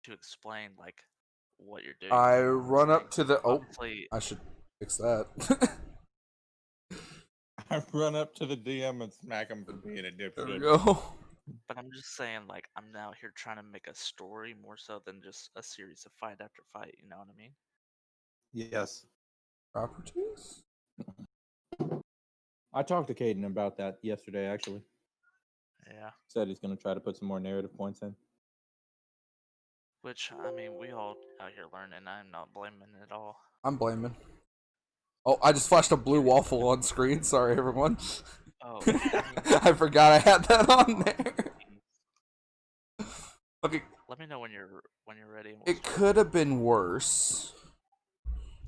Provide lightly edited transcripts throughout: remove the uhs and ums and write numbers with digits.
to explain like what you're doing. I You know what I'm run up saying? to the. Oh, Obviously, I should fix that. I run up to the DM and smack him for being a There we dipshit. go. but I'm just saying, like, I'm now here trying to make a story more so than just a series of fight after fight. You know what I mean? Yes. Properties? I talked to Caden about that yesterday, actually. Yeah. Said he's going to try to put some more narrative points in. Which, I mean, we all out here learning. I'm not blaming at all. I'm blaming. Oh, I just flashed a blue waffle on screen. Sorry, everyone. Oh, I forgot I had that on there. Okay. Let me know when you're ready. And It could have been worse.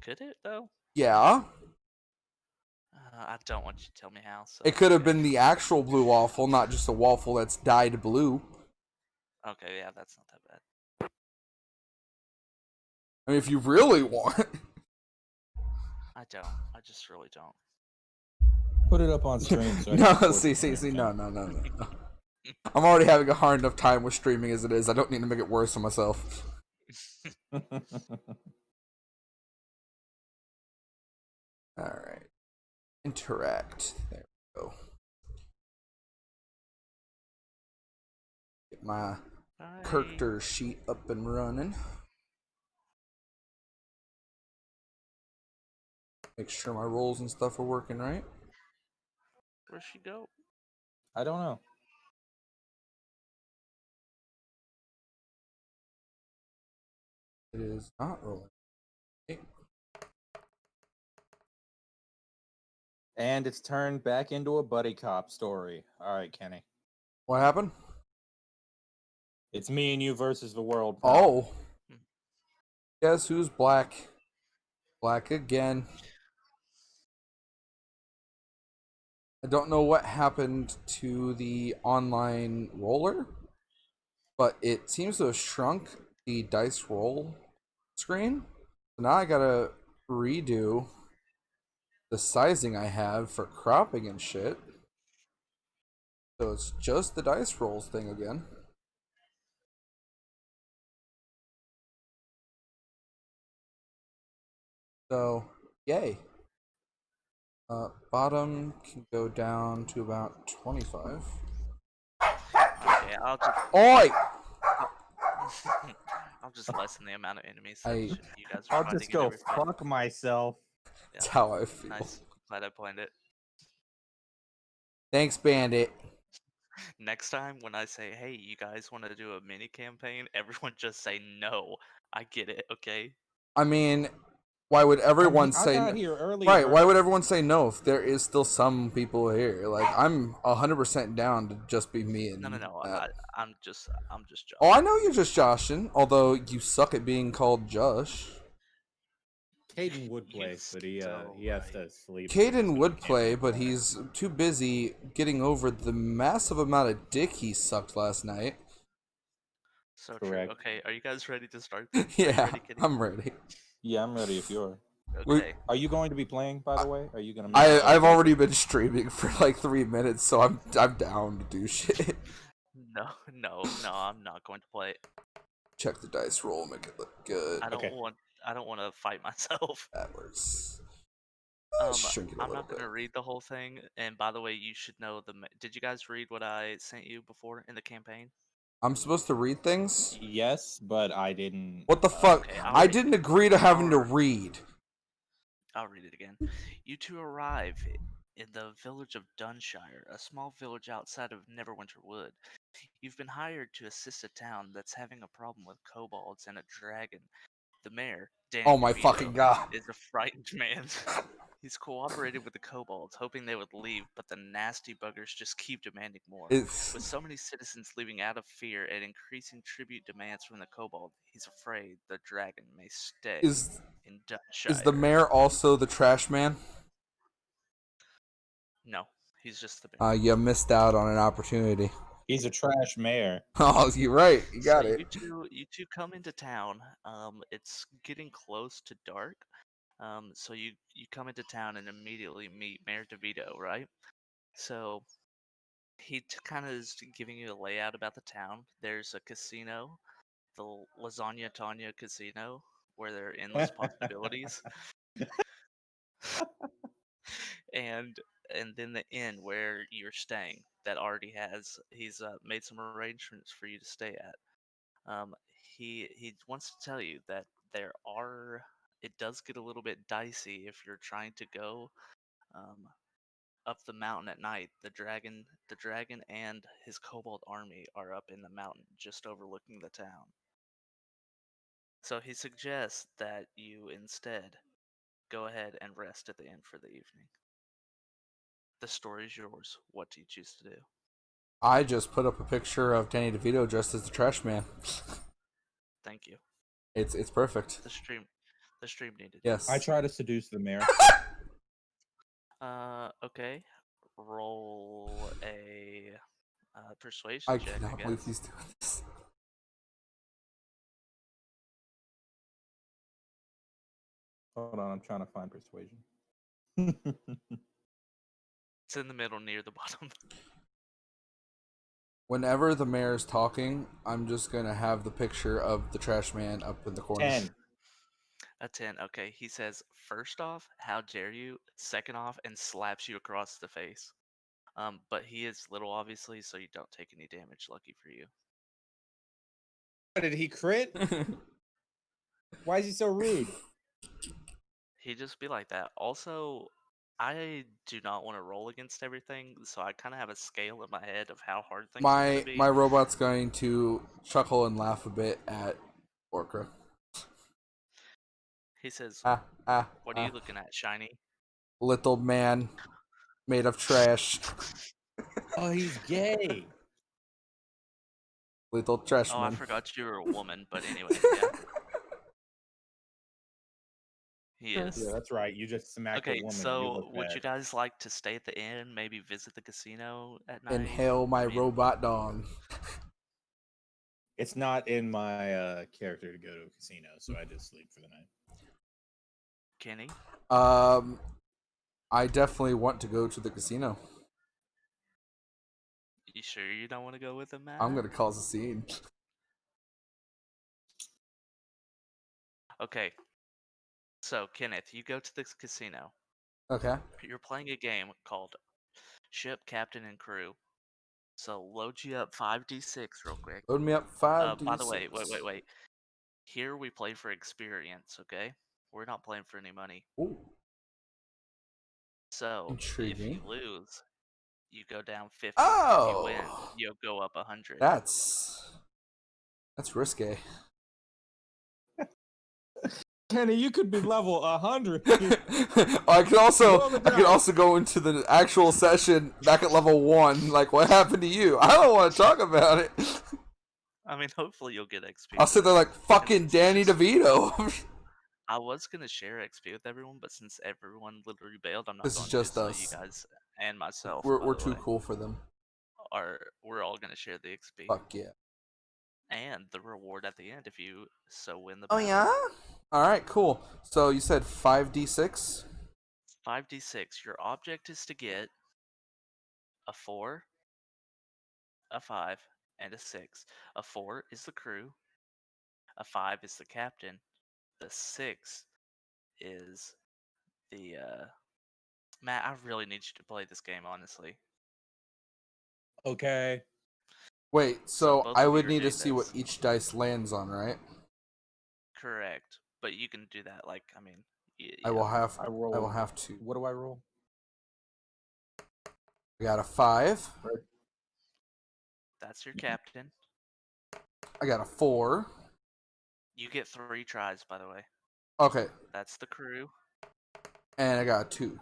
Could it though? Yeah. I don't want you to tell me how. So It could have been the actual blue waffle, not just a waffle that's dyed blue. Okay, yeah, that's not that bad. I mean, if you really want. I don't. I just really don't. Put it up on stream. So No, see, no. I'm already having a hard enough time with streaming as it is. I don't need to make it worse on myself. Alright. Interact. There we go. Get my character sheet up and running. Make sure my rolls and stuff are working right. Where'd she go? I don't know. It is not rolling. Okay. And it's turned back into a buddy cop story. All right, Kenny. What happened? It's me and you versus the world. Oh. Guess who's black? Black again. I don't know what happened to the online roller, but it seems to have shrunk the dice roll screen. So now I gotta redo the sizing I have for cropping and shit. So it's just the dice rolls thing again. So, yay. Bottom can go down to about 25. Okay, I'll just. Oi! I'll just lessen the amount of enemies. You guys are I'll just go fuck myself. That's how I feel. Nice. Glad I planned it. Thanks, Bandit. Next time when I say, hey, you guys want to do a mini campaign, everyone just say no. I get it, okay? I mean, why would everyone say I got here early, right? bro. Why would everyone say no if there is still some people here? Like, I'm 100% down to just be me and No. I'm just joking. Oh, I know you're just joshing, although you suck at being called Josh. Caden would play, but he has to sleep. Caden would play, but he's too busy getting over the massive amount of dick he sucked last night. So correct. True. Okay, are you guys ready to start? Yeah, ready, I'm ready. Yeah, I'm ready if you're. Okay. Are you going to be playing, by the way? Are you gonna? I've already been streaming for like 3 minutes, so I'm down to do shit. No, I'm not going to play. Check the dice roll, make it look good. I don't want to fight myself. That works. I'm not going to read the whole thing. And by the way, you should know did you guys read what I sent you before in the campaign? I'm supposed to read things? Yes, but I didn't. What the fuck? Okay, I didn't agree to having to read. I'll read it again. You two arrive in the village of Dunshire, a small village outside of Neverwinter Wood. You've been hired to assist a town that's having a problem with kobolds and a dragon. The mayor, Danny Oh my DeVito, fucking god, is a frightened man. He's cooperated with the kobolds, hoping they would leave, but the nasty buggers just keep demanding more. With so many citizens leaving out of fear and increasing tribute demands from the kobold, he's afraid the dragon may stay in Dunshire. Is the mayor also the trash man? No, he's just the mayor. You missed out on an opportunity. He's a trash mayor. Oh, you're right. You got it. You two come into town. It's getting close to dark. So you come into town and immediately meet Mayor DeVito, right? So he kind of is giving you a layout about the town. There's a casino, the Lasagna Tanya Casino, where there are endless possibilities, and then the inn where you're staying that already has he's made some arrangements for you to stay at. Um, he wants to tell you that there are it does get a little bit dicey if you're trying to go um, up the mountain at night. The dragon and his kobold army are up in the mountain just overlooking the town. So he suggests that you instead go ahead and rest at the inn for the evening. The story is yours. What do you choose to do? I just put up a picture of Danny DeVito dressed as the Trash Man. Thank you. It's perfect. The stream needed Yes. I try to seduce the mayor. Okay. Roll a persuasion I check, cannot I believe guess. he's doing this. Hold on, I'm trying to find persuasion. It's in the middle near the bottom. Whenever the mayor's talking, I'm just gonna have the picture of the Trash Man up in the corner. 10. A 10. Okay, he says, first off, how dare you? Second off, and slaps you across the face. But he is little, obviously, so you don't take any damage. Lucky for you. What, did he crit? Why is he so rude? He'd just be like that. Also, I do not want to roll against everything, so I kind of have a scale in my head of how hard things are going to be. My robot's going to chuckle and laugh a bit at Orca. He says, What are you looking at, Shiny? Little man made of trash. Oh, he's gay. Little trash Oh, man. I forgot you were a woman, but anyway, yeah. He is. Yeah, that's right. You just smacked a Okay, woman. so would you guys like to stay at the inn, maybe visit the casino at night? Inhale my robot dong. It's not in my character to go to a casino, so I just sleep for the night. Kenny? I definitely want to go to the casino. You sure you don't want to go with him, Matt? I'm gonna cause a scene. Okay. So, Kenneth, you go to this casino. Okay. You're playing a game called Ship, Captain, and Crew. So, load you up 5d6 real quick. Load me up 5d6. By the way, wait. Here we play for experience, okay? We're not playing for any money. Ooh. So, Intriguing. if you lose, you go down 50. Oh! If you win, you'll go up 100. That's risque. Kenny, you could be level 100. I could also go into the actual session back at level 1. Like, what happened to you? I don't want to talk about it. I mean, hopefully you'll get XP. I'll sit there like fucking Danny DeVito. I was gonna share XP with everyone, but since everyone literally bailed, I'm not This going is just to. us. So you guys and myself, We're too cool for them. We're all gonna share the XP. Fuck yeah. And the reward at the end if you so win the battle. Oh yeah? Alright, cool. So you said 5d6? 5d6. Your object is to get a 4, a 5, and a 6. A 4 is the crew. A 5 is the captain. The 6 is the Matt, I really need you to play this game, honestly. Okay. Wait, so both I of would you are need to doing see what this. each dice lands on, right? Correct. But you can do that, like, I mean... Yeah. I will have to. What do I roll? I got a 5. That's your captain. I got a 4. You get 3 tries, by the way. Okay. That's the crew. And I got a 2.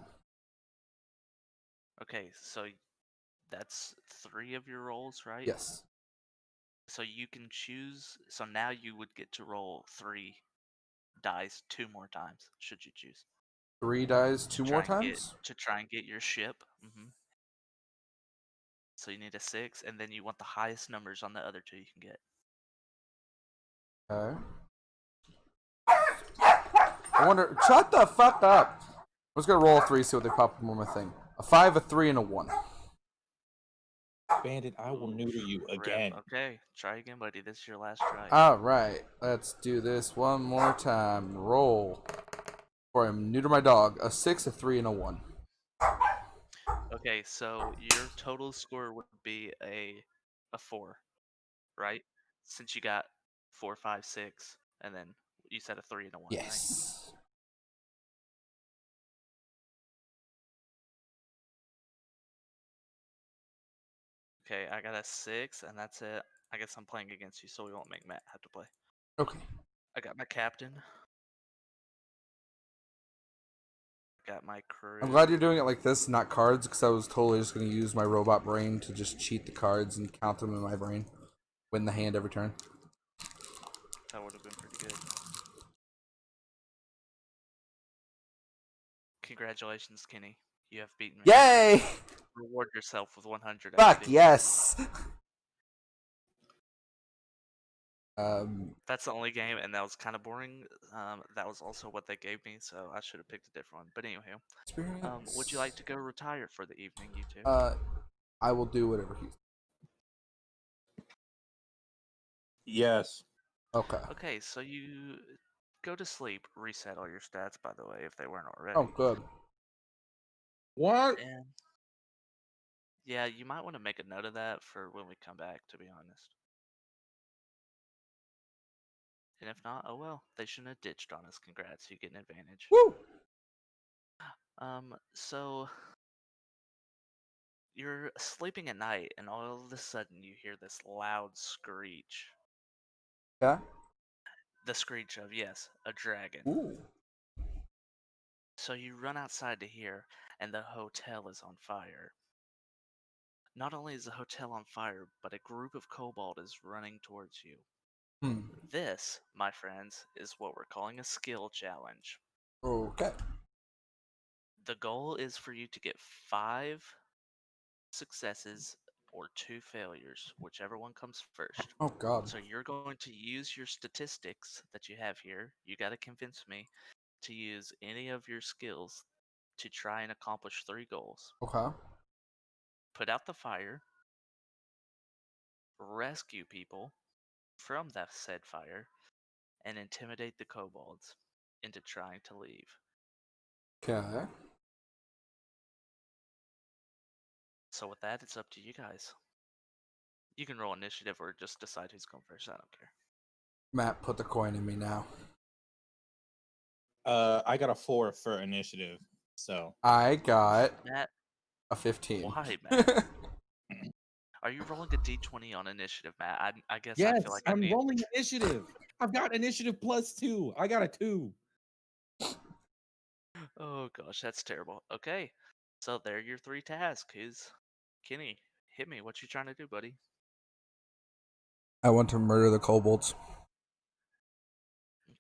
Okay, so that's 3 of your rolls, right? Yes. So you can choose... So now you would get to roll 3 dice 2 more times, should you choose. 3 dice 2 more times? To try and get your ship. Mm-hmm. So you need a 6, and then you want the highest numbers on the other 2 you can get. Okay. I wonder... Shut the fuck up! I was gonna roll a 3, see what they pop up on my thing. A 5, a 3, and a 1. Bandit, I will neuter you Rip. again. Okay, try again, buddy. This is your last try. Alright, let's do this one more time. Roll. Or I'm new to my dog. A 6, a 3, and a 1. Okay, so your total score would be a 4, right? Since you got 4, 5, 6, and then you said a 3 and a 1, right? Yes. Okay, I got a 6, and that's it. I guess I'm playing against you, so we won't make Matt have to play. Okay. I got my captain. Got my crew. I'm glad you're doing it like this, not cards, because I was totally just going to use my robot brain to just cheat the cards and count them in my brain. Win the hand every turn. That would have been pretty good. Congratulations, Kenny. You have beaten me. Yay! Reward yourself with 100 Fuck XP. yes! That's the only game, and that was kind of boring. That was also what they gave me, so I should have picked a different one. But anywho, would you like to go retire for the evening, you two? I will do whatever he's. Yes. Okay. Okay, so you go to sleep. Reset all your stats, by the way, if they weren't already. Oh, good. What? And yeah, you might want to make a note of that for when we come back, to be honest. And if not, oh well, they shouldn't have ditched on us. Congrats, you get an advantage. Woo! So you're sleeping at night, and all of a sudden you hear this loud screech. Yeah? The screech of, yes, a dragon. Ooh. So you run outside to hear, and the hotel is on fire. Not only is the hotel on fire, but a group of kobold is running towards you. This, my friends, is what we're calling a skill challenge. Okay. The goal is for you to get 5 successes or 2 failures, whichever one comes first. Oh, God. So you're going to use your statistics that you have here. You got to convince me to use any of your skills to try and accomplish 3 goals. Okay. Put out the fire, rescue people from that said fire, and intimidate the kobolds into trying to leave. Okay. So with that, it's up to you guys. You can roll initiative or just decide who's going first. I don't care. Matt, put the coin in me now. I got a 4 for initiative, so. I got Matt, a 15. why, Matt? Are you rolling a d20 on initiative, Matt? I guess Yes, I feel like I'm rolling initiative. I've got initiative +2. I got a 2. Oh gosh, that's terrible. Okay, so there are your 3 tasks. Kenny, hit me. What you trying to do, buddy? I want to murder the kobolds.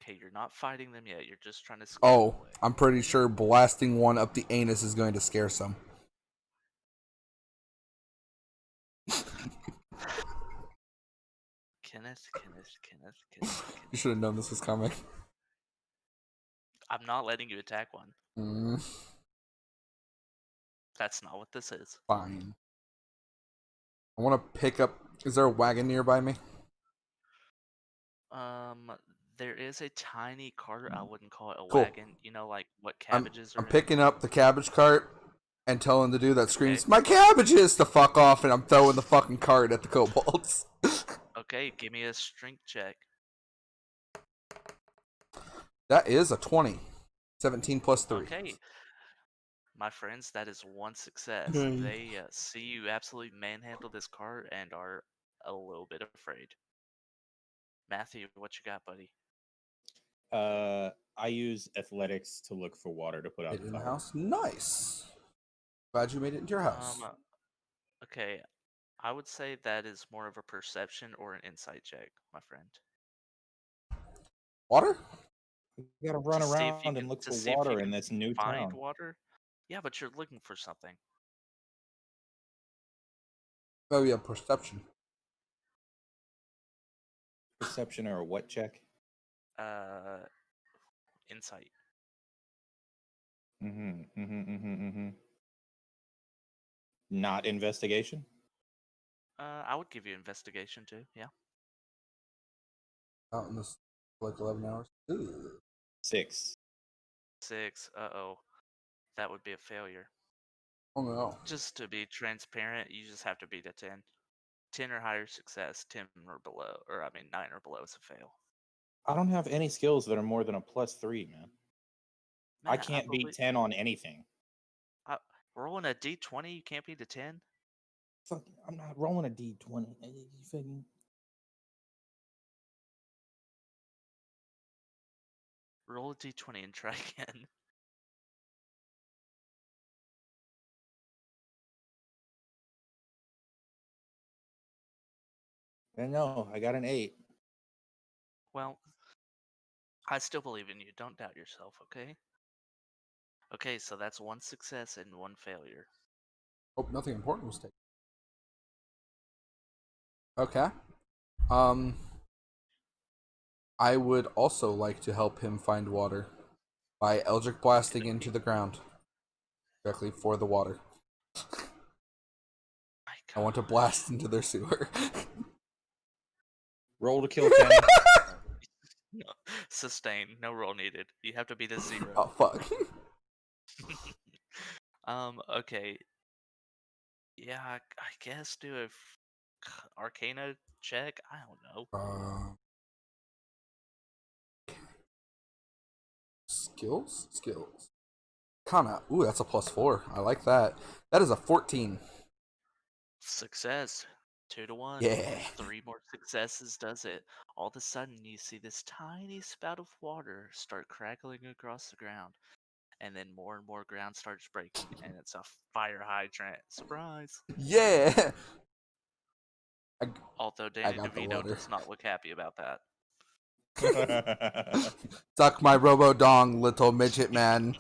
Okay, you're not fighting them yet. You're just trying to scare them away. I'm pretty sure blasting one up the anus is going to scare some. Kenneth. You should have known this was coming. I'm not letting you attack one. That's not what this is. Fine. I want to pick up. Is there a wagon nearby me? There is a tiny cart. I wouldn't call it a Cool. wagon. You know, like what cabbages are I'm in? picking up the cabbage cart and telling the dude that screams, "My cabbages!" to fuck off, and I'm throwing the fucking cart at the kobolds. Okay, give me a strength check. That is a 20. 17 plus 3. Okay. My friends, that is 1 success. Okay. They see you absolutely manhandle this cart and are a little bit afraid. Matthew, what you got, buddy? I use athletics to look for water to put out In the the fire. house. Nice. Glad you made it into your house. Okay, I would say that is more of a perception or an insight check, my friend. Water? You gotta run around and look for water in this new find town. Water? Yeah, but you're looking for something. Oh yeah, perception. Perception or what check? Insight. Not investigation? I would give you investigation too. Yeah. Out in this like 11 hours. Ooh. 6. 6. Uh-oh. That would be a failure. Oh no. Just to be transparent, you just have to beat a 10. 10 or higher success, 10 or below, or I mean 9 or below is a fail. I don't have any skills that are more than a +3, man. I Matt, can't beat 10 on anything. Rolling a d20, you can't beat a 10? Fuck, I'm not rolling a d20. You fucking... Roll a d20 and try again. No, I got an 8. Well, I still believe in you. Don't doubt yourself, okay? Okay, so that's 1 success and 1 failure. Hope nothing important was taken. Okay. I would also like to help him find water by Eldritch blasting into the ground directly for the water. I want to blast into their sewer. Roll to kill 10. No. Sustain. No roll needed. You have to be the 0. Oh fuck. Okay. Yeah, I guess do a Arcana check. I don't know. Skills. Kana. Ooh, that's a +4. I like that. That is a 14. Success. 2 to 1. Yeah. 3 more successes does it. All of a sudden, you see this tiny spout of water start crackling across the ground. And then more and more ground starts breaking. And it's a fire hydrant. Surprise! Yeah. Although Danny got the DeVito water. does not look happy about that. Suck my robo dong, little midget man.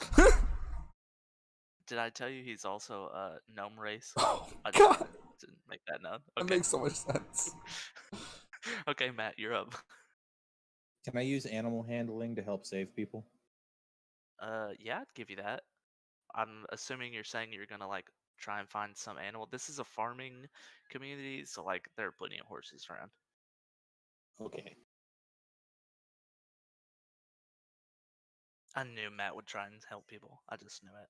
Did I tell you he's also a gnome race? Oh I god. didn't make that known. That Okay. makes so much sense. Okay, Matt, you're up. Can I use animal handling to help save people? Yeah, I'd give you that. I'm assuming you're saying you're gonna like try and find some animal. This is a farming community, so like there are plenty of horses around. Okay. I knew Matt would try and help people. I just knew it.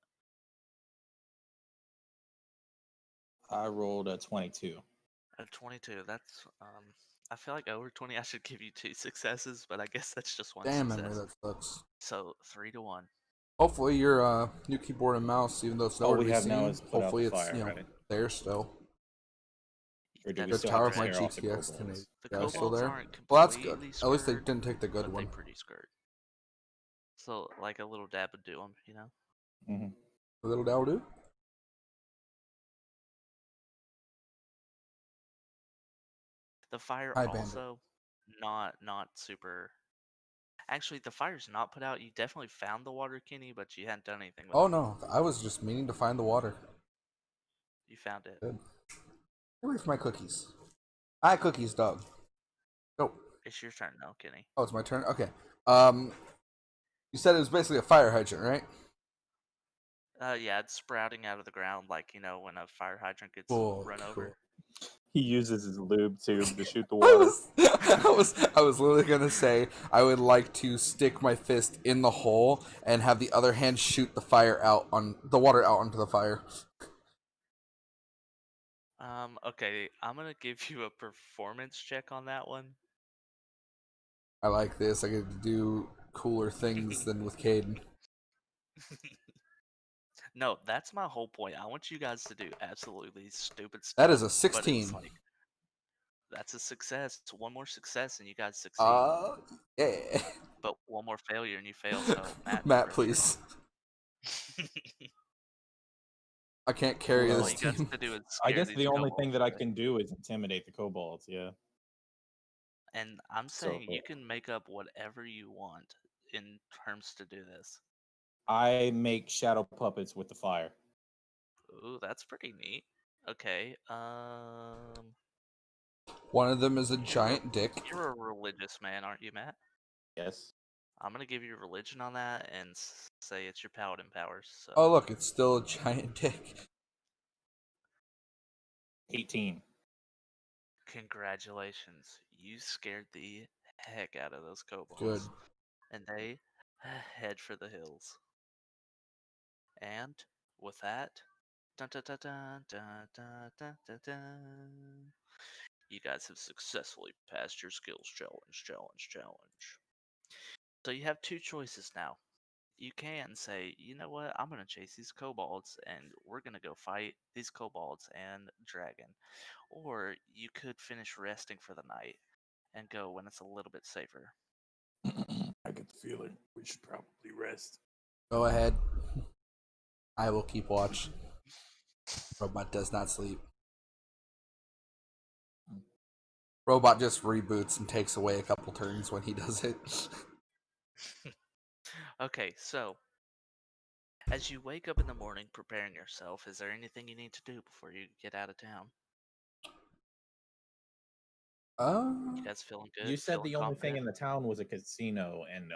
I rolled a 22. At 22, that's I feel like over 20 I should give you 2 successes, but I guess that's just 1 Damn, success. memory, that sucks. So 3 to 1. Hopefully your new keyboard and mouse, even though it's nowhere All to we be have seen, now is put out hopefully the it's fire, right? there still. Or do we The still Tower have of to My scare off Cheeks the GX kobolds? The yeah, still kobolds there. aren't Well, that's good. completely At least they scared, didn't take the good but one. they pretty scared. So like a little dab would do them, you know. Mm-hmm. A little dowdoo. The fire Hi, Bandit. also not super. Actually, the fire's not put out. You definitely found the water, Kenny, but you hadn't done anything with it. Oh no, I was just meaning to find the water. You found it. Good. Where's my cookies? Hi, cookies, dog. Go. It's your turn now, Kenny. Oh, it's my turn. Okay. You said it was basically a fire hydrant, right? Yeah, it's sprouting out of the ground like, you know, when a fire hydrant gets run over. He uses his lube tube to shoot the I water. was literally gonna say I would like to stick my fist in the hole and have the other hand shoot the fire out on the water out onto the fire. Okay, I'm gonna give you a performance check on that one. I like this. I get to do cooler things than with Caden. No, that's my whole point. I want you guys to do absolutely stupid stuff. That is a but 16. it's like, that's a success. It's 1 more success and you guys succeed. Yeah. But 1 more failure and you fail. So Matt, please. I can't carry Well, this team. I guess the only thing that I can do is intimidate the kobolds, yeah. And I'm saying you can make up whatever you want in terms to do this. I make shadow puppets with the fire. Ooh, that's pretty neat. Okay, One of them is a giant dick. You're a religious man, aren't you, Matt? Yes. I'm gonna give you religion on that and say it's your paladin powers. So. Oh look, it's still a giant dick. 18. Congratulations. You scared the heck out of those Good. kobolds. And they head for the hills. And with that, dun dun dun dun dun dun dun dun dun. You guys have successfully passed your skills challenge. So you have two choices now. You can say, you know what, I'm going to chase these kobolds and we're going to go fight these kobolds and dragon. Or you could finish resting for the night and go when it's a little bit safer. I get the feeling we should probably rest. Go ahead. I will keep watch. Robot does not sleep. Robot just reboots and takes away a couple turns when he does it. Okay, so as you wake up in the morning preparing yourself, is there anything you need to do before you get out of town? You guys feeling good? You said Feeling the only calm, thing good? in the town was a casino, and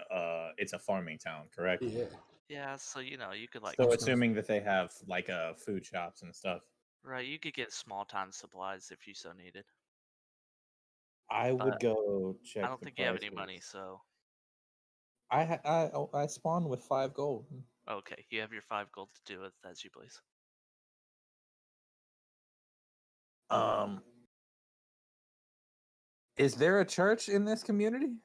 it's a farming town, correct? Yeah. Yeah, so you could like So assuming that they have like food shops and stuff, right, you could get small time supplies if you so needed. I would But go check. I don't the think you have any prices. money, so I spawned with 5 gold. okay, you have your 5 gold to do it as you please. Is there a church in this community?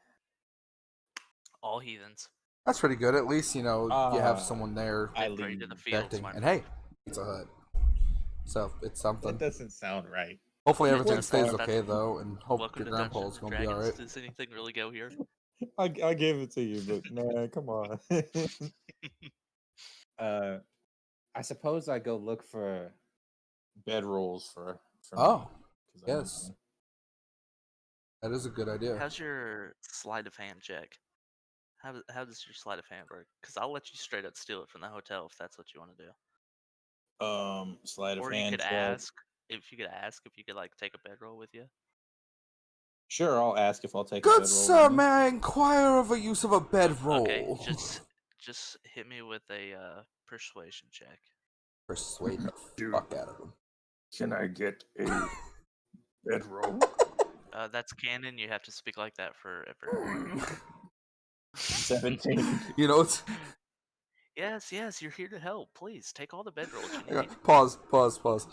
All heathens. That's pretty good. At least, you have someone there They I pray to leave. the fields, protecting. my And friend. hey, Pizza Hut. So it's something. That doesn't sound right. Hopefully It everything does. stays That's okay though, and hope welcome your to grandpa Dungeons is and gonna be Dragons. alright. Does anything really go here? I gave it to you, but man, come on. I suppose I go look for bedrolls for Oh, me, 'cause I need yes. some. That is a good idea. How's your sleight of hand check? How does your sleight of hand work? Because I'll let you straight up steal it from the hotel if that's what you want to do. Sleight of Or you hand could check. ask if you could like take a bedroll with you. Sure, I'll ask if I'll take a Good bedroll sir, with me. may I inquire of a use of a bedroll? Okay, just hit me with a persuasion check. Persuade the Dude. fuck out of him. Can I get a bedroll? That's canon. You have to speak like that forever. 17. You know, it's Yes, you're here to help. Please take all the bedrolls you need. pause.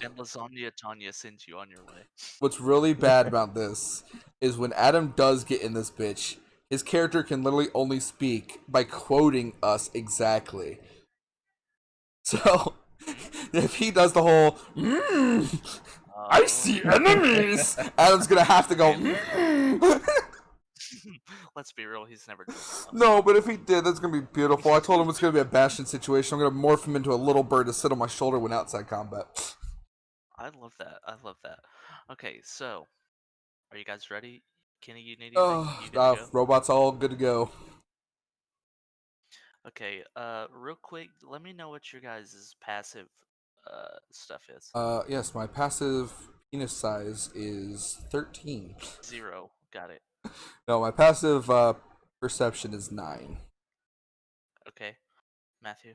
And Lasagna Tanya sends you on your way. What's really bad about this is when Adam does get in this bitch, his character can literally only speak by quoting us exactly. So if he does the whole I see enemies, Adam's gonna have to go Let's be real, he's never done that. No, but if he did, that's gonna be beautiful. I told him it's gonna be a Bastion situation. I'm gonna morph him into a little bird to sit on my shoulder when outside combat. I love that. Okay, so are you guys ready? Kenny, you need anything? You good to go? Robots all good to go. Okay, real quick, let me know what your guys' passive stuff is. Yes, my passive penis size is 13. 0. Got it. No, my passive perception is 9. Okay. Matthew?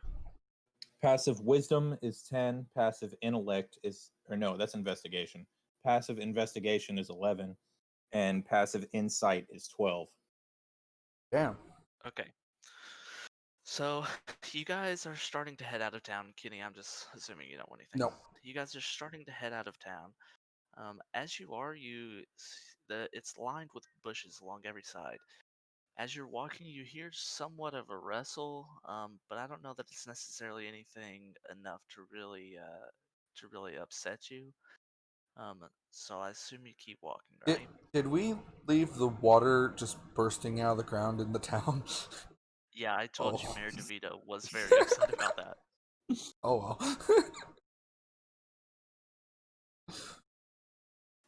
Passive wisdom is 10. Passive intellect is, or no, that's investigation. Passive investigation is 11, and passive insight is 12. Damn. Okay. So, you guys are starting to head out of town. Kenny, I'm just assuming you don't want anything. No. You guys are starting to head out of town. As you are, it's lined with bushes along every side. As you're walking, you hear somewhat of a rustle, but I don't know that it's necessarily anything enough to really upset you. So I assume you keep walking, right? Did we leave the water just bursting out of the ground in the town? Yeah, I told you Oh. Mayor DeVito was very upset about that. Oh well.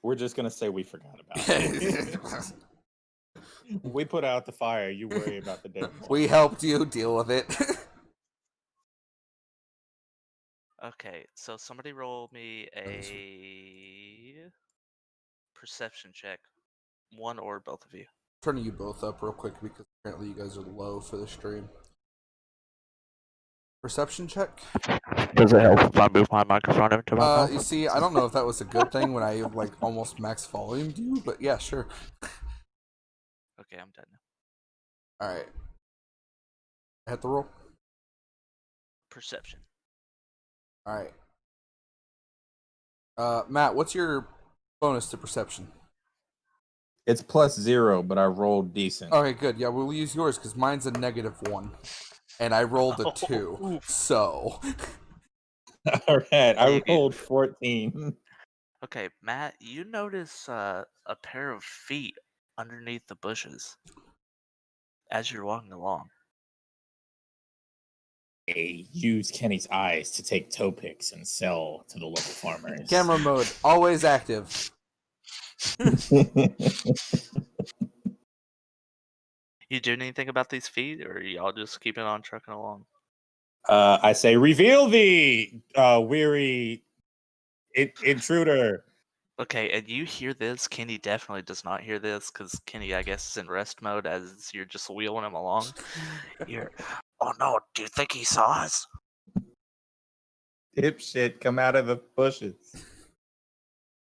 We're just gonna say we forgot about it. We put out the fire. You worry about the damn We helped you deal with it. Okay, so somebody roll me a perception check. One or both of you. Turning you both up real quick because apparently you guys are low for the stream. Perception check. Does it help if I move my microphone into my mouth? You see, I don't know if that was a good thing when I like almost max volumed you, but yeah, sure. Okay, I'm done now. All right. Hit the roll. Perception. All right. Matt, what's your bonus to perception? It's +0, but I rolled decent. Okay, good. Yeah, we'll use yours because mine's a -1, and I rolled a 2. So. All right, I You rolled 14. Okay, Matt, you notice a pair of feet underneath the bushes as you're walking along. They use Kenny's eyes to take toe picks and sell to the local farmers. Camera mode always active. You do anything about these feet, or are y'all just keeping on trucking along? I say, reveal the weary intruder. Okay, and you hear this. Kenny definitely does not hear this because Kenny, I guess, is in rest mode as you're just wheeling him along. Oh no, do you think he saw us? Dipshit, come out of the bushes.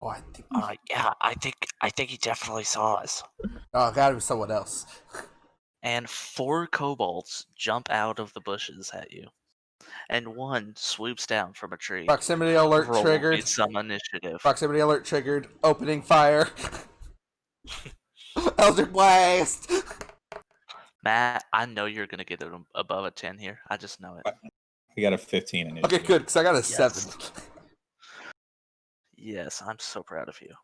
Oh, I think. Yeah, I think he definitely saw us. Oh, gotta be someone else. And 4 kobolds jump out of the bushes at you. And one swoops down from a tree. Proximity alert Roll triggered. me some initiative. Proximity alert triggered. Opening fire. Eldritch Blast. Matt, I know you're gonna get it above a 10 here. I just know it. I got a 15 initiative. Okay, good, because I got a 7. Yes, I'm so proud of you.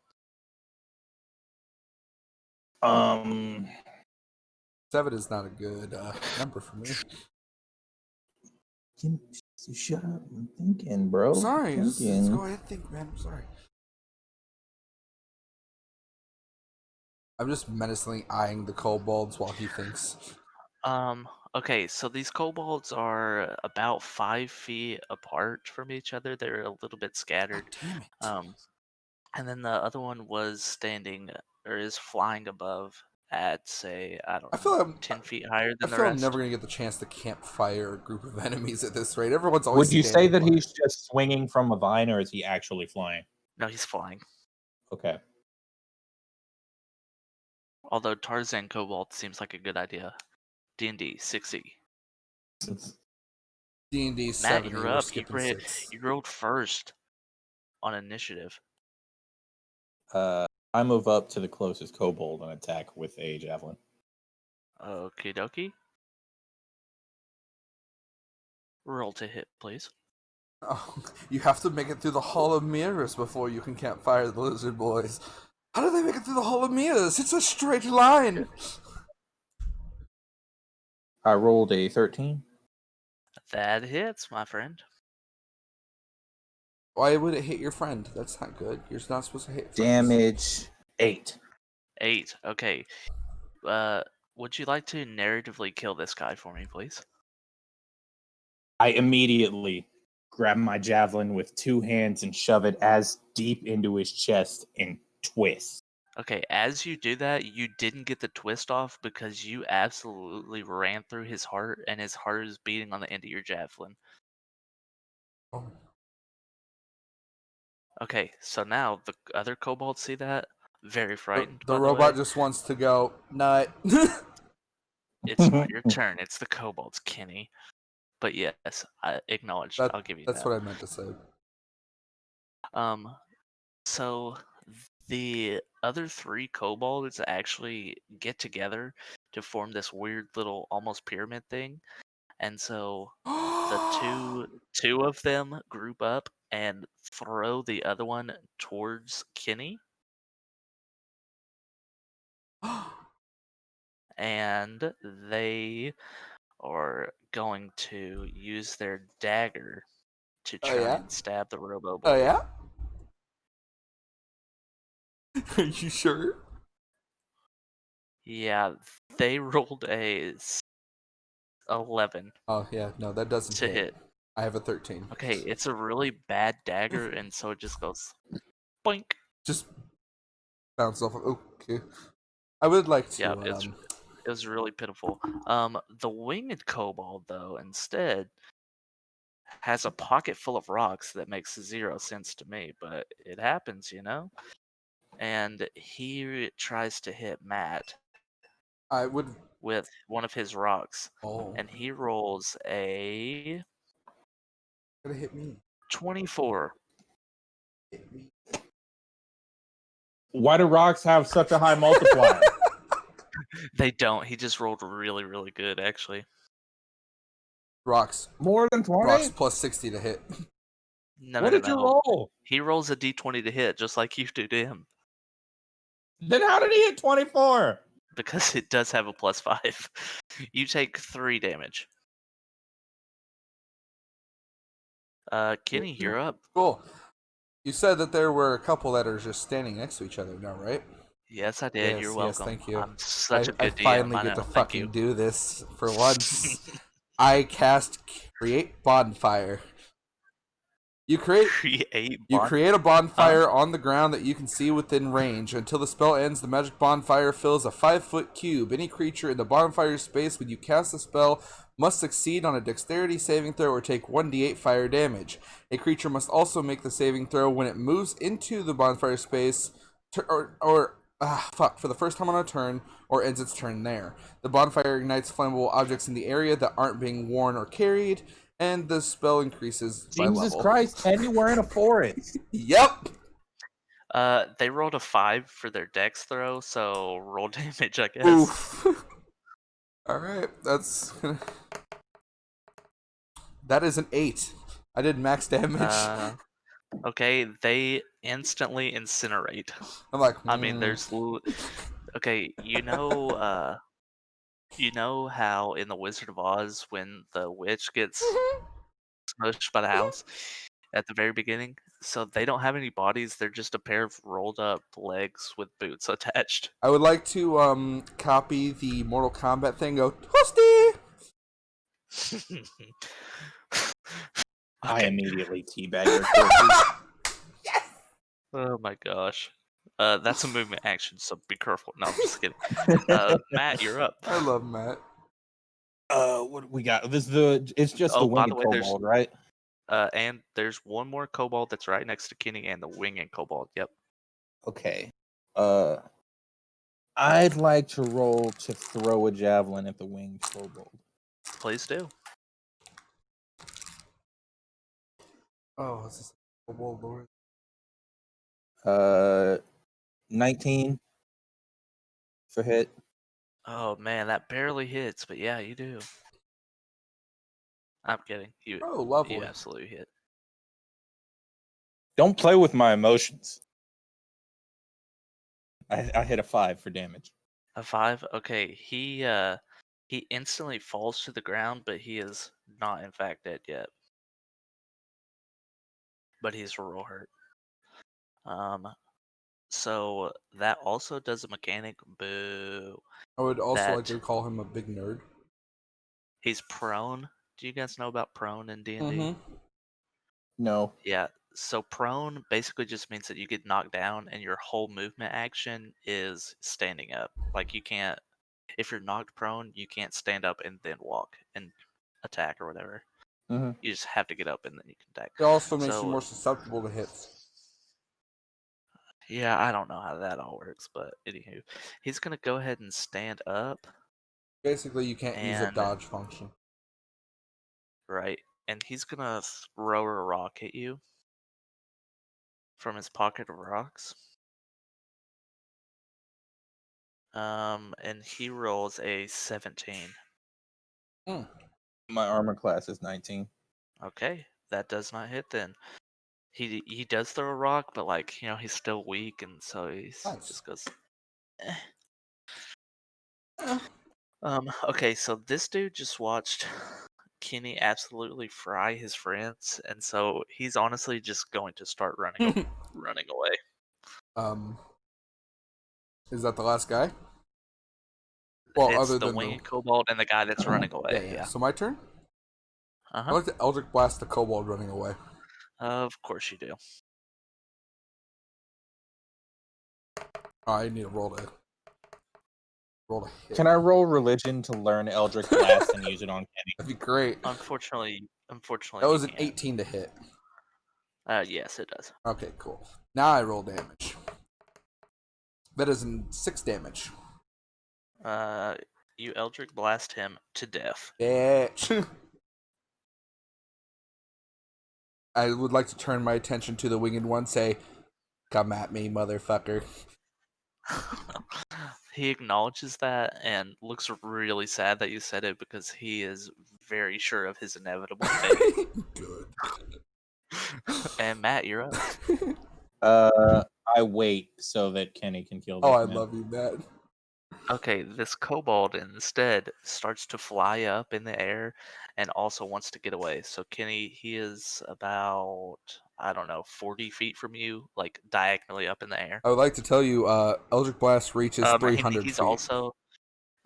7 is not a good number for me. Shut up! I'm thinking, bro. Sorry, just go ahead and think, man. I'm sorry. I'm just menacingly eyeing the kobolds while he thinks. Okay, so these kobolds are about 5 feet apart from each other. They're a little bit scattered. Oh, damn it. And then the other one was standing, or is flying above at, say, I don't know, 10 feet higher than the I'm rest. never gonna get the chance to campfire a group of enemies at this rate. Everyone's always. Would you say that he's just swinging from a vine, or is he actually flying? No, he's flying. Okay. Although Tarzan Kobold seems like a good idea. D&D 6e. D&D 70. Matt, you're up. You rolled first on initiative. I move up to the closest kobold and attack with a javelin. Okie dokie. Roll to hit, please. Oh, you have to make it through the Hall of Mirrors before you can campfire the Lizard Boys. How do they make it through the Hall of Mirrors? It's a straight line. I rolled a 13. That hits, my friend. Why would it hit your friend? That's not good. You're not supposed to hit friends. Damage 8. 8. Okay. Would you like to narratively kill this guy for me, please? I immediately grab my javelin with 2 hands and shove it as deep into his chest and twist. Okay, as you do that, you didn't get the twist off because you absolutely ran through his heart, and his heart is beating on the end of your javelin. Oh. Okay, so now the other kobolds see that. Very frightened. The robot just wants to go nut. It's not your turn. It's the kobolds, Kenny. But yes, I acknowledge. I'll give you that. That's what I meant to say. So the other 3 kobolds actually get together to form this weird little almost pyramid thing, and so the two of them group up and throw the other one towards Kenny. And they are going to use their dagger to try and stab the robo boy. Oh yeah? Are you sure? Yeah, they rolled a 11. Oh yeah, no, that doesn't to hit. I have a 13. Okay, it's a really bad dagger, and so it just goes boink. Just bounce off. Okay. I would like to. Yeah, it was really pitiful. The winged kobold, though, instead has a pocket full of rocks that makes 0 sense to me, but it happens, you know? And he tries to hit Matt I would. with one of his rocks. Oh. And he rolls a Gotta hit me. 24. Hit me. Why do rocks have such a high multiplier? They don't. He just rolled really, really good, actually. Rocks. More than 20? Rocks plus 60 to hit. No, What no, did no, you no. roll? He rolls a d20 to hit, just like you do to him. Then how did he hit 24? Because it does have a +5. You take 3 damage. Kenny, you're up. Cool. You said that there were a couple that are just standing next to each other now, right? Yes, I did. You're welcome. Yes, thank you. I'm such a I good DM. finally I get to know. Thank fucking you. do this for once. I cast Create Bonfire. You create a bonfire on the ground that you can see within range. Until the spell ends, the magic bonfire fills a 5-foot cube. Any creature in the bonfire space when you cast the spell must succeed on a dexterity saving throw or take 1d8 fire damage. A creature must also make the saving throw when it moves into the bonfire space for the first time on a turn or ends its turn there. The bonfire ignites flammable objects in the area that aren't being worn or carried, and the spell increases by level. Jesus Christ, and you were in a forest. Yep. They rolled a 5 for their dex throw, so roll damage, I guess. Oof. Alright, that is an 8. I did max damage. Okay, they instantly incinerate. I'm like, I mean, there's... Okay, you know how in The Wizard of Oz, when the witch gets smushed by the house at the very beginning? So they don't have any bodies, they're just a pair of rolled up legs with boots attached. I would like to copy the Mortal Kombat thing, go, Toasty! I immediately teabag your corpses. Yes! Oh my gosh. That's a movement action, so be careful. No, I'm just kidding. Matt, you're up. I love Matt. What do we got? It's just the by winged the way, kobold, right? And there's one more kobold that's right next to Kenny and the winged kobold. Yep. Okay. I'd like to roll to throw a javelin at the winged kobold. Please do. Oh, is this a kobold lord? 19 for hit. Oh man, that barely hits, but yeah, you do. I'm kidding. You lovely. absolutely hit. Don't play with my emotions. I hit a 5 for damage. A 5? Okay, he instantly falls to the ground, but he is not in fact dead yet. But he's real hurt. So that also does a mechanic. Boo. I would also like to call him a big nerd. He's prone. Do you guys know about prone in D&D? Mm-hmm. No. Yeah. So prone basically just means that you get knocked down and your whole movement action is standing up. Like you can't, if you're knocked prone, you can't stand up and then walk and attack or whatever. Mm-hmm. You just have to get up and then you can attack. It also makes you more susceptible to hits. Yeah, I don't know how that all works, but anywho, he's gonna go ahead and stand up. Basically, you can't use a dodge function. Right, and he's gonna throw a rock at you from his pocket of rocks. And he rolls a 17. My armor class is 19. Okay, that does not hit then. He does throw a rock, but like, he's still weak, and so he just goes. Eh. Okay, so this dude just watched Kenny absolutely fry his friends, and so he's honestly just going to start running away. Is that the last guy? Well, it's other the than winged kobold and the guy that's running away. Yeah. So my turn? Uh-huh. I like to Eldritch Blast the kobold running away. Of course you do. I need to roll a hit. Can I roll religion to learn Eldritch Blast and use it on Kenny? That'd be great. Unfortunately, Unfortunately, That was you an can't. 18 to hit. Yes, it does. Okay, cool. Now I roll damage. That is 6 damage. You Eldritch Blast him to death. Bitch. I would like to turn my attention to the winged one, say, "Come at me, motherfucker." He acknowledges that and looks really sad that you said it because he is very sure of his inevitable fate. Good. And Matt, you're up. I wait so that Kenny can kill this Oh, I man. love you, Matt. Okay, this kobold instead starts to fly up in the air and also wants to get away. So Kenny, he is about, I don't know, 40 feet from you, like diagonally up in the air. I would like to tell you, Eldritch Blast reaches 300 he's feet. also,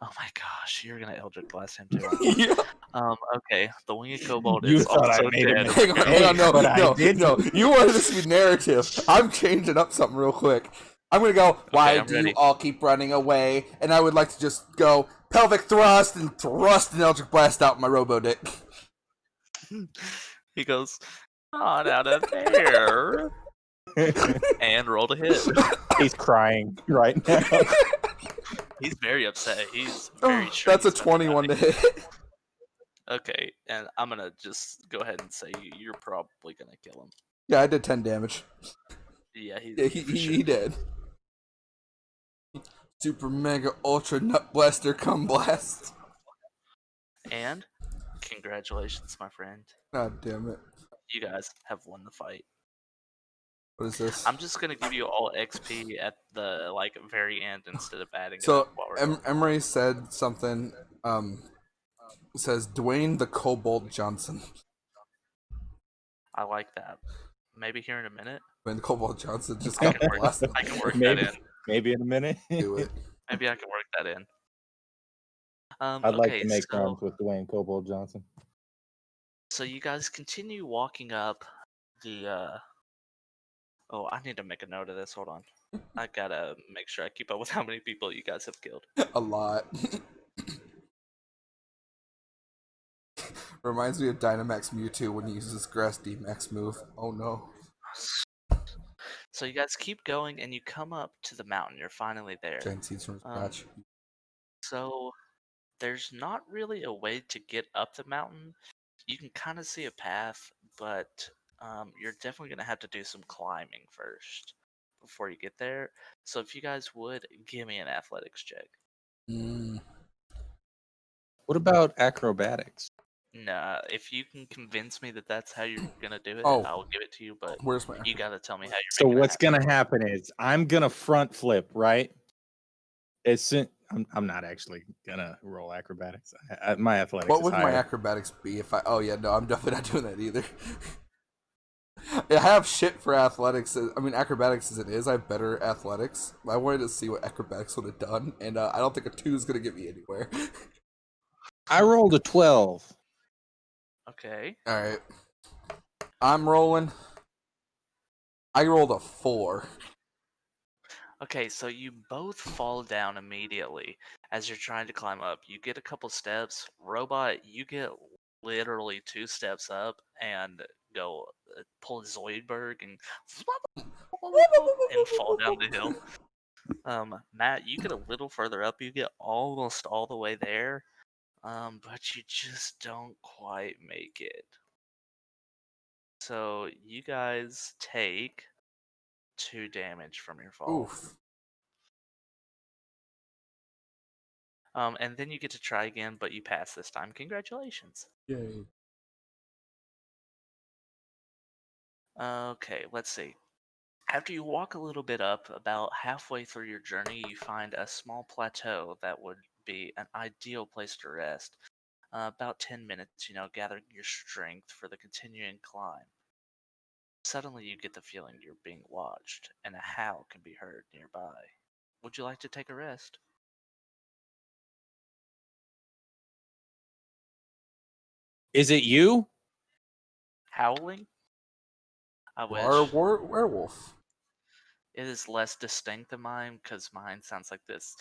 oh my gosh, you're gonna Eldritch Blast him too, aren't you? Yeah. Okay, the winged kobold You is thought I also made dead. him Hang on, no, But I no, didn't. no. You wanted this to be narrative. I'm changing up something real quick. I'm gonna go, why I'm do ready. you all keep running away? And I would like to just go pelvic thrust and thrust an Eldritch Blast out my robo-dick. He goes, on out of there. And roll to hit. He's crying right now. He's very upset. He's very sure. That's a he's gonna 21 die. to hit. Okay, and I'm gonna just go ahead and say you're probably gonna kill him. Yeah, I did 10 damage. Yeah, Yeah, for sure. he did. Super mega ultra nut blaster cum blast. And congratulations, my friend. God damn it. You guys have won the fight. What is this? I'm just gonna give you all XP at the very end instead of adding it So up while we're going. Emery said something. Says Dwayne the Kobold Johnson. I like that. Maybe here in a minute. When Kobold Johnson just I got can work, blasted. I can work that maybe, in. maybe in a minute. Do it. Maybe I can work that in. I'd like to make so, friends with Dwayne Kobold Johnson. So you guys continue walking up the. Oh, I need to make a note of this. Hold on. I gotta make sure I keep up with how many people you guys have killed. A lot. Reminds me of Dynamax Mewtwo when he uses Grass D-Max move. Oh no. So you guys keep going and you come up to the mountain. You're finally there. Giant seeds from his patch. So there's not really a way to get up the mountain. You can kind of see a path, but you're definitely going to have to do some climbing first before you get there. So if you guys would, give me an athletics check. What about acrobatics? Nah, if you can convince me that that's how you're going to do it, Oh. I'll give it to you, but Where's my you got to tell me how you're So making it what's happen. gonna happen is I'm gonna front flip, right? I'm not actually gonna roll acrobatics. My athletics. What is would my higher. acrobatics be if I? Oh yeah, no, I'm definitely not doing that either. I have shit for athletics. I mean, acrobatics as it is, I have better athletics. I wanted to see what acrobatics would have done, and I don't think a 2 is gonna get me anywhere. I rolled a 12. Okay. All right, I'm rolling. I rolled a 4. Okay, so you both fall down immediately as you're trying to climb up. You get a couple steps. Robot, you get literally 2 steps up and go pull a Zoidberg and fall down the hill. Matt, you get a little further up. You get almost all the way there, but you just don't quite make it. So you guys take 2 damage from your fall. Oof. And then you get to try again, but you pass this time. Congratulations. Yay. Okay, let's see. After you walk a little bit up, about halfway through your journey, you find a small plateau that would be an ideal place to rest. About 10 minutes, gathering your strength for the continuing climb. Suddenly, you get the feeling you're being watched, and a howl can be heard nearby. Would you like to take a rest? Is it you? Howling? I wish. Werewolf. It is less distinct than mine, because mine sounds like this.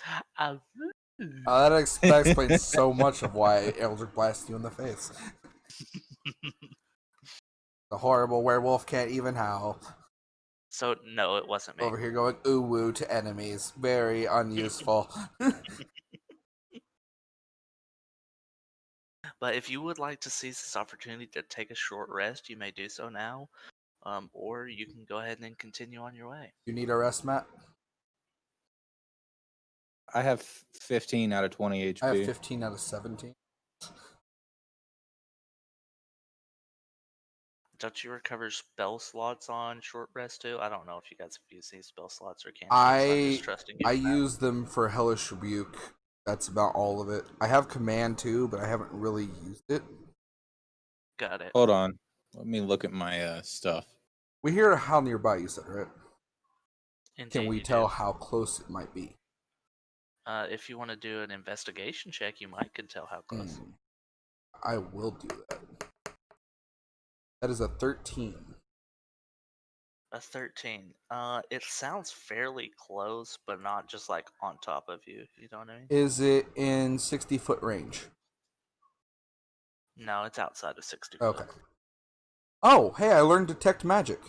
That explains so much of why Eldritch blasted you in the face. The horrible werewolf can't even howl. So no, it wasn't me. Over here going ooh woo to enemies. Very unuseful. But if you would like to seize this opportunity to take a short rest, you may do so now. Or you can go ahead and continue on your way. You need a rest, Matt? I have 15 out of 20 HP. I have 15 out of 17. Don't you recover spell slots on short rest too? I don't know if you guys have used these spell slots or can't. So I'm just trusting you. I use them for Hellish Rebuke. That's about all of it. I have Command too, but I haven't really used it. Got it. Hold on. Let me look at my stuff. We hear how nearby you said, right? Indeed, Can we tell how close it might be? If you want to do an investigation check, you might could tell how close. I will do that. That is a 13. A 13. It sounds fairly close, but not just like on top of you. You know what I mean? Is it in 60-foot range? No, it's outside of 60 foot. Okay. Oh, hey, I learned Detect Magic.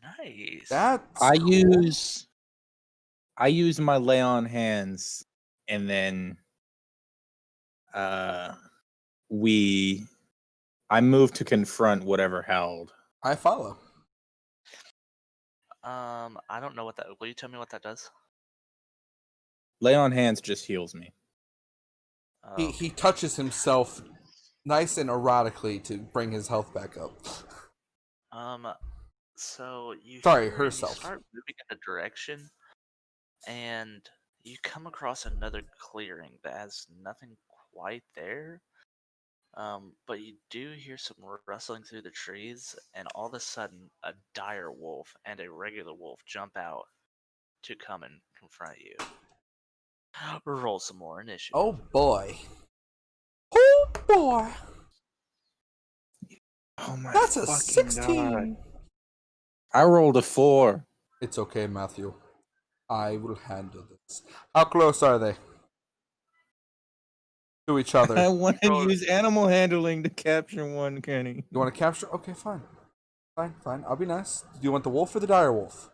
Nice. That's I cool. use my lay on hands, and then I move to confront whatever howled. I follow. I don't know what that. Will you tell me what that does? Lay on hands just heals me. He touches himself nice and erotically to bring his health back up. So you herself. You start moving in a direction, and you come across another clearing that has nothing quite there. But you do hear some rustling through the trees, and all of a sudden, a dire wolf and a regular wolf jump out to come and confront you. Roll some more initiative. Oh boy. Oh boy. Oh my! That's a 16. God. I rolled a 4. It's okay, Matthew. I will handle this. How close are they to each other? I want to use animal handling to capture one, Kenny. You want to capture? Okay, fine. Fine. I'll be nice. Do you want the wolf or the dire wolf?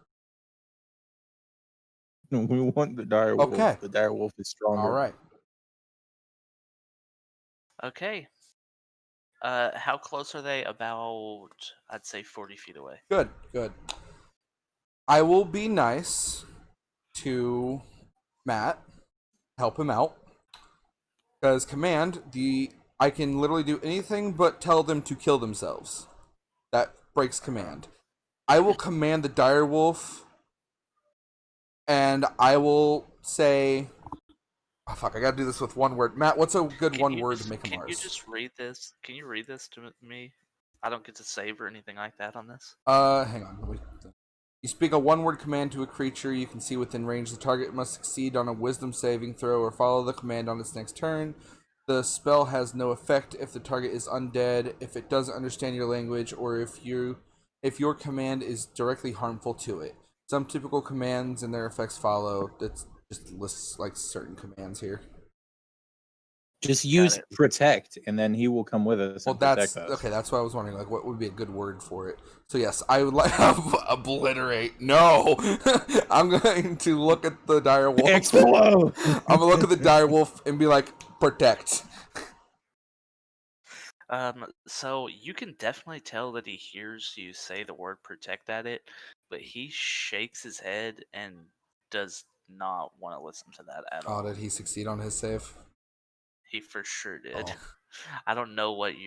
No, we want the dire wolf. Okay. The dire wolf is stronger. All right. Okay. How close are they? About, I'd say 40 feet away. Good. I will be nice to Matt, help him out. Because command, I can literally do anything but tell them to kill themselves. That breaks command. I will command the dire wolf, and I will say, oh, fuck, I gotta do this with one word. Matt, what's a good one word to make him ours? Can you just read this? Can you read this to me? I don't get to save or anything like that on this. Hang on. You speak a one-word command to a creature you can see within range. The target must succeed on a wisdom saving throw or follow the command on its next turn. The spell has no effect if the target is undead, if it doesn't understand your language, or if your command is directly harmful to it. Some typical commands and their effects follow. That just lists like certain commands here. Just use protect, and then he will come with us. Well, that's okay. That's what I was wondering. Like, what would be a good word for it? So yes, I would like obliterate. No, I'm going to look at the dire wolf. Explode. I'm gonna look at the dire wolf and be like, protect. So you can definitely tell that he hears you say the word protect at it, but he shakes his head and does not want to listen to that at all. Oh, did he succeed on his save? He for sure did. Oh. I don't know what he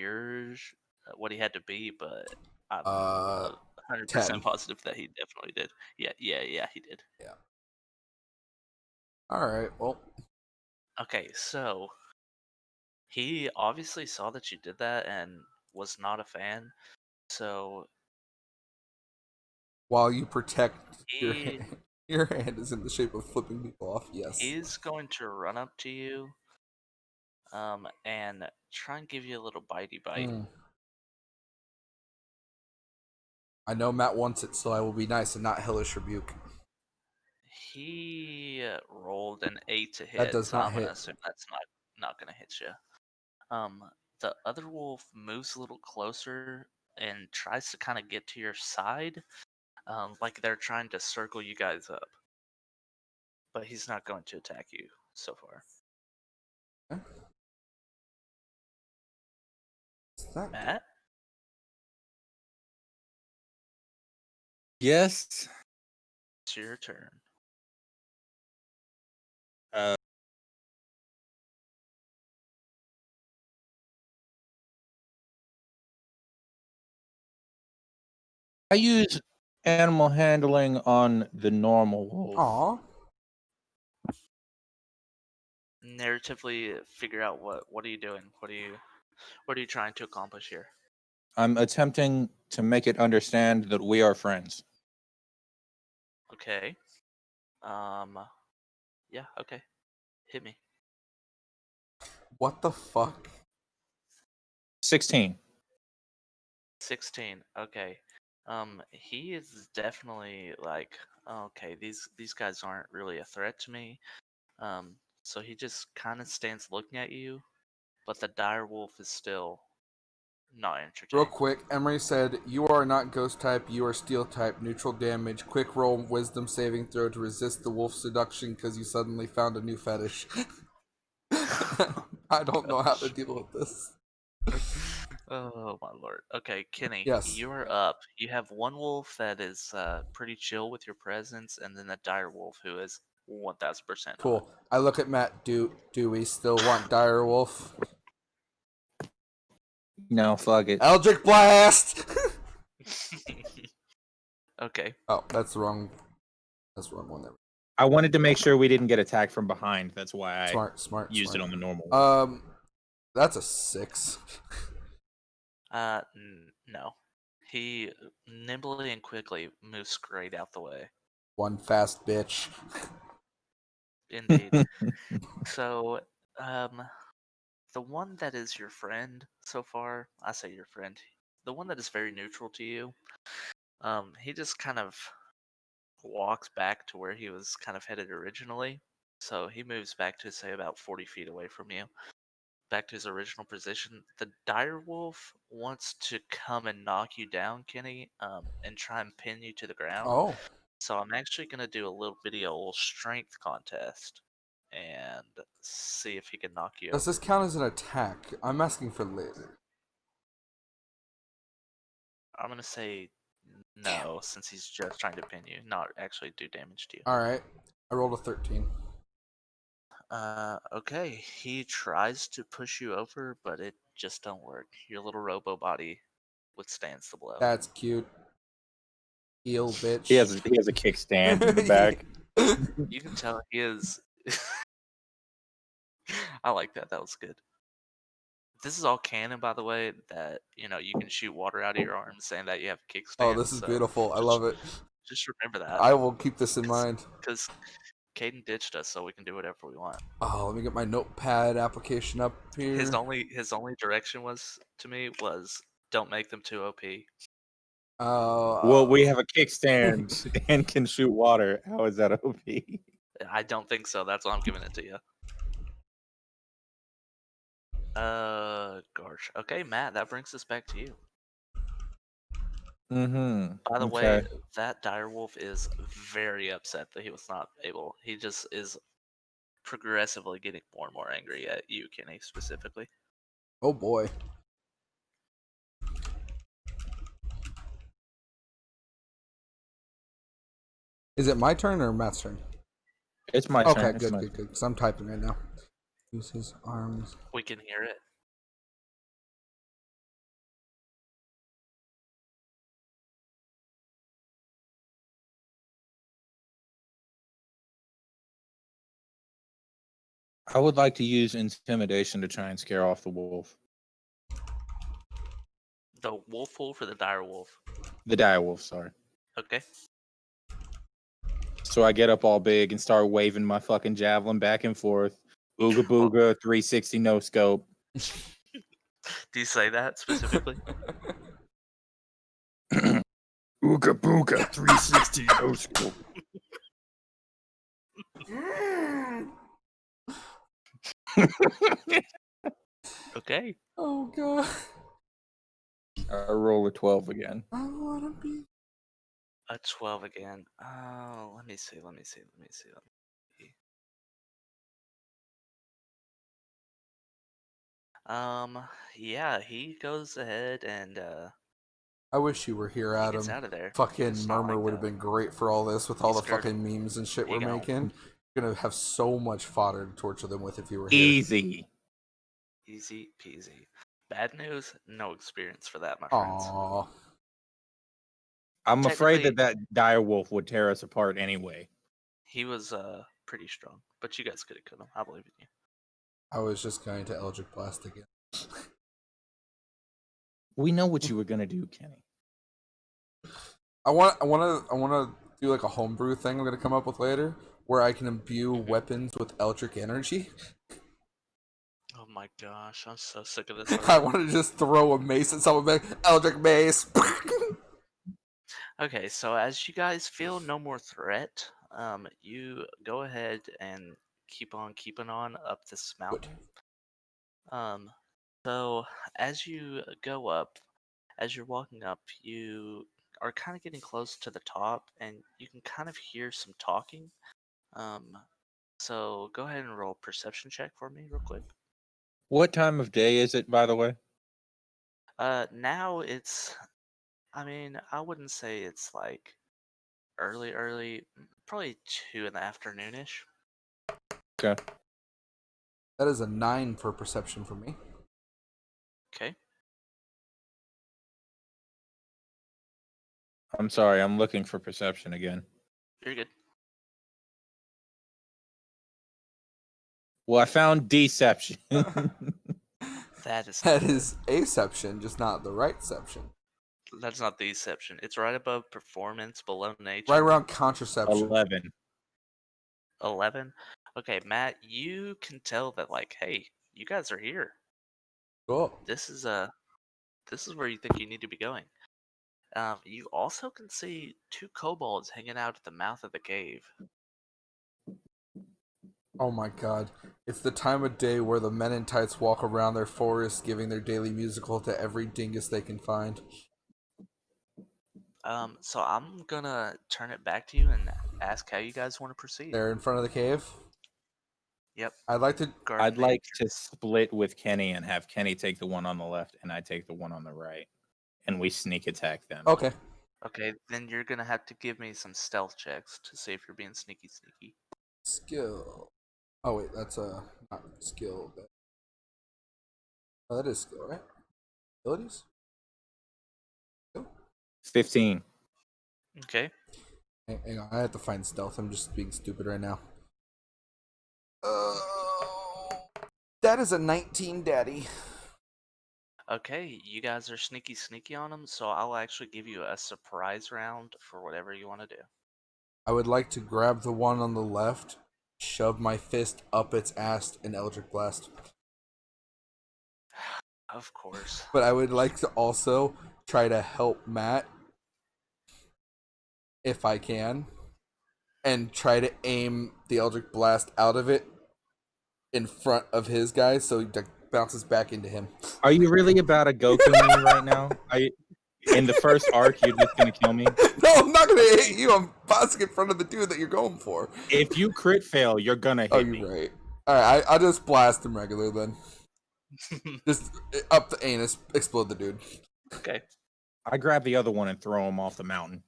had to be, but I'm 100% positive that he definitely did. Yeah, he did. Yeah. All right. Well. Okay, so he obviously saw that you did that and was not a fan. So while you protect your hand is in the shape of flipping people off. Yes. He's going to run up to you. And try and give you a little bitey bite. I know Matt wants it, so I will be nice and not hellish rebuke. He rolled an 8 to hit. That does not I'm hit. gonna assume that's not gonna hit you. the other wolf moves a little closer and tries to kind of get to your side, like they're trying to circle you guys up. But he's not going to attack you so far. What's that? Matt? Yes. It's your turn. I use animal handling on the normal wolf. Aw. Narratively figure out what are you doing? What are you trying to accomplish here? I'm attempting to make it understand that we are friends. Okay. Yeah, okay. Hit me. What the fuck? 16. 16. Okay. He is definitely like, okay, these guys aren't really a threat to me. So he just kind of stands looking at you, but the dire wolf is still not entertained. Real quick, Emery said, "You are not ghost type, you are steel type, neutral damage, quick roll wisdom saving throw to resist the wolf seduction because you suddenly found a new fetish." I don't know how to deal with this. Oh my lord. Okay, Kenny, Yes. you're up. You have one wolf that is pretty chill with your presence, and then a dire wolf who is 1000% Cool. I look at Matt. Do we still want dire wolf? No, fuck it. Eldritch Blast! Okay. Oh, that's the wrong one there. I wanted to make sure we didn't get attacked from behind. That's why I Smart. used it on the normal. That's a 6. No. He nimbly and quickly moves straight out the way. One fast bitch. Indeed. So, the one that is your friend so far, I say your friend, the one that is very neutral to you, he just kind of walks back to where he was kind of headed originally. So he moves back to, say, about 40 feet away from you, back to his original position. The dire wolf wants to come and knock you down, Kenny, and try and pin you to the ground. Oh. So I'm actually going to do a little video strength contest and see if he can knock you Does over. this count as an attack? I'm asking for later. I'm going to say no, since he's just trying to pin you, not actually do damage to you. Alright. I rolled a 13. Okay. He tries to push you over, but it just don't work. Your little robo body withstands the blow. That's cute. Eel bitch. He has a kickstand in the back. You can tell he is. I like that. That was good. This is all canon, by the way. That you can shoot water out of your arms, saying that you have a kickstand. Oh, this is beautiful. I love it. Just remember that. I will keep this in mind. Because Caden ditched us, so we can do whatever we want. Oh, let me get my notepad application up here. His only direction was to me was don't make them too OP. Well, we have a kickstand and can shoot water. How is that OP? I don't think so. That's why I'm giving it to you. Gosh. Okay, Matt, that brings us back to you. Mm-hmm. By the way, that direwolf is very upset that he was not able. He just is progressively getting more and more angry at you, Kenny, specifically. Oh boy. Is it my turn or Matt's turn? It's my turn. Okay, good. Because I'm typing right now. Use his arms. We can hear it. I would like to use intimidation to try and scare off the wolf. The wolf or the dire wolf? The dire wolf, sorry. Okay. So I get up all big and start waving my fucking javelin back and forth. Ooga booga, 360 no scope. Do you say that specifically? Ooga booga, 360 no scope. Okay. Oh god. I roll a 12 again. I wanna be. A 12 again. Let me see. Yeah, he goes ahead and I wish you were here, he gets Adam. out of there. Fucking It's not Murmur like would have been great for all this with all he's the scared. fucking memes and shit He we're gone. making. Gonna have so much fodder to torture them with if you were here. Easy. Easy peasy. Bad news, no experience for that, my friends. Aww. I'm afraid Technically- that direwolf would tear us apart anyway. He was pretty strong, but you guys could have killed him. I believe in you. I was just going to Eldritch Blast again. We know what you were gonna do, Kenny. I wanna do like a homebrew thing I'm gonna come up with later, where I can imbue weapons with Eldritch energy. Oh my gosh, I'm so sick of this I already. want to just throw a mace at someone, like Eldritch mace. Okay, so as you guys feel no more threat, you go ahead and keep on keeping on up this mountain. So as you go up, as you're walking up, you are kind of getting close to the top, and you can kind of hear some talking. So go ahead and roll a perception check for me, real quick. What time of day is it, by the way? Now it's, I mean, I wouldn't say it's like early, probably 2 in the afternoonish. Okay. That is a 9 for perception for me. Okay. I'm sorry, I'm looking for perception again. You're good. Well, I found deception. That is That is aception, just not the rightception. That's not the exception. It's right above performance, below nature. Right around contraception. 11. 11. Okay, Matt, you can tell that, like, hey, you guys are here. Cool. This is where you think you need to be going. You also can see 2 kobolds hanging out at the mouth of the cave. Oh my god. It's the time of day where the men in tights walk around their forest giving their daily musical to every dingus they can find. So I'm gonna turn it back to you and ask how you guys want to proceed. They're in front of the cave. Yep. I'd like to. I'd like to split with Kenny and have Kenny take the one on the left and I take the one on the right. And we sneak attack them. Okay. Okay, then you're gonna have to give me some stealth checks to see if you're being sneaky. Skill. Oh wait, that's not skill. Oh, that is skill, right? Abilities. Skill? 15. Okay. Hang on, I have to find stealth. I'm just being stupid right now. That is a 19, daddy. Okay, you guys are sneaky on them, so I'll actually give you a surprise round for whatever you want to do. I would like to grab the one on the left, shove my fist up its ass, and Eldritch Blast. Of course. But I would like to also try to help Matt, if I can, and try to aim the Eldritch Blast out of it in front of his guys so it bounces back into him. Are you really about to Goku me right now? In the first arc, you're just gonna kill me? No, I'm not gonna hit you. I'm bouncing in front of the dude that you're going for. If you crit fail, you're gonna hit me. Oh, you're right. Alright, I'll just blast him regular then. Just up the anus, explode the dude. Okay. I grab the other one and throw him off the mountain.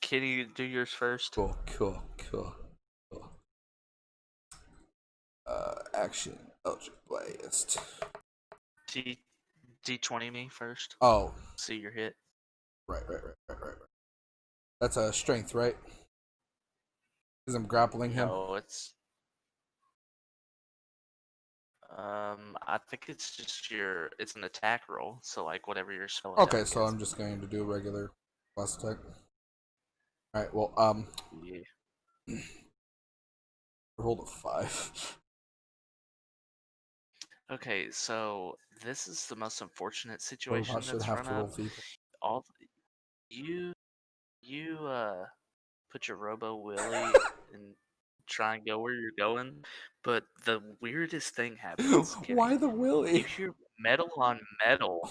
Kitty, do yours first. Cool. Action, Eldritch Blast. D20 me first. Oh. See your hit. Right. That's a strength, right? Because I'm grappling him. No, it's I think it's just it's an attack roll, so like whatever your spell attack Okay, so is. I'm just going to do a regular blast attack. Alright, well, Yeah. rolled a 5. Okay, so this is the most unfortunate Well, situation I should that's have run to roll up. feeble. All you put your Robo Willy and try and go where you're going. But the weirdest thing happens, Kenny. Why the You Willy? hear metal on metal,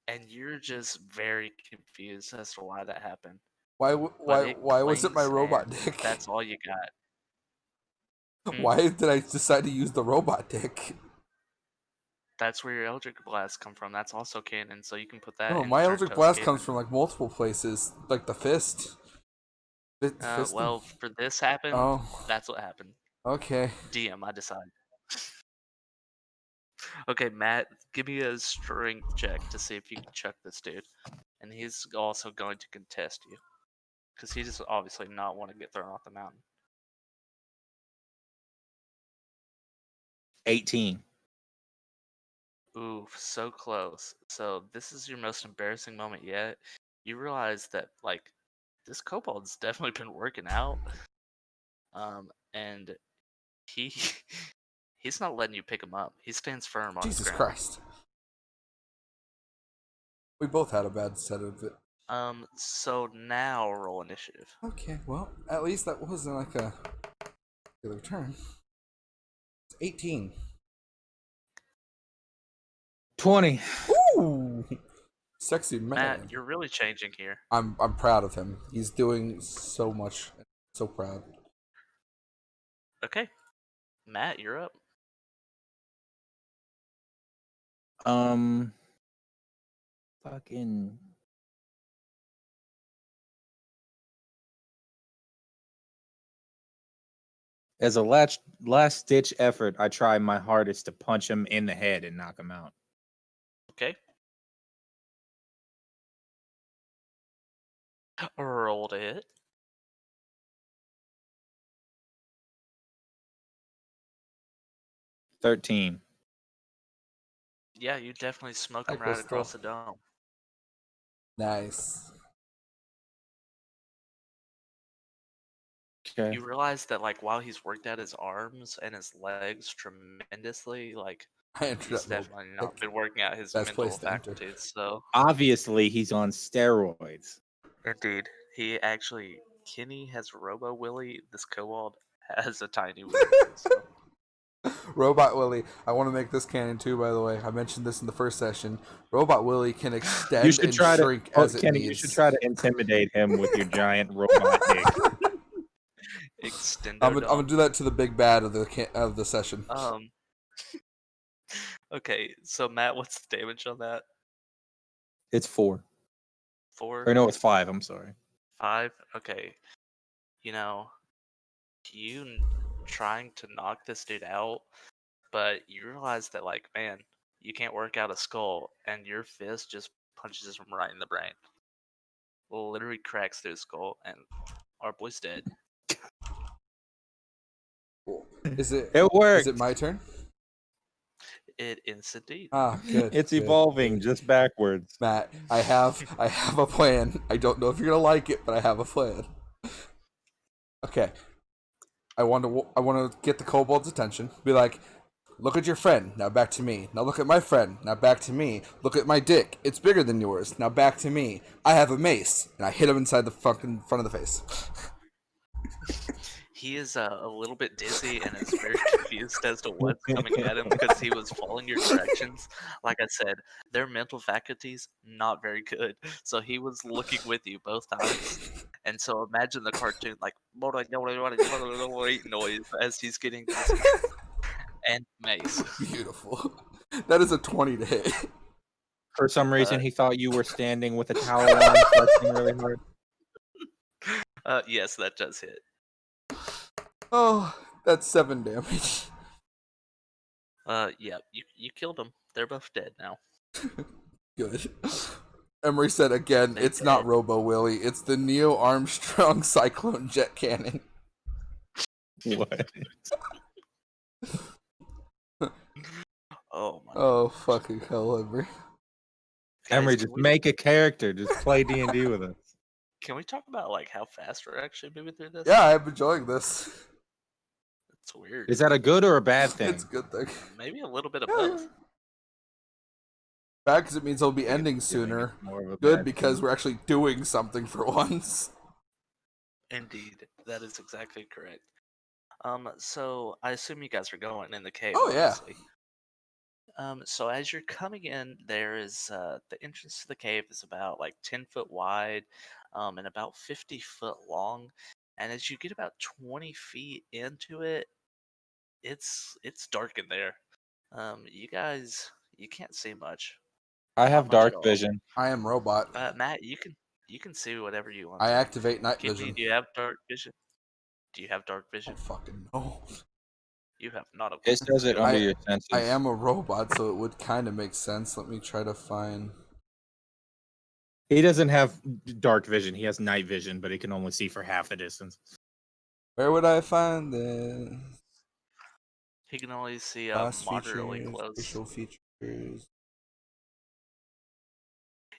and you're just very confused as to why that happened. Why But why was it my clings, robot and dick? that's all you got. Why did I decide to use the robot dick? That's where your Eldritch Blast come from. That's also canon, so you can put that No, in my the Eldritch TurntToast Blast canon. comes from like multiple places, like the fist. Well, for this happened, that's what happened. Okay. DM, I decide. Okay, Matt, give me a strength check to see if you can chuck this dude. And he's also going to contest you. Because he just obviously not want to get thrown off the mountain. 18. Ooh, so close. So this is your most embarrassing moment yet. You realize that, like, this kobold's definitely been working out. And he's not letting you pick him up. He stands firm on his Jesus ground. Christ. We both had a bad set of it. So now roll initiative. Okay, well, at least that wasn't like a regular turn. It's 18. 20. Ooh! Sexy man. Matt, you're really changing here. I'm proud of him. He's doing so much. So proud. Okay. Matt, you're up. Fucking. As a last ditch effort, I try my hardest to punch him in the head and knock him out. Okay. Rolled it. $13. Yeah, you definitely smoke him Hi, right Crystal. across the dome. Nice. Okay. You realize that, like, while he's worked out his arms and his legs tremendously, like, I entered he's that definitely not been working out his Best mental place to enter. faculties. So, Obviously, he's on steroids. indeed, he actually, Kenny has Robo Willy. This kobold has a tiny Willy. So. Robot Willy. I want to make this canon too, by the way. I mentioned this in the first session. Robot Willy can extend and shrink as it Kenny, needs. you should try to intimidate him with your giant robot dick. Extendo I'm gonna do that to the big bad of the session. Okay, so Matt, what's the damage on that? It's 4. 4? Or no, it's 5. I'm sorry. 5? Okay. You know, you trying to knock this dude out, but you realize that, like, man, you can't work out a skull, and your fist just punches him right in the brain. Literally cracks through his skull, and our boy's dead. Cool. Is it? It worked. Is it my turn? It is indeed. Ah, good. It's good, evolving good. just backwards. Matt, I have a plan. I don't know if you're gonna like it, but I have a plan. Okay. I want to get the kobold's attention. Be like, look at your friend. Now back to me. Now look at my friend. Now back to me. Look at my dick. It's bigger than yours. Now back to me. I have a mace, and I hit him inside the fucking front of the face. He is a little bit dizzy and is very confused as to what's coming at him because he was following your directions. Like I said, their mental faculties not very good. So he was looking with you both times. And so imagine the cartoon like noise as he's getting dizzy. And mace. Beautiful. That is a 20 to hit. For some reason, he thought you were standing with a towel on, flexing really hard. Yes, that does hit. Oh, that's 7 damage. Yeah, you killed them. They're both dead now. Good. Emery said again, it's not Robo Willy, it's the Neo Armstrong Cyclone Jet Cannon. What? Oh my. Oh fucking hell, Emery. Emery, just make a character. Just play D&D with us. Can we talk about like how fast we're actually moving through this? Yeah, I'm enjoying this. It's weird. Is that a good or a bad thing? It's a good thing. Maybe a little bit of both. Bad because it means it'll be ending sooner. Good because we're actually doing something for once. Indeed, that is exactly correct. So I assume you guys are going in the cave, Oh yeah. obviously. So as you're coming in, there is the entrance to the cave is about like 10 foot wide, and about 50 foot long. And as you get about 20 feet into it, it's dark in there. You can't see much, I not have much at dark all. vision. I am robot. Matt, you can see whatever you want I to. activate night Kidney, vision. do you have dark vision? Do you have dark I vision? don't fucking know. You have not a It clue. says it Go under I your ahead. I senses. am a robot, so it would kind of make sense. Let me try to find. He doesn't have dark vision. He has night vision, but he can only see for half the distance. Where would I find this? He can only see Class moderately features, close. facial features.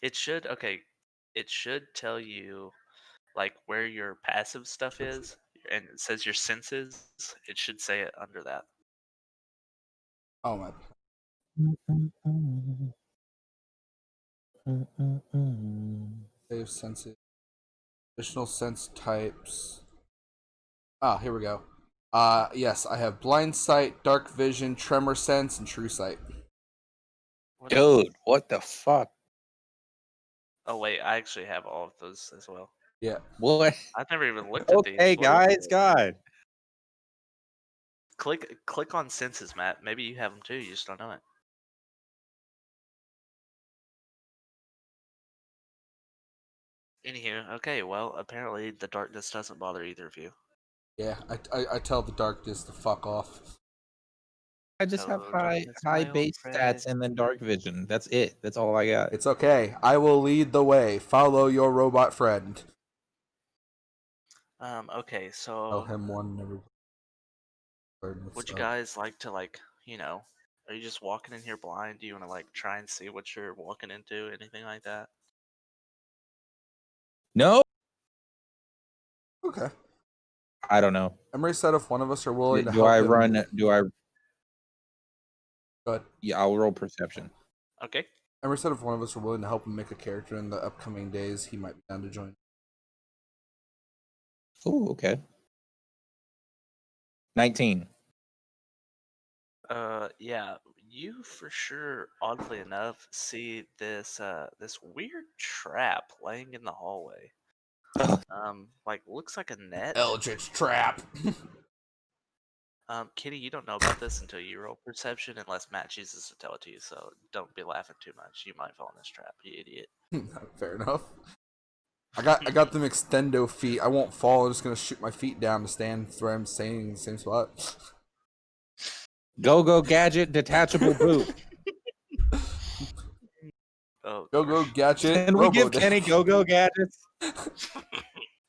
It should okay. It should tell you like where your passive stuff is, and it says your senses. It should say it under that. Oh my. Save senses. Additional sense types. Ah, here we go. Yes, I have blind sight, dark vision, tremor sense, and true sight. What? Dude, what the fuck? Oh wait, I actually have all of those as well. Yeah. What? I've never even looked at these. Okay, What is guys, it? God. Click on senses, Matt. Maybe you have them too. You just don't know it. Anywho, okay. Well, apparently the darkness doesn't bother either of you. Yeah, I tell the darkness to fuck off. I just have Hello, high darkness, high my old base friend. stats and then dark vision. That's it. That's all I got. It's okay. I will lead the way. Follow your robot friend. Okay, Tell so him one never. would you guys like to are you just walking in here blind? Do you want to like try and see what you're walking into? Anything like that? No, Okay. I don't know. Emery said if one of us are willing to Do help I him. run? Do I? Go ahead. Yeah, I'll roll perception. Okay. Emery said if one of us are willing to help him make a character in the upcoming days, he might be down to join. Oh, okay. 19. Yeah, you for sure, oddly enough, see this weird trap laying in the hallway. Like looks like a net. Eldritch trap. Kitty, you don't know about this until you roll perception, unless Matt chooses to tell it to you. So don't be laughing too much. You might fall in this trap, you idiot. Fair enough. I got them extendo feet. I won't fall. I'm just gonna shoot my feet down to stand where I'm staying in the same spot. Go gadget detachable boot. Oh, Go gosh. gadget. Can we give Robo Kenny go gadgets?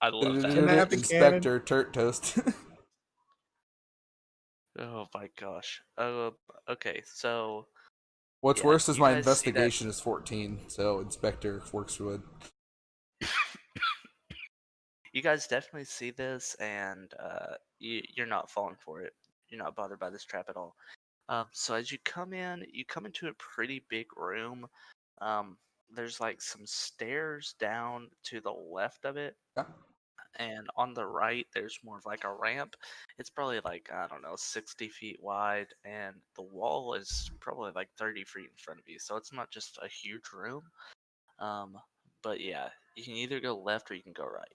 I love that. Snappy Inspector TurntToast. Oh my gosh. Okay, so What's yeah, worse is you my guys see that. investigation is 14, so Inspector works good. You guys definitely see this, and you're not falling for it. You're not bothered by this trap at all. So as you come into a pretty big room. Um, there's like some stairs down to the left of it, Yeah. and on the right there's more of like a ramp. It's probably like, I don't know, 60 feet wide, and the wall is probably like 30 feet in front of you. So it's not just a huge room. Um, but yeah, you can either go left or you can go right.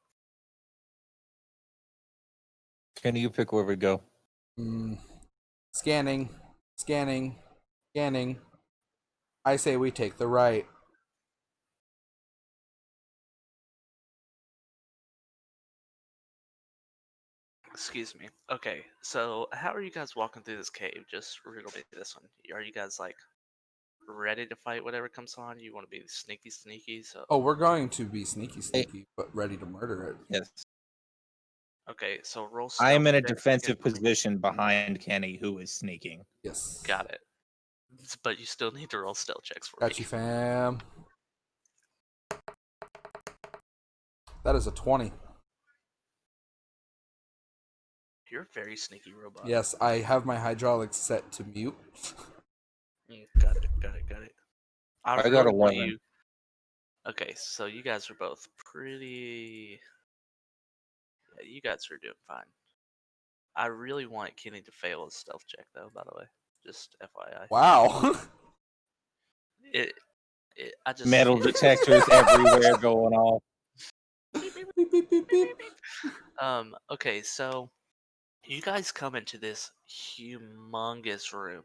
Kenny, you pick where we go. Scanning. Scanning. Scanning. I say we take the right. Excuse me. Okay, so how are you guys walking through this cave? Just riddle me this one. Are you guys like ready to fight whatever comes on? You want to be sneaky? So Oh, we're going to be sneaky, but ready to murder it. Yes. okay, so roll I am stealth in a checks defensive against me. position behind Kenny, who is sneaking. Yes. Got it. But you still need to roll stealth checks for Got me. you, fam. That is a 20. You're a very sneaky robot. Yes, I have my hydraulics set to mute. Got it. I got really a want 1. you. Okay, so you guys are both pretty. Yeah, you guys are doing fine. I really want Kenny to fail his stealth check, though. By the way, just FYI. Wow. It I just Metal detectors everywhere going off. Beep, beep, beep, beep. Okay, so you guys come into this humongous room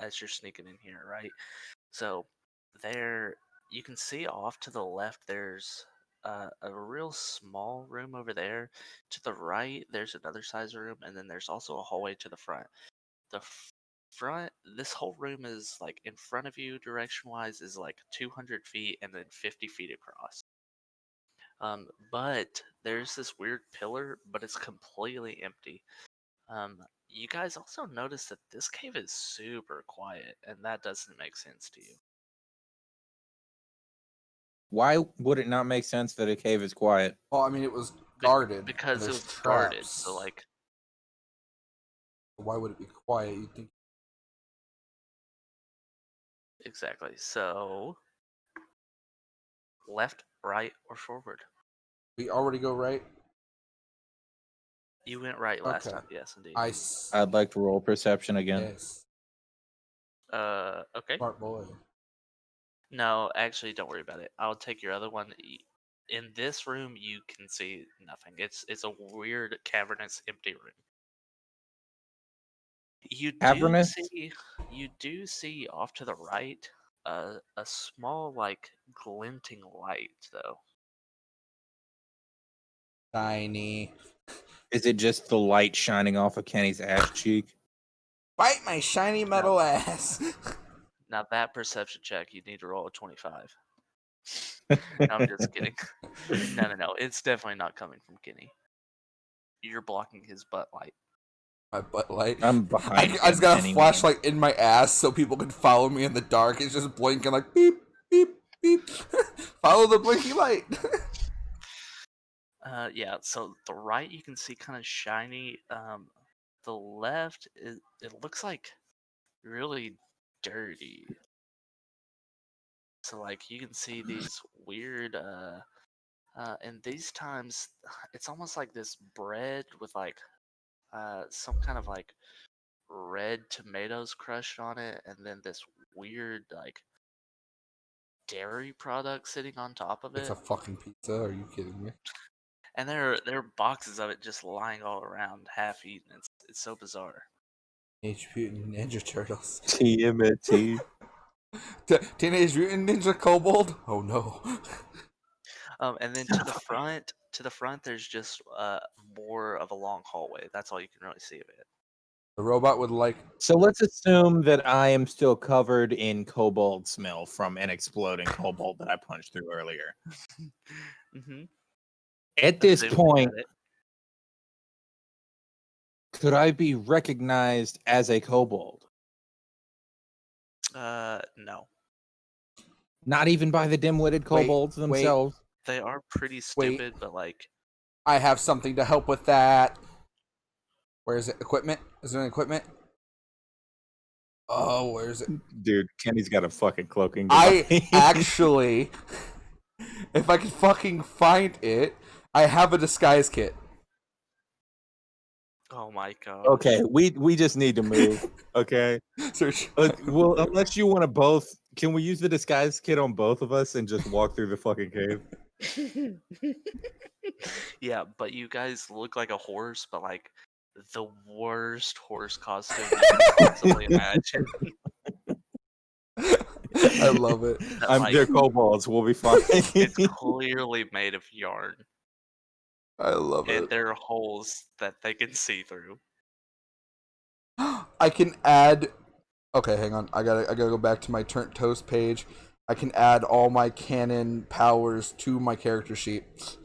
as you're sneaking in here, right? So there, you can see off to the left. There's a real small room over there. To the right, there's another size room, and then there's also a hallway to the front. The front, this whole room is like in front of you, direction wise, is like 200 feet and then 50 feet across. But there's this weird pillar, but it's completely empty. You guys also notice that this cave is super quiet, and that doesn't make sense to you. Why would it not make sense that a cave is quiet? Well, I mean, it was guarded. Because it There's was guarded, traps. so like, Why would it be quiet? You'd think. exactly. So, left, right, or forward? We already go right. You went right last Okay. time, yes, indeed. I'd like to roll perception again. Yes. Okay. Smart boy. No, actually, don't worry about it. I'll take your other one. In this room, you can see nothing. It's a weird, cavernous, empty room. You do see off to the right a small, like, glinting light, though. Shiny. Is it just the light shining off of Kenny's ass cheek? Bite my shiny metal ass. Now that perception check, you need to roll a 25. No, I'm just kidding. No. It's definitely not coming from Kenny. You're blocking his butt light. My butt light. I'm behind. I just got a anyway. flashlight in my ass so people can follow me in the dark. It's just blinking like beep, beep, beep. Follow the blinky light. Yeah, so the right you can see kind of shiny. The left, it looks like really dirty. So like you can see these weird and these times it's almost like this bread with like some kind of like red tomatoes crushed on it, and then this weird like dairy product sitting on top of It's it. a fucking pizza. Are you kidding me? And there are boxes of it just lying all around, half eaten. It's so bizarre. Teenage Mutant Ninja Turtles. TMT. Teenage Mutant Ninja Kobold. Oh no. And then to the front, there's just more of a long hallway. That's all you can really see of it. The robot would like. So let's assume that I am still covered in kobold smell from an exploding kobold that I punched through earlier. Mm-hmm. At this Assume point, that could I be recognized as a kobold? No. Not even by the dim-witted kobolds themselves. They are pretty stupid, but like. I have something to help with that. Where is it? Equipment? Is there an equipment? Oh, where is it? Dude, Kenny's got a fucking cloaking device. device. I actually, if I could fucking find it, I have a disguise kit. Oh my god. Okay, we just need to move. Okay. Search. Well, unless you want to both, can we use the disguise kit on both of us and just walk through the fucking cave? Yeah, but you guys look like a horse, but like the worst horse costume you can possibly imagine. I love it. They're kobolds. We'll be fine. It's clearly made of yarn. I love it. And there are holes that they can see through. I can add. Okay, hang on. I gotta go back to my TurntToast page. I can add all my canon powers to my character sheet.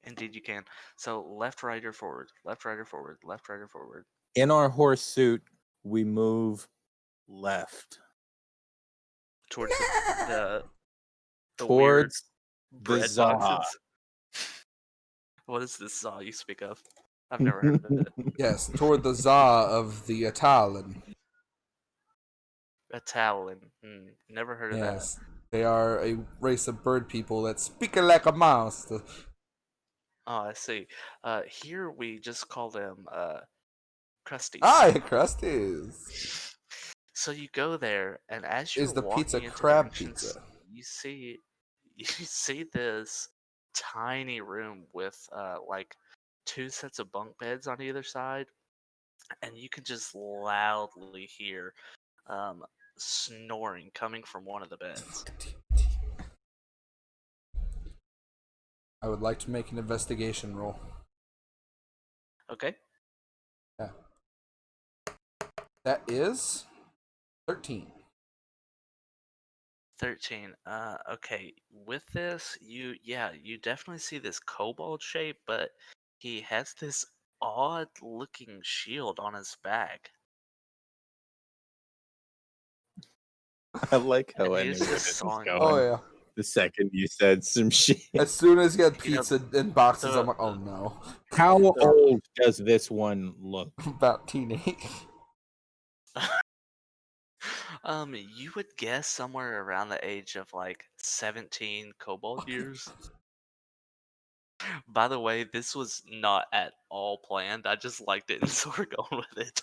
Indeed, you can. So left, right, or forward. Left, right, or forward. Left, right, or forward. In our horse suit, we move left Towards the towards weird the bread Zaw. boxes. What is this Zaw you speak of? I've never heard of it. Yes, toward the Za of the Atalin. Atalin. Never heard of that. Yes, they are a race of bird people that speak like a mouse. Oh, I see. Here we just call them crusties. Ah, crusties. So you go there, and as you're Is the pizza walking into the crab entrance, pizza? you see this tiny room with like 2 sets of bunk beds on either side, and you can just loudly hear snoring coming from one of the beds. I would like to make an investigation roll. Okay. Yeah. That is 13. 13. Okay. With this, you definitely see this kobold shape, but he has this odd looking shield on his back. I like how And I knew he's where just this was sawing. going. Oh yeah. The second you said some shit. As soon as you had You know, pizza in boxes, the- I'm like, oh no. How old does this one look? About teenage. You would guess somewhere around the age of like 17 kobold years. By the way, this was not at all planned. I just liked it, and so we're going with it.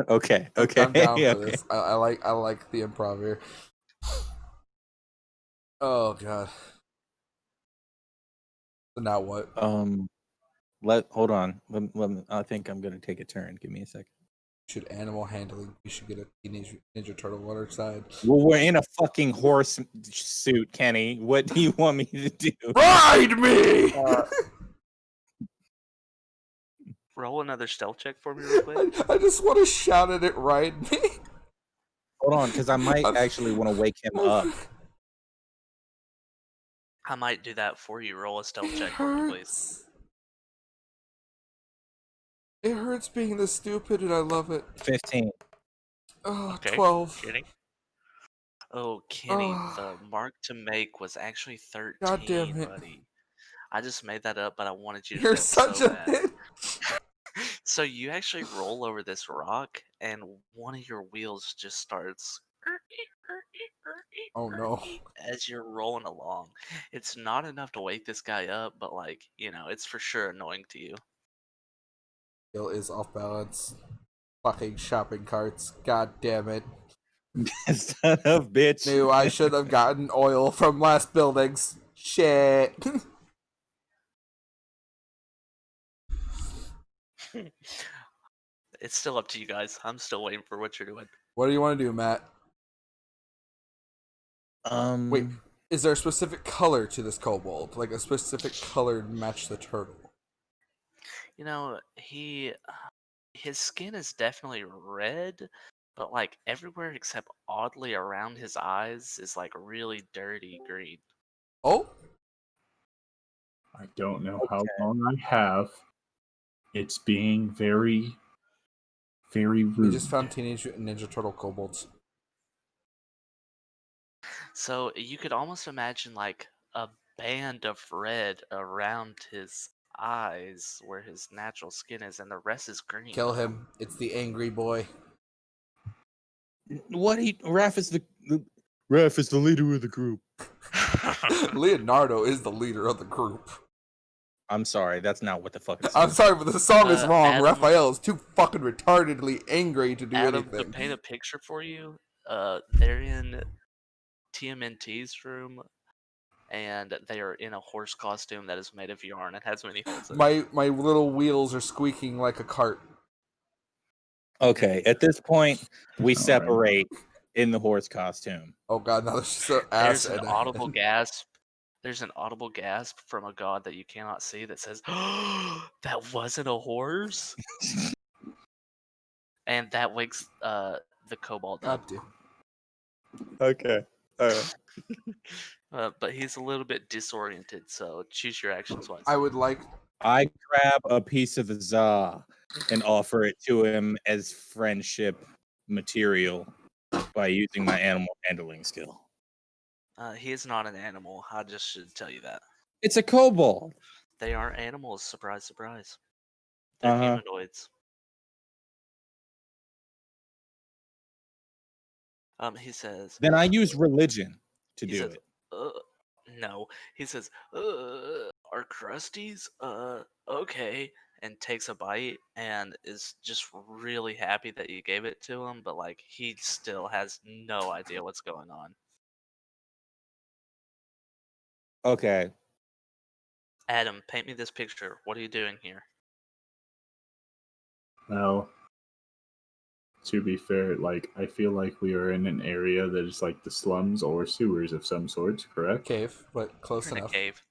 Okay, okay. I'm down for okay. this. I like the improv here. Oh god. So now what? Hold on. I think I'm gonna take a turn. Give me a second. Should animal handling? We should get a Teenage Ninja Turtle water side. Well, we're in a fucking horse suit, Kenny. What do you want me to do? Ride me! Roll another stealth check for me, real quick. I just want to shout at it, ride me. Hold on, because I might actually want to wake him up. I might do that for you. Roll a stealth It check for me, please. hurts. It hurts being this stupid, and I love it. 15. Oh, Okay. 12. Kenny? Oh, Kenny, Oh, the mark to make was actually 13, God damn it. buddy. I just made that up, but I wanted you to You're fail such so a bad. bitch. So you actually roll over this rock, and one of your wheels just starts Oh no. as you're rolling along. It's not enough to wake this guy up, but like, it's for sure annoying to you. Bill is off balance. Fucking shopping carts. God damn it. Son of bitch. Knew I should have gotten oil from last buildings. Shit. It's still up to you guys. I'm still waiting for what you're doing. What do you want to do, Matt? Wait, is there a specific color to this kobold? Like a specific color to match the turtle? His skin is definitely red, but like everywhere except oddly around his eyes is like really dirty green. Oh? I don't know how long I have. It's being very, very rude. We just found Teenage Mutant Ninja Turtle kobolds. So you could almost imagine like a band of red around his eyes where his natural skin is, and the rest is green. Kill him. It's the angry boy. Raph is the leader of the group. Leonardo is the leader of the group. I'm sorry, that's not what the fuck it I'm says. sorry, but the song is wrong. Adam- Raphael is too fucking retardedly angry to do Adam, anything. to paint a picture for you, they're in TMNT's room, and they are in a horse costume that is made of yarn and has many holes in it. My little wheels are squeaking like a cart. Okay, at this point, we All right. separate in the horse costume. Oh god, now there's just an ass There's an and audible gasp. There's an audible gasp from a god that you cannot see that says, "Oh, that wasn't a horse," and that wakes the kobold God up. damn. Okay, all right. But he's a little bit disoriented, so choose your actions wisely. I would like. I grab a piece of the za and offer it to him as friendship material by using my animal handling skill. He is not an animal. I just should tell you that. It's a kobold. They aren't animals. Surprise, surprise. They're humanoids. He says. Then I use religion to do says, it. No. He says, "Are Are crusties? Okay. And takes a bite and is just really happy that you gave it to him, but like he still has no idea what's going on. Okay. Adam, paint me this picture. What are you doing here? Well, to be fair, like I feel like we are in an area that is like the slums or sewers of some sorts, correct? Cave, but close You're in a enough. cave.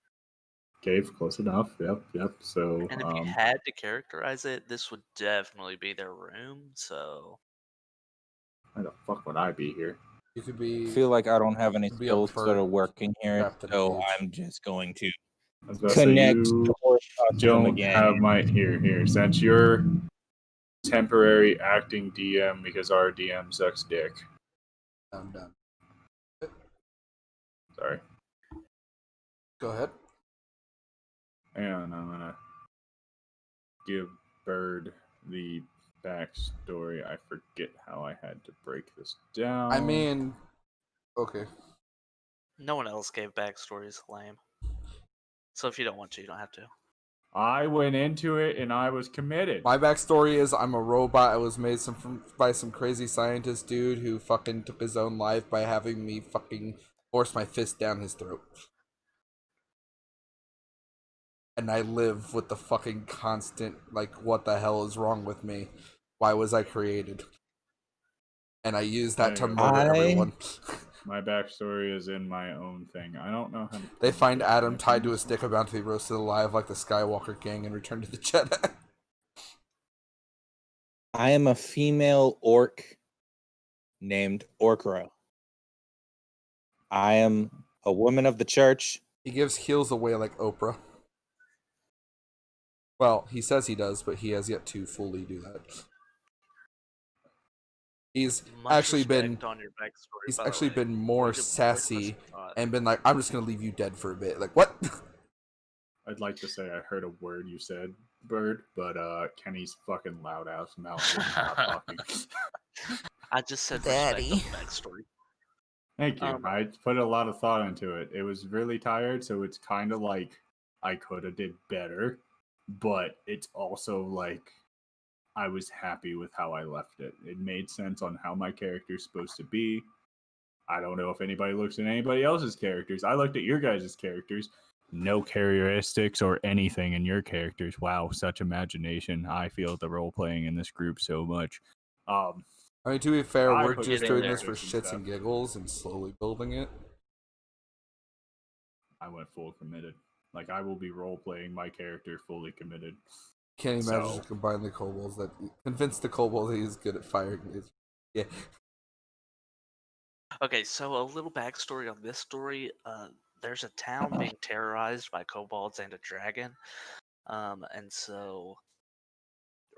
Cave, close enough. Yep. So, And if you had to characterize it, this would definitely be their room, so... why the fuck would I be here? You could I be. feel like I don't have any Could be a skills that perk are working here, trapped in a so cage. I'm just going to I was about to say, connect you the horse costume don't again. have my here. Since you're temporary acting DM because our DM sucks dick. I'm done. Sorry. Go ahead. And I'm gonna give Bird the backstory. I forget how I had to break this down. I mean, okay. No one else gave backstories, lame. So if you don't want to, you don't have to. I went into it and I was committed. My backstory is I'm a robot. I was made by some crazy scientist dude who fucking took his own life by having me fucking force my fist down his throat. And I live with the fucking constant, like, what the hell is wrong with me? Why was I created? And I use that to murder everyone. My backstory is in my own thing. I don't know how to... They find Adam tied to a stick about to be roasted alive like the Skywalker gang and return to the Jedi. I am a female orc named Orkra. I am a woman of the church. He gives heals away like Oprah. Well, he says he does, but he has yet to fully do that. He's Much actually been respect on your backstory, he's by the actually way. been more Way to- way to sassy push the thought. and been like, I'm just gonna leave you dead for a bit. Like, what? I'd like to say I heard a word you said, Bird, but Kenny's fucking loud ass mouth is not talking. I just said Daddy. respect on the backstory. Thank you. I put a lot of thought into it. It was really tired, so it's kind of like I could have did better, but it's also like I was happy with how I left it. It made sense on how my character's supposed to be. I don't know if anybody looks at anybody else's characters. I looked at your guys' characters. No characteristics or anything in your characters. Wow, such imagination. I feel the role playing in this group so much. I mean, to be fair, I we're put just it doing there. this for shits and giggles and slowly building it. I went full committed. Like, I will be role playing my character fully committed. Can't imagine to combine the kobolds that convince the kobold that he's good at firing lasers. Yeah. Okay, so a little backstory on this story. There's a town being terrorized by kobolds and a dragon. And so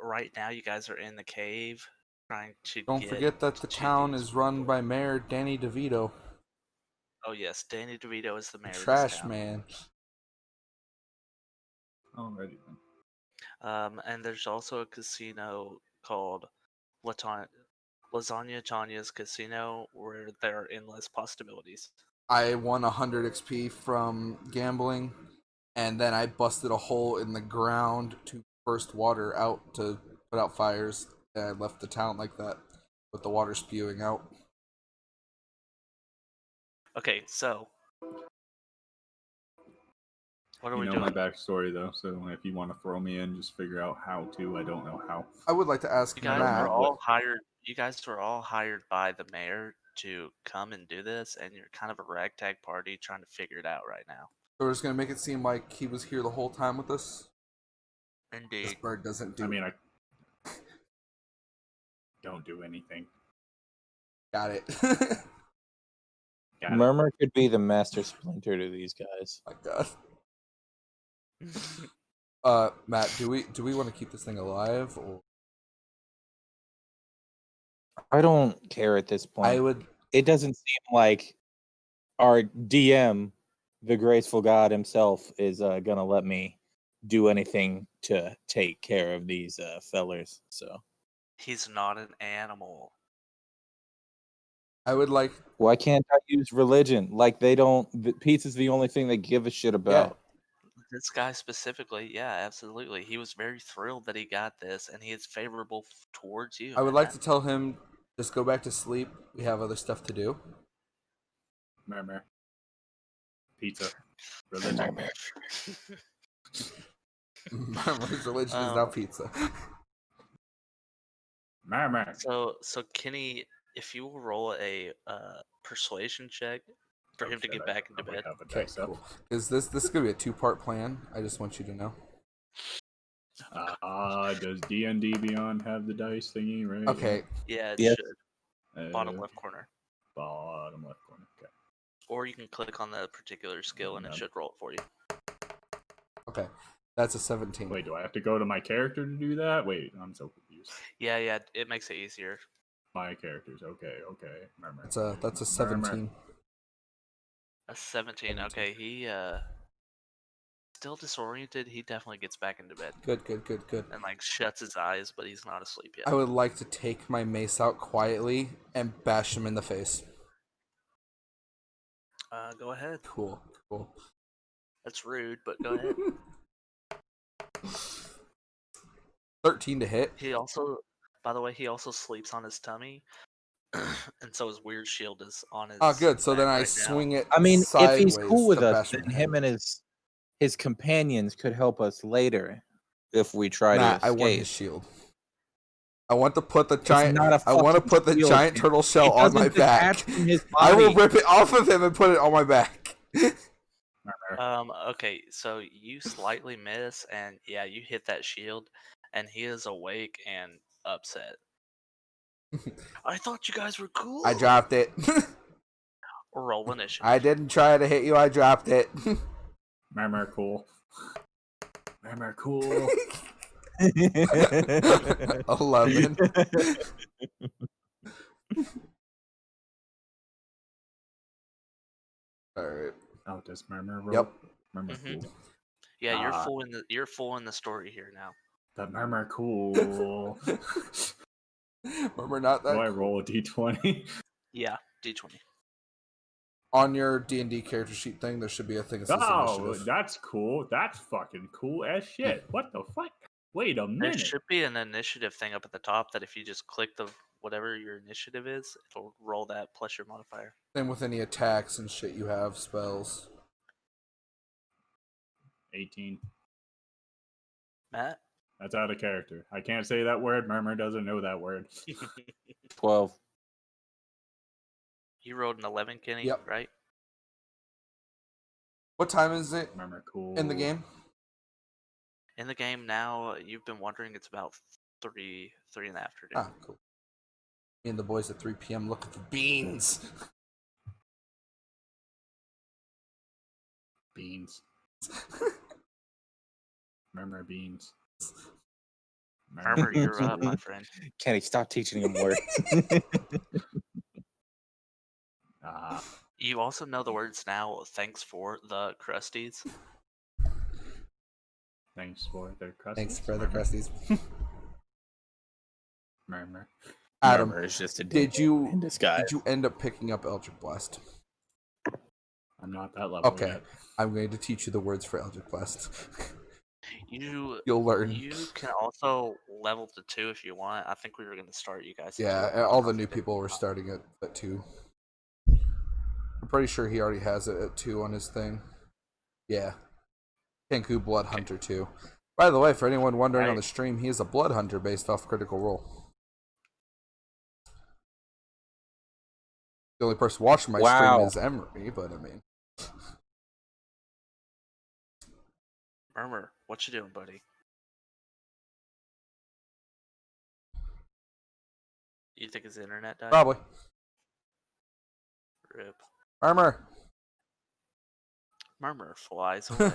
right now you guys are in the cave trying to Don't forget that the town is run by Mayor Danny DeVito. Oh yes, Danny DeVito is the mayor of this Trash town. man. Alrighty then. And there's also a casino called Lasagna Tanya's Casino where there are endless possibilities. I won 100 XP from gambling, and then I busted a hole in the ground to burst water out to put out fires, and I left the town like that, with the water spewing out. Okay, so what are we You know doing? my backstory though, so if you want to throw me in, just figure out how to. I don't know how. I would like to ask You guys Matt. were all hired. You guys were all hired by the mayor to come and do this, and you're kind of a ragtag party trying to figure it out right now. So we're just gonna make it seem like he was here the whole time with us. This Indeed. bird doesn't do. I mean, I don't do anything. Got it. Got it. Murmur could be the master splinter to these guys. My God. Matt, do we want to keep this thing alive or? I don't care at this point. I would. It doesn't seem like our DM, the graceful God himself, is gonna let me do anything to take care of these fellers. So He's not an animal. I would like. why can't I use religion? Like they don't. Peace is the only thing they give a shit about. this guy specifically, yeah, absolutely. He was very thrilled that he got this, and he is favorable towards you. I would man. like to tell him, just go back to sleep. We have other stuff to do. Murmur. Pizza. Religion. Murmur's religion is now pizza. Murmur. So Kenny, if you will roll a persuasion check for him to get back into bed. Okay, cool. Because this is gonna be a 2-part plan. I just want you to know. Does D&D Beyond have the dice thingy, right? Okay. Yeah, it Yes. should. Bottom left corner. Bottom left corner. Okay. Or you can click on the particular skill and it should roll it for you. Okay. That's a 17. Wait, do I have to go to my character to do that? Wait, I'm so confused. Yeah, it makes it easier. My characters. Okay. Murmur. That's a 17. A 17. Okay, he still disoriented. He definitely gets back into bed. Good. And like shuts his eyes, but he's not asleep yet. I would like to take my mace out quietly and bash him in the face. Go ahead. Cool. That's rude, but go ahead. 13 to hit. He also, by the way, he also sleeps on his tummy, and so his weird shield is on his. Oh, good. So then I right swing now. it. I mean, if he's cool with to us, bash him then in him the head. and his companions could help us later if we try Matt, to I escape. want his shield. I want to put the It's giant. not a I want to fucking put the shield. giant turtle shell It on my doesn't detach back. from his I will body. rip it off of him and put it on my back. Okay, so you slightly miss, and yeah, you hit that shield, and he is awake and upset. I thought you guys were cool. I dropped it. Roll initiative. I didn't try to hit you. I dropped it. Murmur cool. Murmur cool. 11. All right. Oh, does Murmur roll? Yep. Murmur Mhm. cool. Yeah, you're full in the story here now. The Murmur cool. Remember not that. Do I roll a d20? Yeah, D20. On your D&D character sheet thing, there should be a thing that says Oh, initiative. that's cool. That's fucking cool as shit. What the fuck? Wait a There minute. should be an initiative thing up at the top that if you just click the whatever your initiative is, it'll roll that plus your modifier. Same with any attacks and shit you have, spells. 18. Matt? That's out of character. I can't say that word. Murmur doesn't know that word. 12. You rolled an 11, Kenny, Yep. right? What time is it Murmur cool. in the game? In the game now, you've been wondering, it's about 3 in the afternoon. Ah, cool. Me and the boys at 3 p.m. looking for beans. Beans. Murmur beans. Murmur, you're up, my friend. Kenny, stop teaching him words. You also know the words now, thanks for the crusties. Thanks for the crusties. Thanks for the crusties. Murmur. Adam, Murmur is just a did you in disguise. Did you end up picking up Eldritch Blast? I'm not that level Okay, yet. I'm going to teach you the words for Eldritch Blast. You'll learn. You can also level to 2 if you want. I think we were going to start you guys. Yeah, all the new people were starting at 2. I'm pretty sure he already has it at 2 on his thing. Yeah. Kenku Blood Hunter 2. By the way, for anyone wondering on the stream, he is a Blood Hunter based off Critical Role. The only person watching my stream is Emery, but I mean... Murmur, what you doing, buddy? You think his internet died? Probably. Rip. Murmur flies away.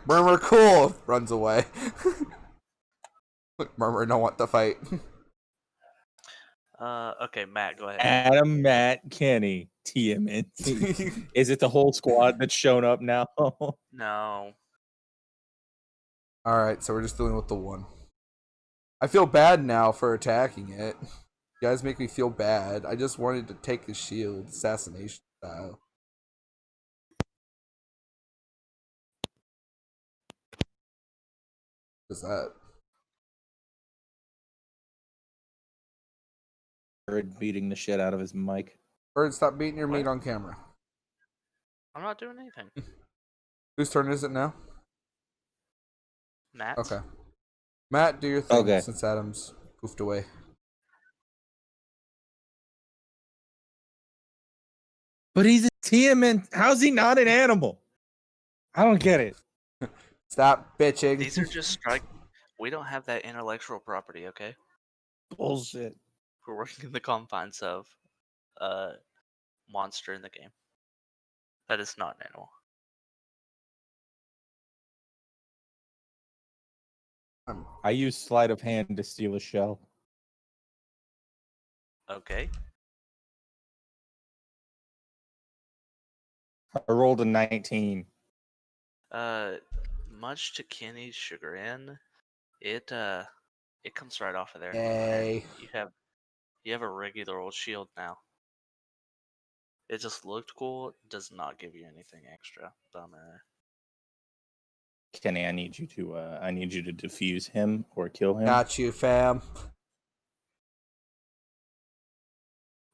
Murmur cool, runs away. Murmur don't want to fight. Okay, Matt, go ahead. Adam, Matt, Kenny, TMNT. Is it the whole squad that's shown up now? No. Alright, so we're just dealing with the one. I feel bad now for attacking it. You guys make me feel bad. I just wanted to take his shield, assassination style. Is that? Bird beating the shit out of his mic. Bird, stop beating your meat What? on camera. I'm not doing anything. Whose turn is it now? Matt? Okay. Matt, do your thing Okay. since Adam's goofed away. But he's a TMN. How's he not an animal? I don't get it. Stop bitching. These are just strike. We don't have that intellectual property, okay? Bullshit. We're working in the confines of a monster in the game. That is not an animal. I use sleight of hand to steal a shell. Okay. I rolled a 19. Much to Kenny's chagrin, it comes right off of there. Yay. And you have a regular old shield now. It just looked cool. Does not give you anything extra. Bummer. Kenny, I need you to defuse him or kill him. Got you, fam.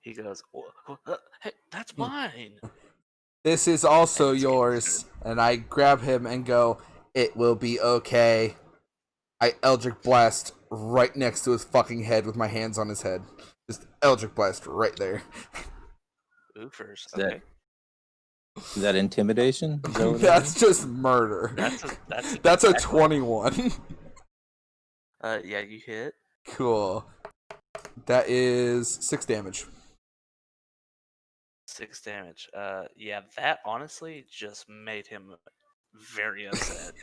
He goes, hey, that's mine. This is also And it's yours. And I grab him and go, it will be okay. I Eldritch Blast right next to his fucking head with my hands on his head. Just Eldritch Blast right there. Oofers. Is that- Okay. Is that intimidation? Is that what That's just murder. That's a 21. Yeah, you hit. Cool. That is 6 damage. 6 damage. Yeah, that honestly just made him very upset.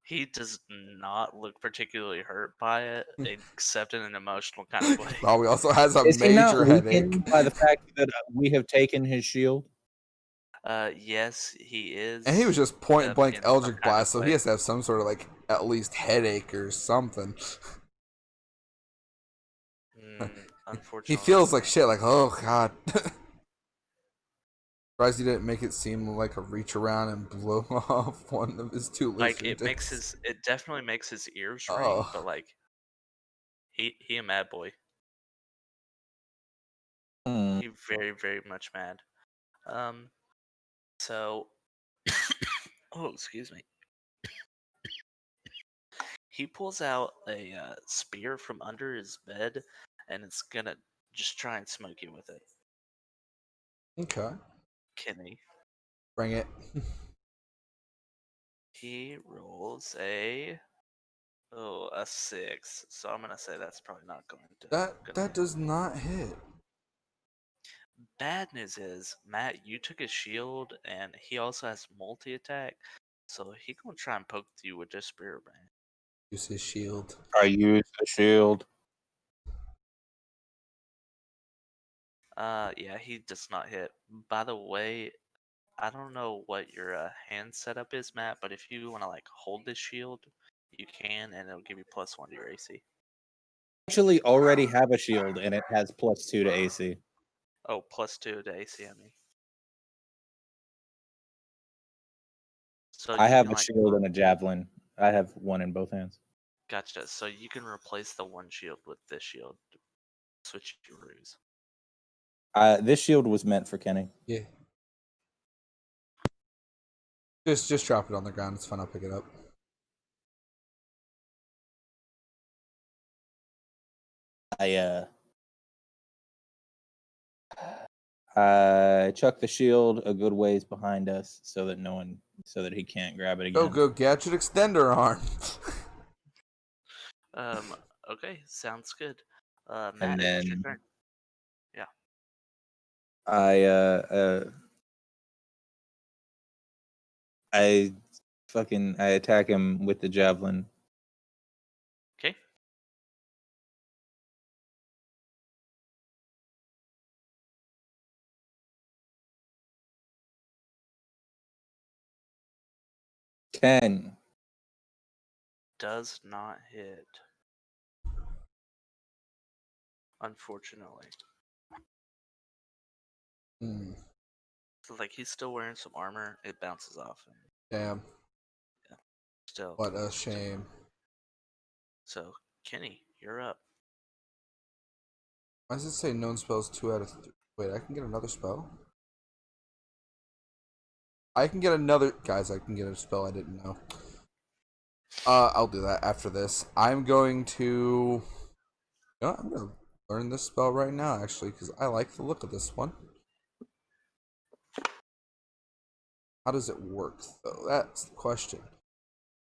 He does not look particularly hurt by it, except in an emotional kind of way. Oh, he also has a Is he not major headache. weakened by the fact that we have taken his shield? Yes, he is. And he was just point blank in some Eldritch kind Blast, of so way. he has to have some sort of like at least headache or something. Unfortunately, He feels like shit, like, oh god. Surprised you didn't make it seem like a reach around and blow off one of his 2 lizard dicks. It definitely makes his ears ring, Oh. but like he a mad boy. He very, very much mad. So oh, excuse me. He pulls out a spear from under his bed, and it's gonna just try and smoke you with it. Okay. Kenny. Bring it. He rolls a 6. So I'm gonna say that's probably not going to. That does not hit. Bad news is, Matt, you took his shield, and he also has multi-attack, so he gonna try and poke you with this spear, man. Use his shield. I use the shield. Yeah, he does not hit. By the way, I don't know what your hand setup is, Matt, but if you want to like hold this shield, you can, and it'll give you +1 to your AC. Actually, already have a shield, and it has +2 to AC. Oh, +2 to AC, I mean. So I you have can, a like, shield and a javelin. I have one in both hands. Gotcha. So you can replace the one shield with this shield. Switch your ruse. This shield was meant for Kenny. Yeah. Just drop it on the ground. It's fun. I'll pick it up. I chuck the shield a good ways behind us so that he can't grab it again. Go gadget extender arm. Okay, sounds good. Matt, And it's your then turn. Yeah. I attack him with the javelin. Okay. Ten. Does not hit. Unfortunately. So, like, he's still wearing some armor. It bounces off. And, Damn. yeah. Still. What a shame. So, Kenny, you're up. Why does it say known spells 2 out of 3? Wait, I can get another spell? I can get another... Guys, I can get a spell I didn't know. I'll do that after this. I'm going to... I'm going to learn this spell right now, actually, because I like the look of this one. How does it work, though? That's the question.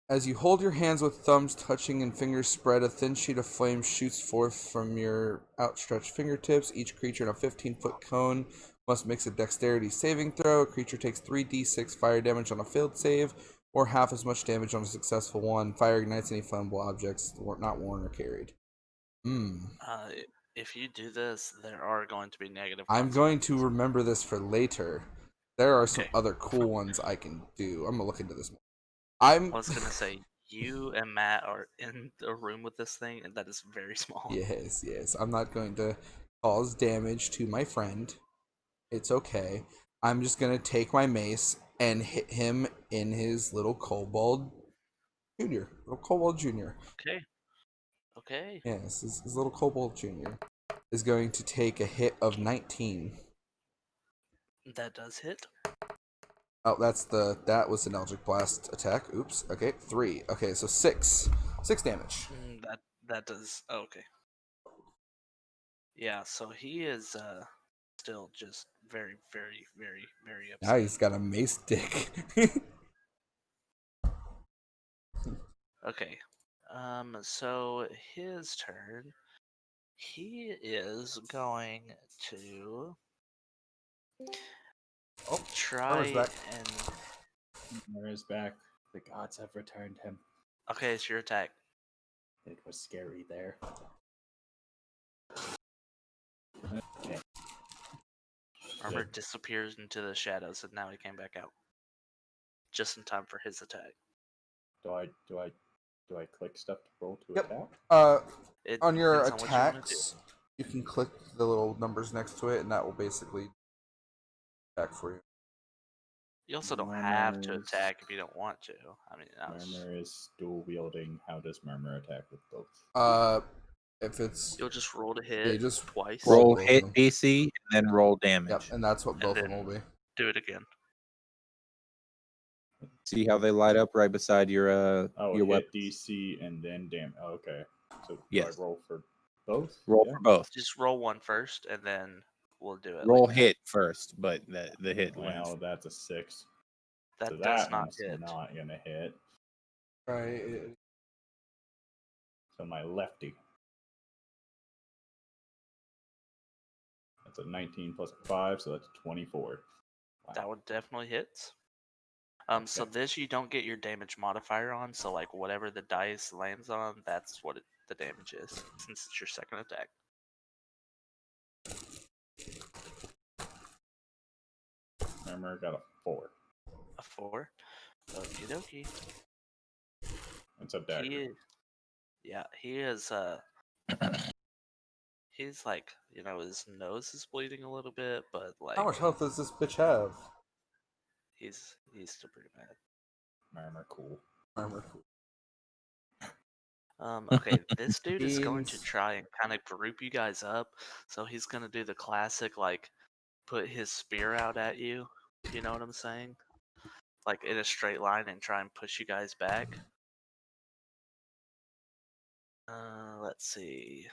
As you hold your hands with thumbs touching and fingers spread, a thin sheet of flame shoots forth from your outstretched fingertips. Each creature in a 15-foot cone must make a dexterity saving throw. A creature takes 3d6 fire damage on a failed save, or half as much damage on a successful one. Fire ignites any flammable objects not worn or carried. If you do this, there are going to be negative I'm going to consequences. remember this for later. There are some other cool ones I can do. I'm going to look into this more. I was going to say, you and Matt are in the room with this thing, and that is very small. Yes. I'm not going to cause damage to my friend. It's okay. I'm just going to take my mace and hit him in his little kobold junior. Okay. Yes, his little kobold junior is going to take a hit of 19. That does hit. Oh, that was an Eldritch Blast attack. Oops. Okay, 3. Okay, so 6 damage. That does. Oh, okay. Yeah. So he is still just very, very, very, very upset. Now he's got a mace dick. Okay. So his turn. He is going to try back. and. Murray's back. The gods have returned him. Okay, it's your attack. It was scary there. Okay. Armor disappears into the shadows, and now he came back out. Just in time for his attack. Do I click stuff to roll to attack? On your depends on attacks, you can click the little numbers next to it, and that will basically attack for you. You also don't have to attack if you don't want to. I mean, Murmur is dual wielding. How does Murmur attack with both? If it's you'll just roll to hit just twice. Roll hit DC and then roll damage. Yep, and that's what both of them will be. Do it again. See how they light up right beside your hit weapon. DC and then damage. Oh, okay. So yes. do I roll for both? Roll for both. Just roll one first, and then we'll do it. Roll hit first, but the hit wins. Well, that's a 6. That so does that not one's hit. not gonna hit. Right. So my lefty. That's a 19 plus a 5, so that's 24. Wow. That one definitely hits. So this you don't get your damage modifier on, so like whatever the dice lands on, that's what the damage is, since it's your second attack. Remember, got a 4. A 4? Okie dokie. It's a dagger. He is, he's like, his nose is bleeding a little bit, but like... How much health does this bitch have? He's still pretty bad. Murmur cool. Okay, this dude is going to try and kind of group you guys up, so he's going to do the classic, like, put his spear out at you, you know what I'm saying? Like, in a straight line and try and push you guys back. Let's see.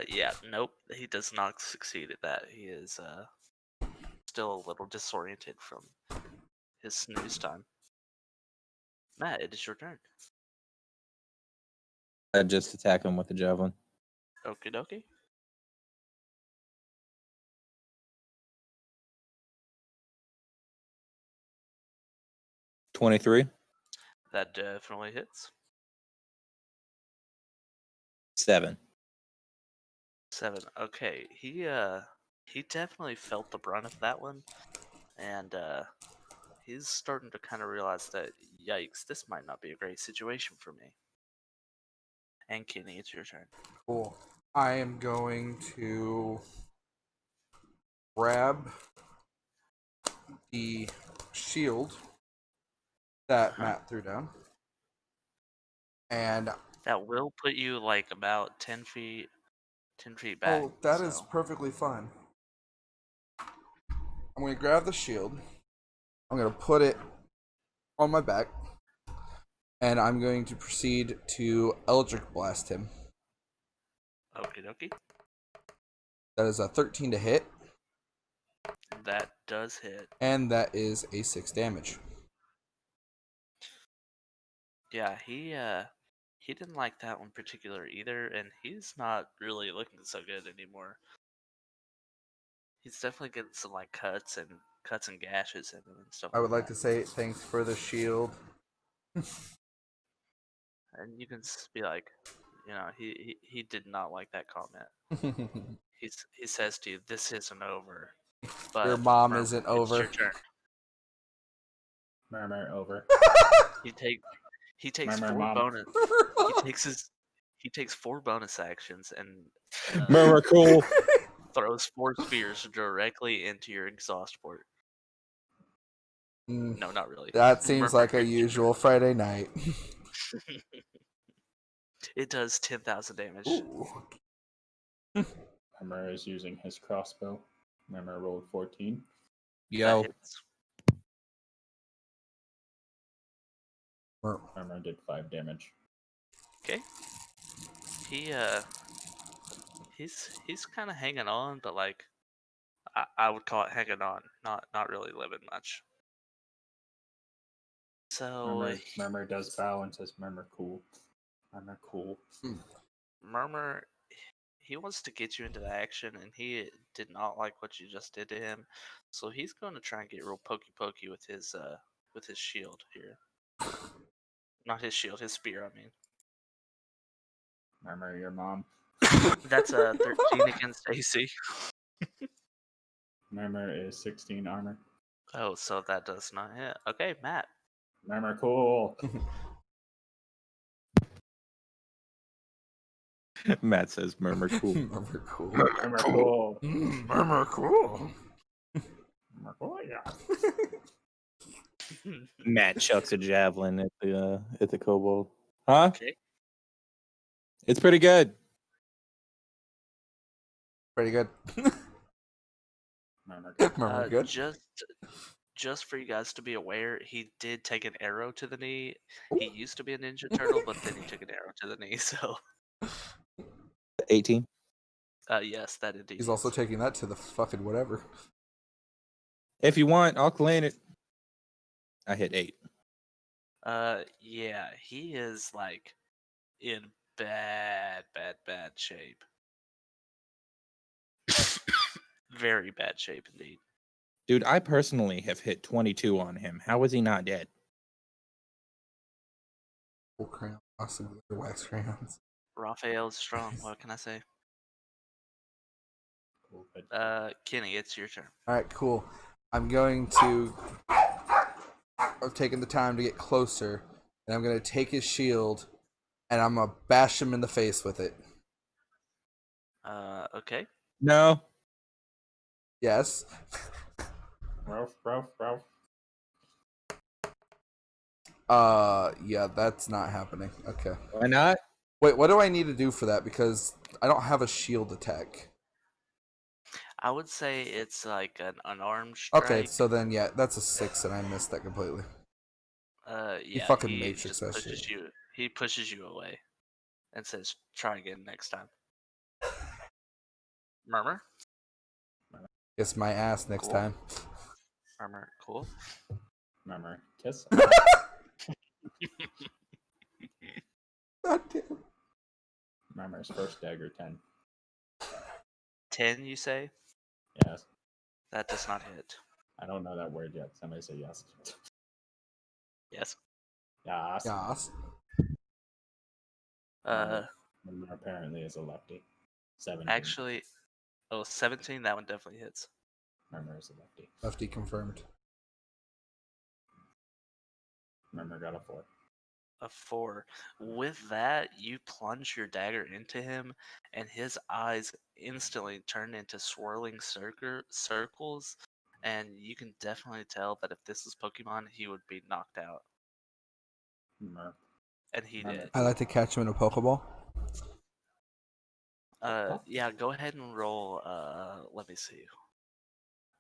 Yeah, nope, he does not succeed at that. He is, still a little disoriented from his snooze time. Matt, it is your turn. I just attack him with the javelin. Okie dokie. $23. That definitely hits. 7. 7. Okay, he definitely felt the brunt of that one, and he's starting to kind of realize that, yikes, this might not be a great situation for me. And Kenny, it's your turn. Cool. I am going to grab the shield that Matt threw down. And that will put you like about 10 feet back. oh, that is perfectly fine. I'm going to grab the shield. I'm going to put it on my back. And I'm going to proceed to Eldritch Blast him. Okie dokie. That is a 13 to hit. That does hit. And that is a 6 damage. Yeah, he didn't like that one particular either, and he's not really looking so good anymore. He's definitely getting some like cuts and gashes in him and stuff. I would like to say thanks for the shield. And you can be like, you know, he did not like that comment. He says to you, "This isn't over." But Your mom Murmur, isn't it's over. your turn. Murmur over. He takes Murmur, four Mom. bonus. He takes 4 bonus actions and Murmur, cool. throws 4 spears directly into your exhaust port. No, not really. That seems Murmur like a usual Friday night. It does 10,000 damage. Ooh. Murmur is using his crossbow. Murmur rolled 14. Yo. That hits. Murmur did 5 damage. Okay. He's kind of hanging on, but like I would call it hanging on, not really living much. So Murmur does bow and says, "Murmur, cool. Murmur, cool." Murmur, he wants to get you into the action, and he did not like what you just did to him, so he's going to try and get real pokey with his shield here. Not his shield, his spear. I mean. Murmur, your mom. That's a 13 against AC. Murmur is 16 armor. Oh, so that does not hit. Okay, Matt. Murmur, cool. Matt says murmur cool. Murmur cool. Murmur, cool. Murmur cool. Murmur, cool, yeah. Matt chucks a javelin at the kobold. Huh? Okay. It's pretty good. Pretty good. Murmur, good. Murmur good. Just for you guys to be aware, he did take an arrow to the knee. He used to be a Ninja Turtle, but then he took an arrow to the knee. So 18. Yes, that indeed. He's also taking that to the fucking whatever. If you want, I'll clean it. I hit 8. Yeah, he is like in bad shape. Very bad shape indeed. Dude, I personally have hit 22 on him. How is he not dead? Full crayon, awesome wax crayons. Raphael's strong. What can I say? Cool, good. Kenny, it's your turn. All right, cool. I'm going to. I've taken the time to get closer, and I'm going to take his shield, and I'm going to bash him in the face with it. Okay. No. Yes. Ralph. Yeah, that's not happening. Okay. Why not? Wait, what do I need to do for that? Because I don't have a shield attack. I would say it's like an unarmed strike. Okay, so then yeah, that's a 6, and I missed that completely. Yeah, he fucking he matrix just that pushes shit. you. He pushes you away, and says, "Try again next time." Murmur. Kiss my ass next Cool. time. Murmur. Cool. Murmur, kiss. God damn. Murmur's first dagger, 10. 10, you say? Yes. That does not hit. I don't know that word yet. Somebody say yes. Yes. Yes. Yes. Murmur apparently is a lefty. 17. Actually, 17. That one definitely hits. Murmur is a lefty. Lefty confirmed. Murmur got a 4. A 4. With that, you plunge your dagger into him, and his eyes instantly turn into swirling circles, and you can definitely tell that if this was Pokemon, he would be knocked out. And he did. I like to catch him in a Pokeball. Yeah, go ahead and roll. Let me see.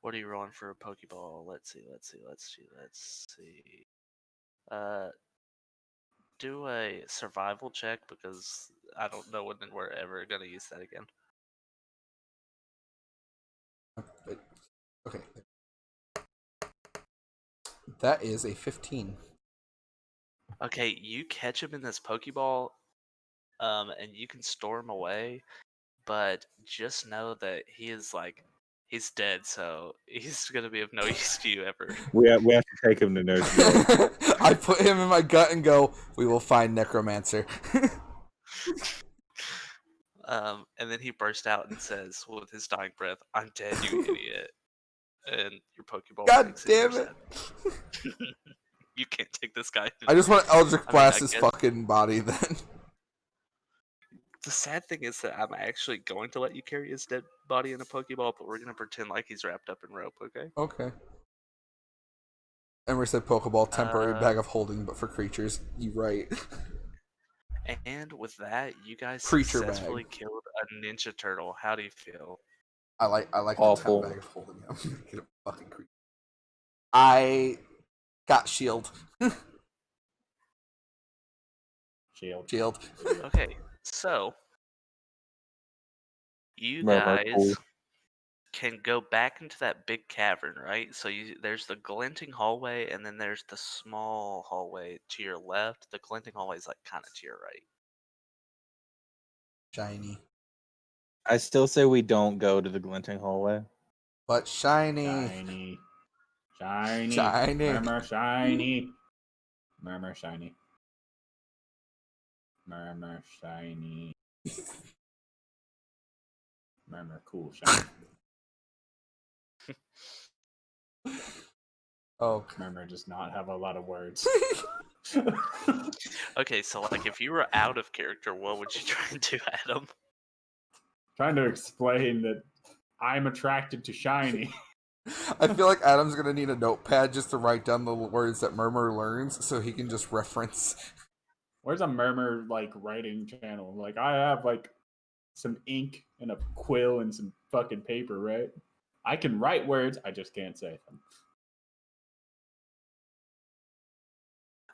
What are you rolling for a Pokeball? Let's see. Do a survival check because I don't know when we're ever gonna use that again. Okay. That is a 15. Okay, you catch him in this Pokeball, and you can store him away, but just know that he's dead, so he's gonna be of no use to you ever. We have to take him to Nurse Village. I put him in my gut and go, we will find Necromancer. And then he bursts out and says with his dying breath, "I'm dead, you idiot." And your Pokeball God breaks damn in it. your set. You can't take this guy. I just want to Eldritch Blast his guess fucking body then. the sad thing is that I'm actually going to let you carry his dead body in a Pokeball, but we're going to pretend like he's wrapped up in rope, okay? Okay. Emery said Pokeball, temporary bag of holding, but for creatures. You right. And with that, you guys Creature successfully bag. killed a Ninja Turtle. How do you feel? I like Awful. the bag of holding. Get a fucking creature. I got shield. Shield. Okay, so you Murmur, guys cool. can go back into that big cavern, right? So there's the glinting hallway, and then there's the small hallway to your left. The glinting hallway is like kind of to your right. Shiny. I still say we don't go to the glinting hallway. But shiny. Murmur shiny. Murmur shiny. Murmur shiny. Murmur cool shiny. Oh. Murmur does not have a lot of words. Okay, so like if you were out of character, what would you try and do, Adam? Trying to explain that I'm attracted to shiny. I feel like Adam's gonna need a notepad just to write down the words that Murmur learns so he can just reference. Where's a Murmur like writing channel? Like I have like some ink and a quill and some fucking paper, right? I can write words, I just can't say them.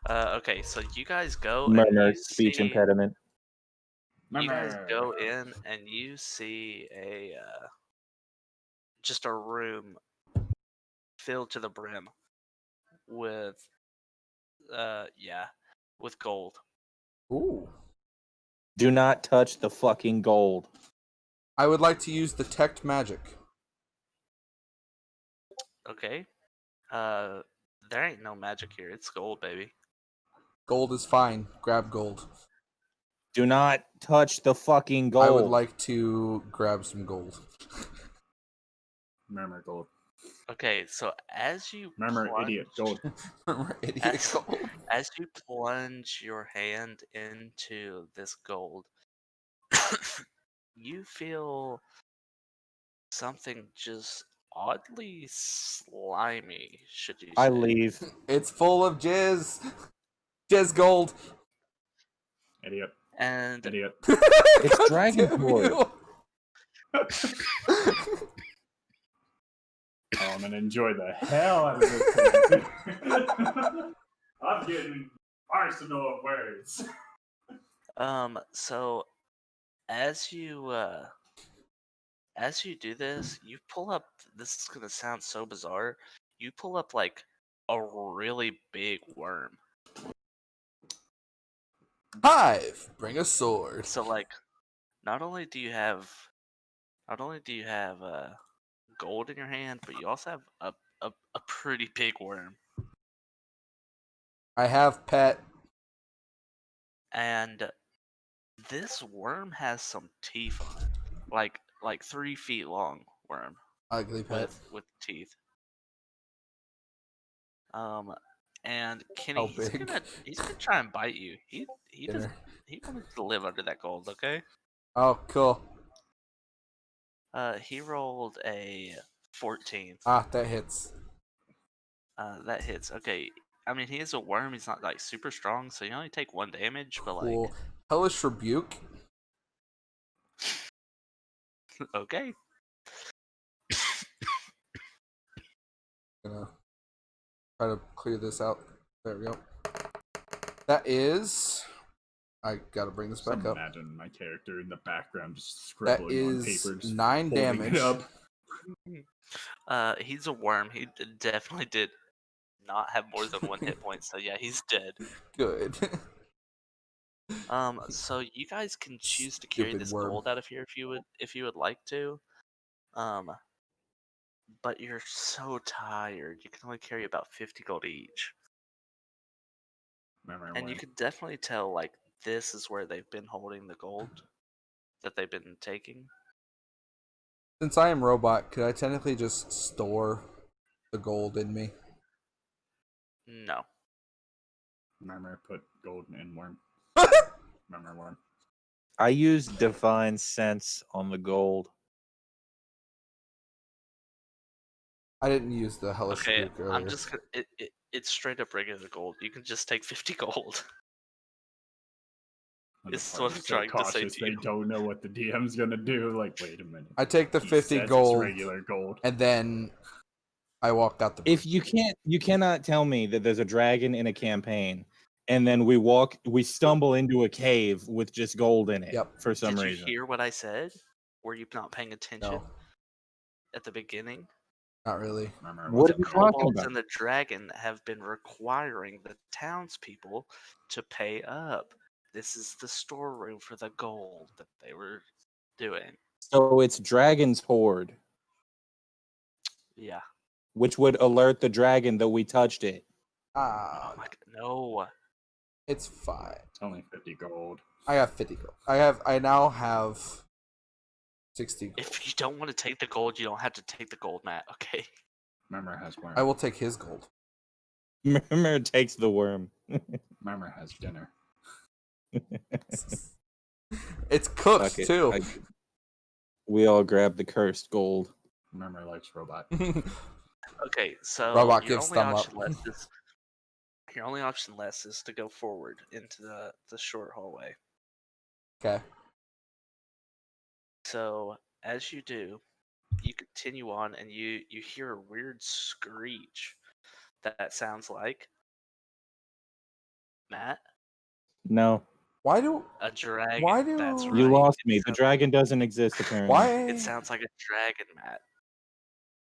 Okay, so you guys go Murmur, and speech impediment. You guys Murmur. go in and you see just a room filled to the brim with with gold. Ooh. Do not touch the fucking gold. I would like to use detect magic. Okay. There ain't no magic here. It's gold, baby. Gold is fine. Grab gold. Do not touch the fucking gold. I would like to grab some gold. Murmur gold. Okay, so as you Murmur plunge, idiot gold. Murmur idiot gold. as you plunge your hand into this gold, you feel something just oddly slimy, should you say. I leave. It's full of jizz. Jizz gold. Idiot. And Idiot. It's dragon blood. Oh, I'm gonna enjoy the hell out of this. I'm getting arsenal of words. So as you do this, you pull up. This is gonna sound so bizarre. You pull up like a really big worm. Hive, bring a sword. So like, not only do you have gold in your hand, but you also have a pretty big worm. I have pet. And this worm has some teeth on it, like 3 feet long worm Ugly pet. with teeth. And Kenny, How he's big? gonna try and bite you. He wanted to live under that gold, okay? Oh, cool. He rolled a 14. Ah, that hits. That hits. Okay, I mean, he is a worm. He's not like super strong, so you only take 1 damage. But Cool. Hellish Rebuke. okay. Gonna try to clear this out. There we go. That is. I gotta bring this back up. Imagine my character in the background just That scribbling on is paper. Just 9 holding damage. it up. He's a worm. He definitely did not have more than 1 hit point. So yeah, he's dead. Good. So you guys can choose to carry Stupid this worm. gold out of here if you would like to. But you're so tired. You can only carry about 50 gold each. And you could definitely tell, like, this is where they've been holding the gold that they've been taking. Since I am robot, could I technically just store the gold in me? No. Remember, put gold in worm. Remember worm. I use Divine Sense on the gold. I didn't use the Hellish Okay, Rebuke earlier. I'm just gonna, it's straight up regular gold. You can just take 50 gold. This is what I'm trying to say to They you. don't know what the DM's gonna do. Like, wait a minute. I take the He 50 says gold, it's regular gold. and then I walk out the. If you cannot tell me that there's a dragon in a campaign, and then we stumble into a cave with just gold in it. Yep. For some Did reason. you hear what I said? Were you not paying attention No, at the beginning? not really. What The are you talking kobolds about? and the dragon have been requiring the townspeople to pay up. This is the storeroom for the gold that they were doing. So it's Dragon's Horde, Yeah. which would alert the dragon that we touched it. Oh my god, no. It's fine. It's only 50 gold. I got 50 gold. I now have 60 gold. If you don't want to take the gold, you don't have to take the gold, Matt. Okay. Remember has worm. I will take his gold. Remember, takes the worm. Remember has dinner. It's cooked Fuck it. too. We all grab the cursed gold. Remember likes robot. Okay, so Robot your gives only thumb option up. left is your only option left is to go forward into the short hallway. Okay. So as you do, you continue on and you hear a weird screech that sounds like Matt, No, Why do a dragon. Why do- That's you right. lost me. The dragon doesn't exist apparently. why? It sounds like a dragon, Matt.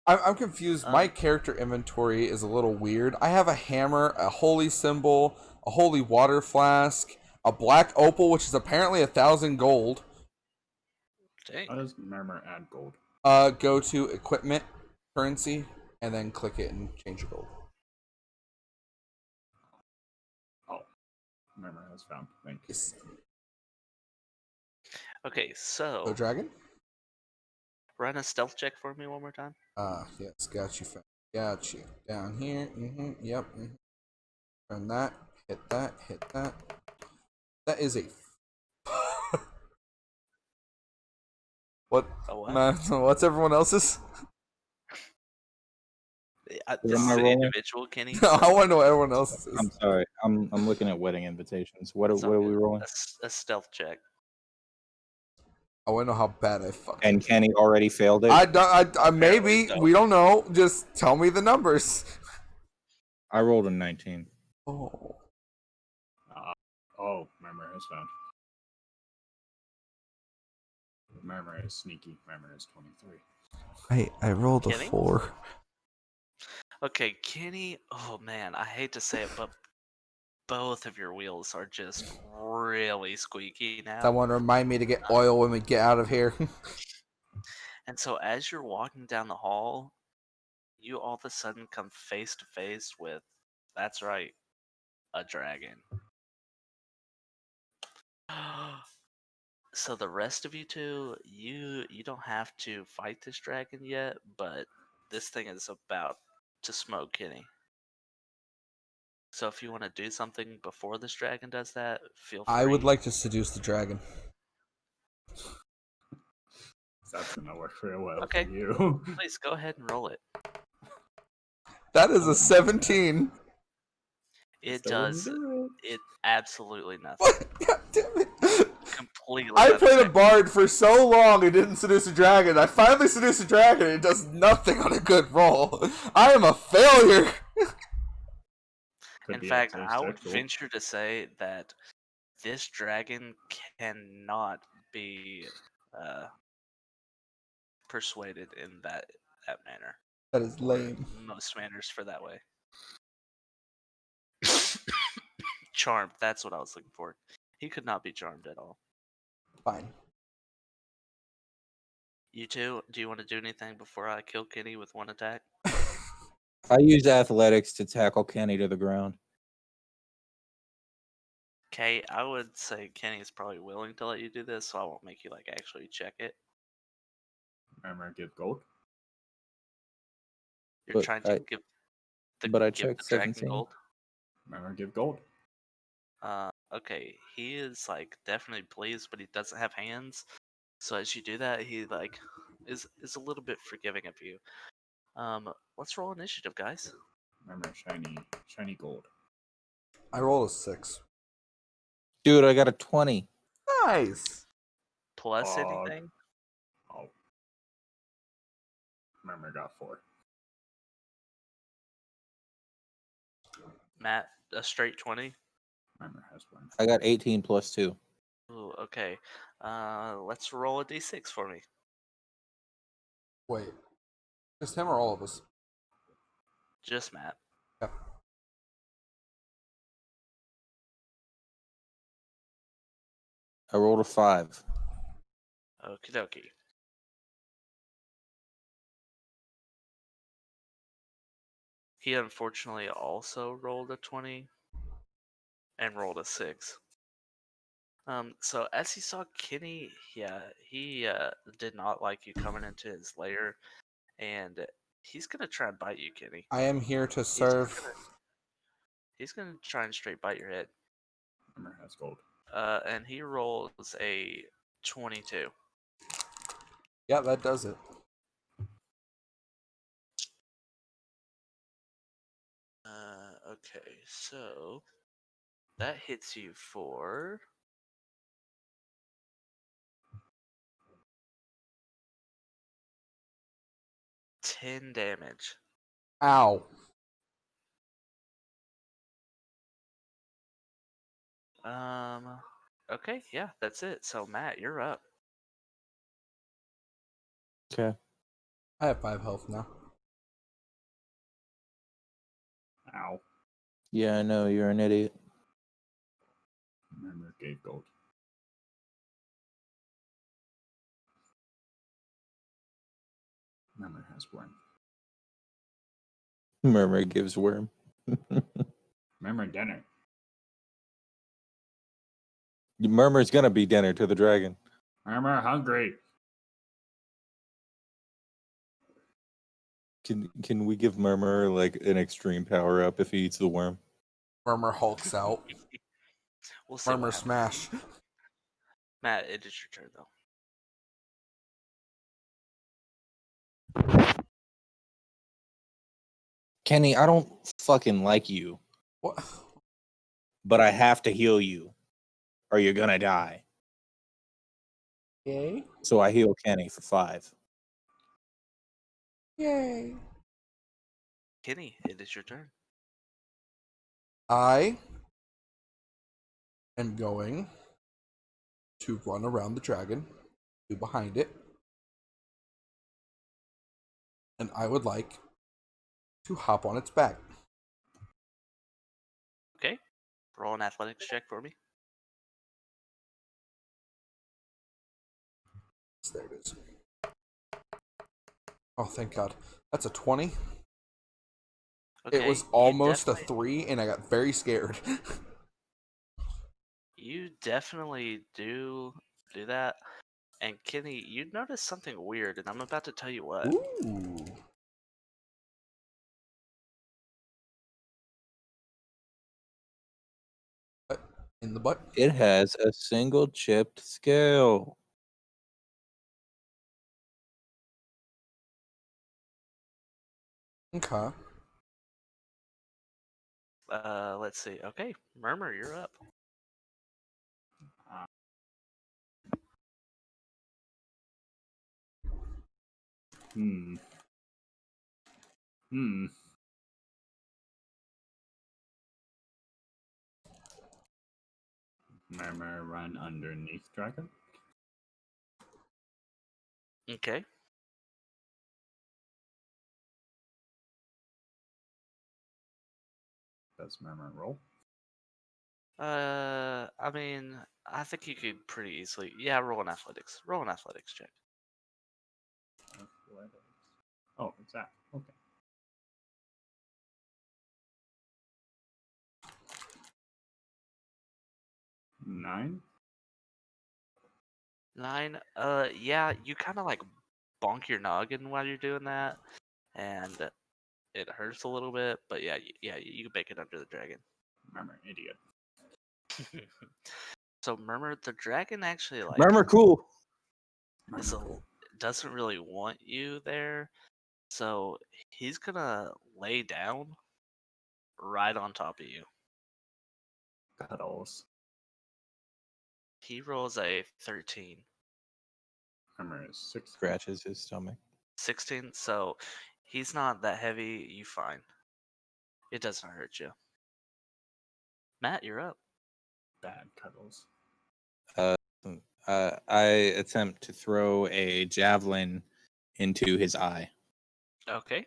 I'm confused. My character inventory is a little weird. I have a hammer, a holy symbol, a holy water flask, a black opal, which is apparently 1,000 gold. Dang. How does Murmur add gold? Go to equipment, currency, and then click it and change your gold. Oh, Murmur has found. Thank you. Yes. Okay, so So dragon? run a stealth check for me one more time. Yes, got you. Got you. Down here. Yep. Turn that. Hit that. Hit that. That is a. What? A what? Nah, what's everyone else's? This is am I an rolling? individual, Kenny. I want to know what everyone else's is. I'm sorry. I'm looking at wedding invitations. What It's all are we good. rolling? A stealth check. I want to know how bad I fucking. And Kenny already failed it. I maybe so. we don't know. Just tell me the numbers. I rolled a 19. Oh. Oh, Murmur has found. Murmur is sneaky. Murmur is 23. I rolled Kenny? a 4. Okay, Kenny. Oh man, I hate to say it, but both of your wheels are just really squeaky now. Someone remind me to get oil when we get out of here. And so as you're walking down the hall, you all of a sudden come face to face with, that's right, a dragon. So the rest of you two, you don't have to fight this dragon yet, but this thing is about to smoke Kenny. So if you want to do something before this dragon does that, feel free. I would like to seduce the dragon. That's gonna work real well Okay. for you. Please go ahead and roll it. That is a 17. It Still wouldn't does do it absolutely nothing. What? God damn it. Completely. I played a unaffected. bard for so long and didn't seduce a dragon. I finally seduced a dragon and it does nothing on a good roll. I am a failure. Could In be fact, I would sexual. venture to say that this dragon cannot be persuaded in that manner. That is Or lame. most manners for that way. Charmed, that's what I was looking for. He could not be charmed at all. Fine. You two, do you want to do anything before I kill Kenny with one attack? I use athletics to tackle Kenny to the ground. Okay, I would say Kenny is probably willing to let you do this, so I won't make you like actually check it. Remember, give gold. You're But trying to give the checked dragon 17. gold. Remember, give gold. Okay, he is like definitely pleased, but he doesn't have hands. So as you do that, he like is a little bit forgiving of you. Let's roll initiative, guys. Remember, shiny gold. I rolled a 6. Dude, I got a 20. Nice. Plus anything? Oh. Remember, got 4. Matt, a straight 20. Remember, has 1. I got 18 plus 2. Ooh, okay. Let's roll a d6 for me. Wait. Just him or all of us? Just Matt. Yeah. I rolled a 5. Okie dokie. He unfortunately also rolled a 20 and rolled a 6. So as he saw Kenny, he did not like you coming into his lair, and he's gonna try and bite you, Kenny. I am here to serve. He's gonna try and straight bite your head. Remember, has gold. And he rolls a 22. Yeah, that does it. Okay, so that hits you for 10 damage. Ow. Okay, yeah, that's it. So Matt, you're up. Okay. I have 5 health now. Ow. Yeah, I know, you're an idiot. Remember, gave gold. Remember, has 1. Murmur gives worm. Remember, dinner. Murmur's gonna be dinner to the dragon. Remember, hungry. Can we give Murmur like an extreme power up if he eats the worm? Murmur hulks out. We'll see. Murmur smash. Matt, it is your turn though. Kenny, I don't fucking like you, What? but I have to heal you, or you're gonna die. Yay. So I heal Kenny for 5. Yay. Kenny, it is your turn. I am going to run around the dragon, to behind it, and I would like to hop on its back. Okay. Roll an athletics check for me. There it is. Oh, thank God. That's a 20. Okay, It was almost a 3, and I got very scared. You definitely do that. And Kenny, you notice something weird, and I'm about to tell you what. Ooh. What? In the butt? It has a single chipped scale. Okay. Let's see. Okay, Murmur, you're up. Murmur run underneath dragon. Okay. Does Murmur roll? I mean, I think you could pretty easily. Yeah, roll an athletics. Roll an athletics check. Athletics. Oh, it's that. Okay. Nine. 9. Yeah, you kind of like bonk your noggin while you're doing that, and it hurts a little bit. But yeah, you can make it under the dragon. Murmur, idiot. So Murmur, the dragon actually like Murmur, cool. doesn't really want you there, so he's gonna lay down right on top of you. Cuddles. He rolls a 13. Murmur is 6. Scratches his stomach. 16, so he's not that heavy. You fine. It doesn't hurt you. Matt, you're up. Bad cuddles. I attempt to throw a javelin into his eye Okay.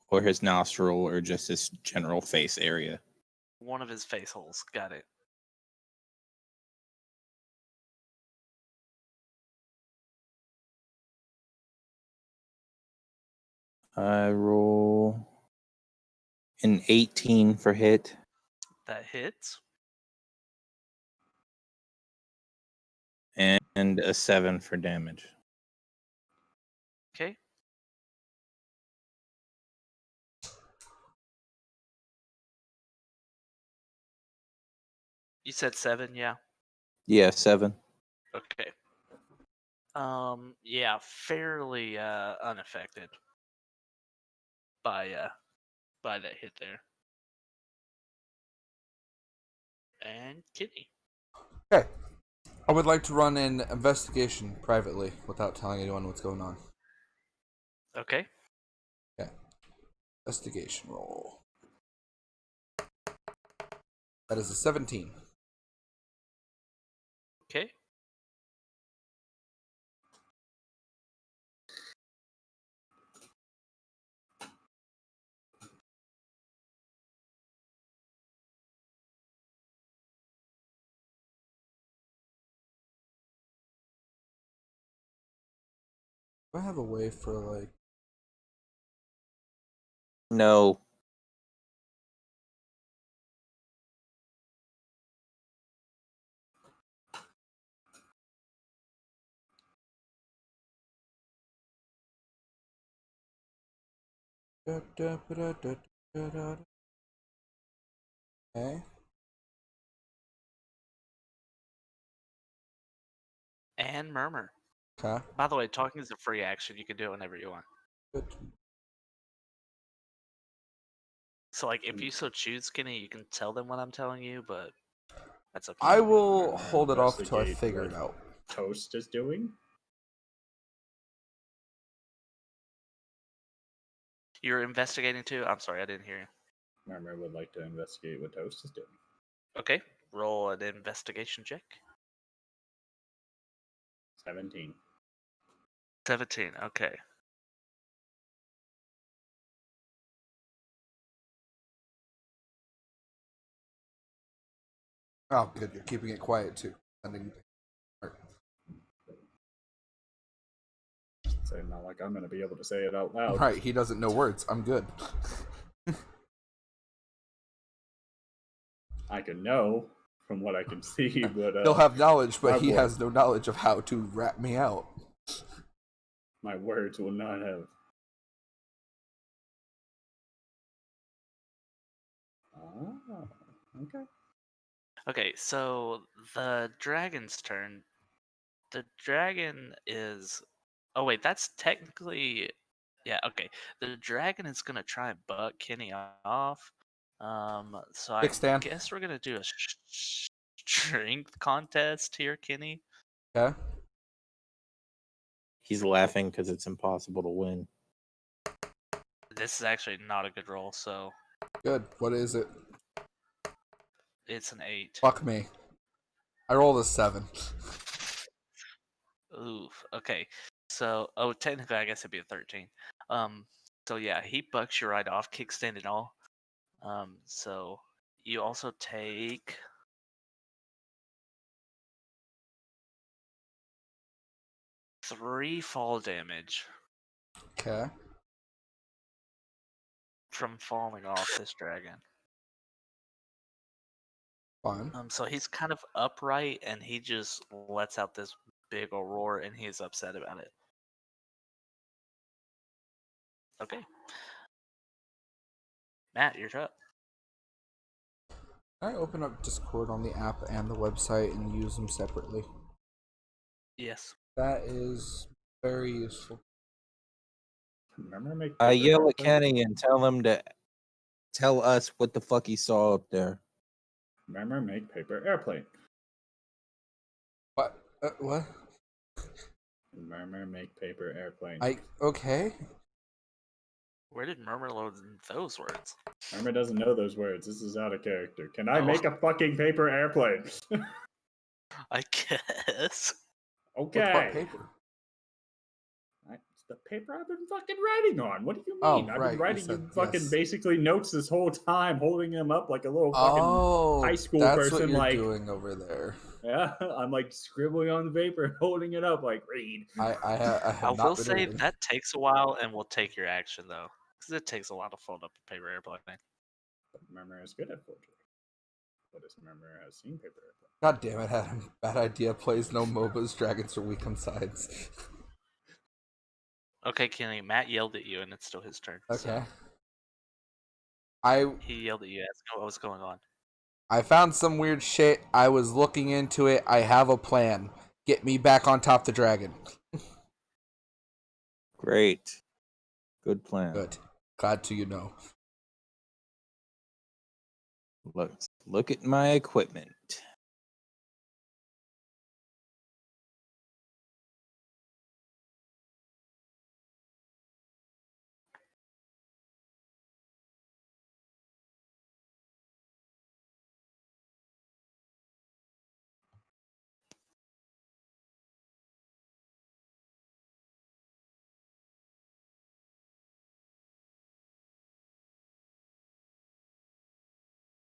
or his nostril or just his general face area. One of his face holes. Got it. I roll an 18 for hit. That hits. And a 7 for damage. Okay. You said 7, yeah? Yeah, 7. Okay. Yeah, fairly unaffected by that hit there. And Kitty. Okay. I would like to run an investigation privately without telling anyone what's going on. Okay. Okay. Investigation roll. That is a 17. Okay. Do I have a way for like? No. Okay. And Murmur. Okay. By the way, talking is a free action. You can do it whenever you want. Good. So, like, if you so choose, Skinny, you can tell them what I'm telling you, but that's up to I you. will hold it off till I Investigate figure what it out. Toast is doing. You're investigating too? I'm sorry, I didn't hear you. Murmur would like to investigate what Toast is doing. Okay, roll an investigation check. 17. 17, okay. Oh, good. You're keeping it quiet too. So not like I'm going to be able to say it out loud. Right. He doesn't know words. I'm good. I can know from what I can see, but He'll have knowledge, but he boy. has no knowledge of how to rat me out. My words will not have. Oh, okay. Okay, so the dragon's turn. The dragon is. Oh, wait, that's technically. Yeah, okay. The dragon is going to try and butt Kenny off. So I Kickstand. guess we're gonna do a strength contest here, Kenny. Okay. He's laughing because it's impossible to win. This is actually not a good roll, so Good. What is it? it's an 8. Fuck me. I rolled a 7. Oof. Okay. So, technically, I guess it'd be a 13. So yeah, he bucks you right off, kickstand and all. So you also take 3 fall damage Okay. from falling off this dragon. Fine. So he's kind of upright, and he just lets out this big ol' roar, and he is upset about it. Okay. Matt, you're up. I open up Discord on the app and the website and use them separately. Yes. That is very useful. Remember, make I paper yell at airplane? Kenny and tell him to tell us what the fuck he saw up there. Remember, make paper airplane. What? What? Remember, make paper airplane. Okay. Where did Murmur load those words? Remember doesn't know those words. This is out of character. Can I Oh. make a fucking paper airplane? I guess. Okay. With what paper? It's the paper I've been fucking writing on. What do you Oh, mean? I've right, been you writing said you fucking yes. basically notes this whole time, holding them up like a little fucking high school that's person. what you're like, doing over there. yeah, I'm like scribbling on the paper and holding it up like, read. I have I not will been say reading. that takes a while, and we'll take your action though, because it takes a while to fold up a paper airplane. But Murmur is good at forgery. But his Murmur has seen paper airplane. God damn it, Adam. Bad idea. Plays no MOBAs. Dragons are weak on sides. Okay, Kenny. Matt yelled at you, and it's still his turn. Okay. So he yelled at you, asking what was going on. I found some weird shit. I was looking into it. I have a plan. Get me back on top the dragon. Great. Good plan. Good. Glad to know. Look at my equipment.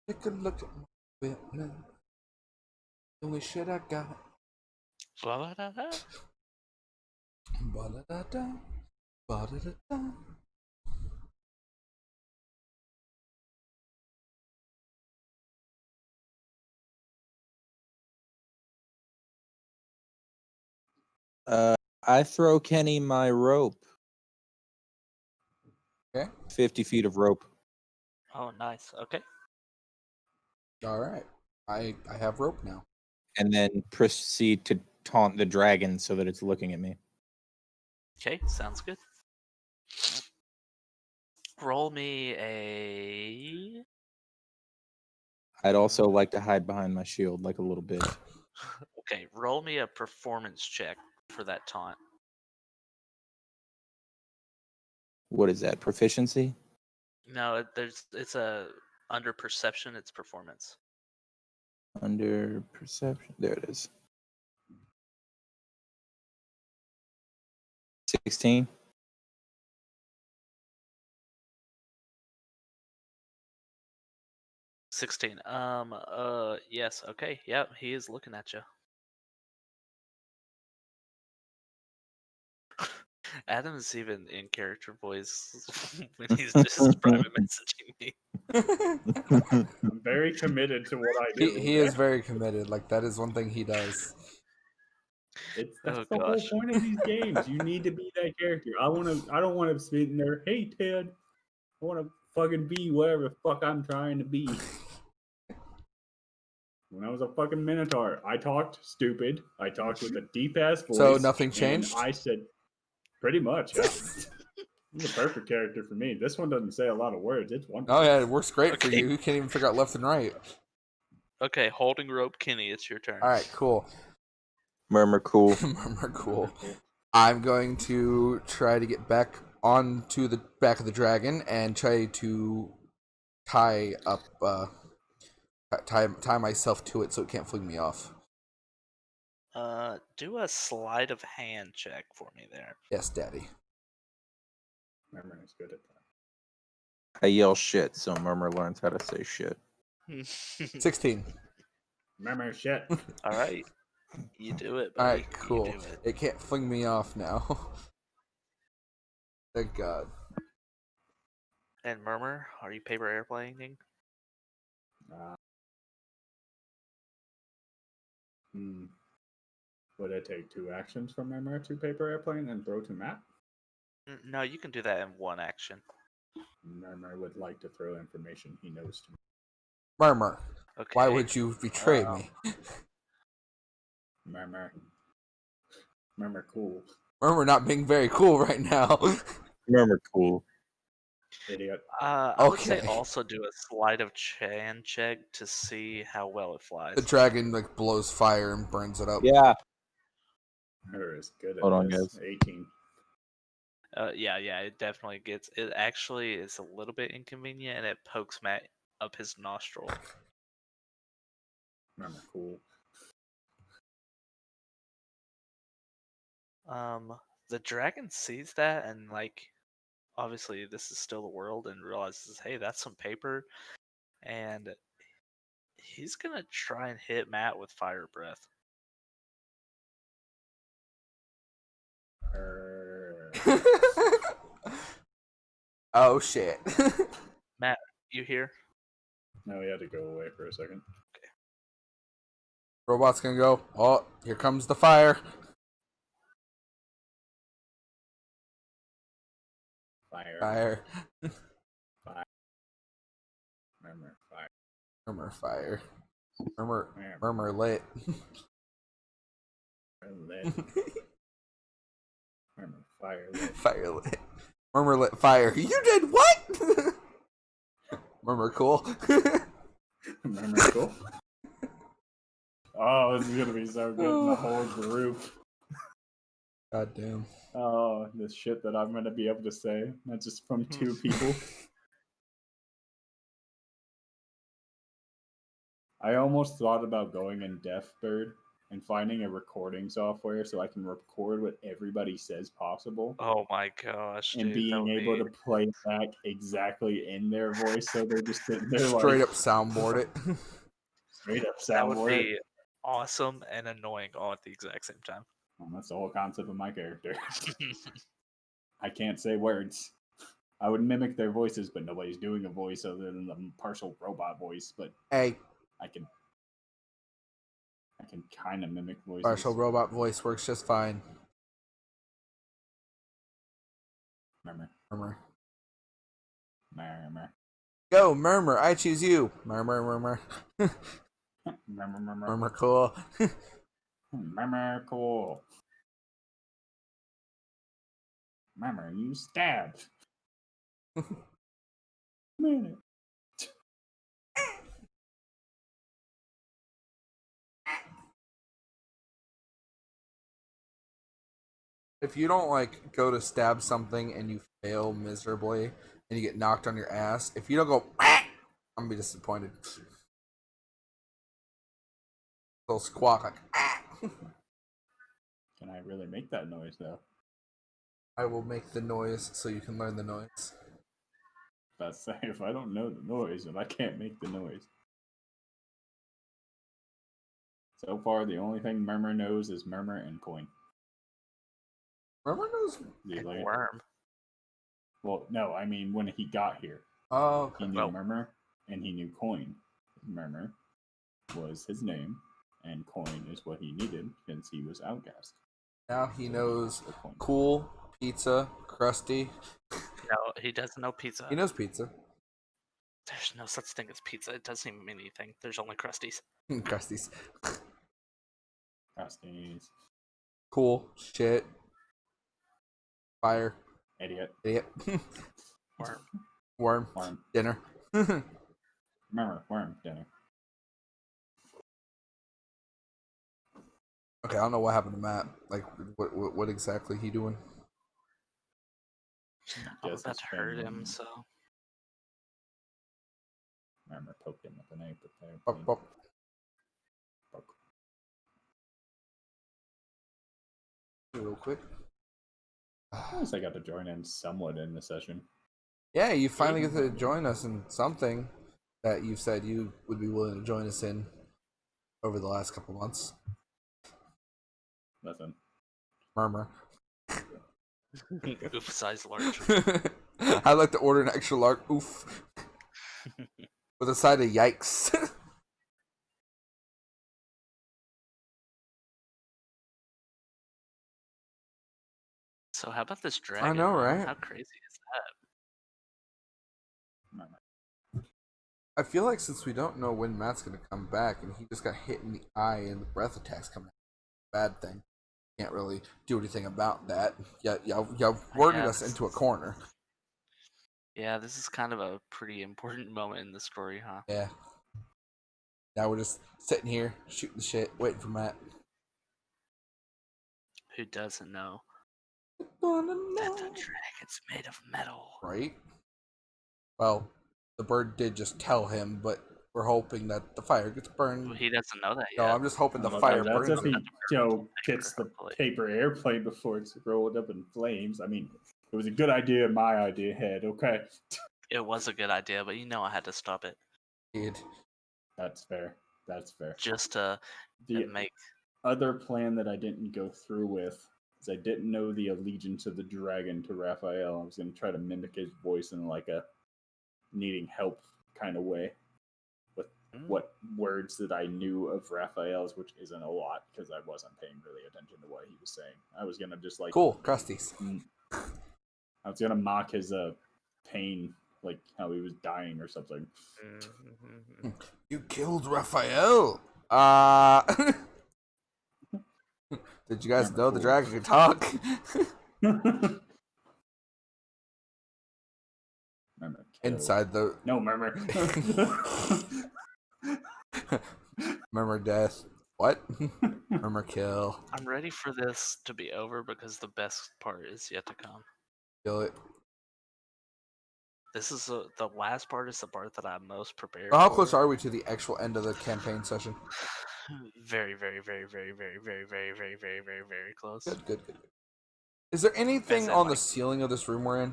Take a look at my equipment. The wish shit I got. Ba-da-da-da. Ba-da-da-da. Ba-da-da-da. I throw Kenny my rope. Okay. 50 feet of rope. Oh, nice. Okay. All right. I have rope now. And then proceed to taunt the dragon so that it's looking at me. Okay, sounds good. Roll me a. I'd also like to hide behind my shield like a little bit. Okay, roll me a performance check for that taunt. What is that? Proficiency? No, it's a under perception. It's performance. Under perception. There it is. 16. Yes. Okay. Yep. He is looking at you. Adam's even in character voice when he's just private messaging me. I'm very committed to what I do. He is very committed. Like, that is one thing he does. That's Oh, the gosh. whole point of these games. You need to be that character. I don't want to sit in there, hey Ted, I want to fucking be whatever the fuck I'm trying to be. When I was a fucking Minotaur, I talked stupid. I talked with a deep ass voice. So nothing changed? And I said, pretty much, yeah. This is a perfect character for me. This one doesn't say a lot of words. It's one. Oh yeah, it works great for Okay. you. You can't even figure out left and right. Okay, holding rope, Kenny. It's your turn. All right, cool. Murmur cool. Murmur cool. I'm going to try to get back onto the back of the dragon and try to tie myself to it so it can't fling me off. Do a sleight of hand check for me there. Yes, Daddy. Murmur is good at that. I yell shit, so Murmur learns how to say shit. 16. Murmur shit. All right, you do it, buddy. All right, cool. You do it. It can't fling me off now. Thank God. And Murmur, are you paper airplaning? Would it take 2 actions from Murmur to paper airplane and throw to Matt? No, you can do that in one action. Murmur would like to throw information he knows to me. Murmur, Okay. why would you betray me? Murmur cool. Murmur not being very cool right now. Murmur cool. Idiot. I would say Okay. also do a sleight of hand check to see how well it flies. The dragon like blows fire and burns it up. Yeah. Murmur is good at Hold on, this. guys. 18. Yeah, it definitely gets. It actually is a little bit inconvenient, and it pokes Matt up his nostril. Murmur cool. The dragon sees that, and like, obviously this is still the world, and realizes, hey, that's some paper, and he's gonna try and hit Matt with fire breath. Oh shit. Matt, you here? No, he had to go away for a second. Robot's gonna go. Oh, here comes the fire. Fire. Murmur fire. Murmur fire. Murmur lit. Lit. Murmur fire lit. Fire lit. Murmur lit fire. You did what? Murmur cool. Murmur cool. Oh, this is gonna be so good in the whole group. God damn. Oh, the shit that I'm gonna be able to say, not just from 2 people. I almost thought about going in Deafbird and finding a recording software so I can record what everybody says possible. Oh my gosh, and dude, being able to play it back exactly in their voice, so they're just sitting there Straight like up soundboard it. straight up that would soundboard. be awesome and annoying all at the exact same time. Well, that's the whole concept of my character. I can't say words. I would mimic their voices, but nobody's doing a voice other than the partial robot voice. But Hey, I can kind of mimic voices. partial robot voice works just fine. Murmur. Murmur. Murmur. Go, Murmur. I choose you. Murmur, murmur. Murmur. Murmur. Murmur cool. Murmur cool. Murmur, you stabbed. Minute. If you don't like go to stab something and you fail miserably and you get knocked on your ass, if you don't go, I'm gonna be disappointed. They'll squawk like. Can I really make that noise though? I will make the noise so you can learn the noise. That's say if I don't know the noise, then I can't make the noise. So far, the only thing Murmur knows is Murmur and Coin. Murmur knows. And worm. Well, no, I mean when he got here, Oh, he okay. knew Murmur and he knew Coin. Murmur was his name, and Coin is what he needed since he was outcast. Now he knows cool, pizza, crusty. No, he doesn't know pizza. He knows pizza. There's no such thing as pizza. It doesn't even mean anything. There's only crusties. Crusties. Crusties. Cool. Shit. Fire. Idiot. Worm. Worm. Dinner. Remember, worm dinner. Okay, I don't know what happened to Matt. Like, what exactly he doing? I'm Just about to hurt him, so. Remember, poked him with an knife, but there. Pop, pop. Poke. Real quick. At least I got to join in somewhat in the session. Yeah, you finally get to join us in something that you've said you would be willing to join us in over the last couple months. Nothing. Murmur. Oof, size large. I'd like to order an extra large oof with a side of yikes. So how about this dragon? I know, right? How crazy is that? I feel like since we don't know when Matt's gonna come back, and he just got hit in the eye and the breath attacks coming out, bad thing. Can't really do anything about that. Y'all worded us into a corner. Yeah, this is kind of a pretty important moment in the story, huh? Yeah. Now we're just sitting here shooting the shit, waiting for Matt. Who doesn't know Gonna that the know. dragon's made of metal? Right? Well, the bird did just tell him, but we're hoping that the fire gets burned. Well, he doesn't know that No, yet. I'm just hoping the Well, fire that's burns if he, him. gets the paper airplane before it's rolled up in flames. I mean, it was a good idea in my idea head, okay? It was a good idea, but I had to stop it. Kid. That's fair. That's fair. Just to make... other plan that I didn't go through with is I didn't know the allegiance of the dragon to Raphael. I was going to try to mimic his voice in like a needing help kind of way with what words that I knew of Raphael's, which isn't a lot because I wasn't paying really attention to what he was saying. I was going to just like... Cool, crusties. I was going to mock his pain, like how he was dying or something. You killed Raphael! Did you guys know the dragon could talk? Inside the... No, murmur. Murmur death. What? Murmur kill. I'm ready for this to be over because the best part is yet to come. Kill it. This is the last part is the part that I'm most prepared How for. close are we to the actual end of the campaign session? Very, very, very, very, very, very, very, very, very, very, very close. Good. Is there anything on the ceiling of this room we're in?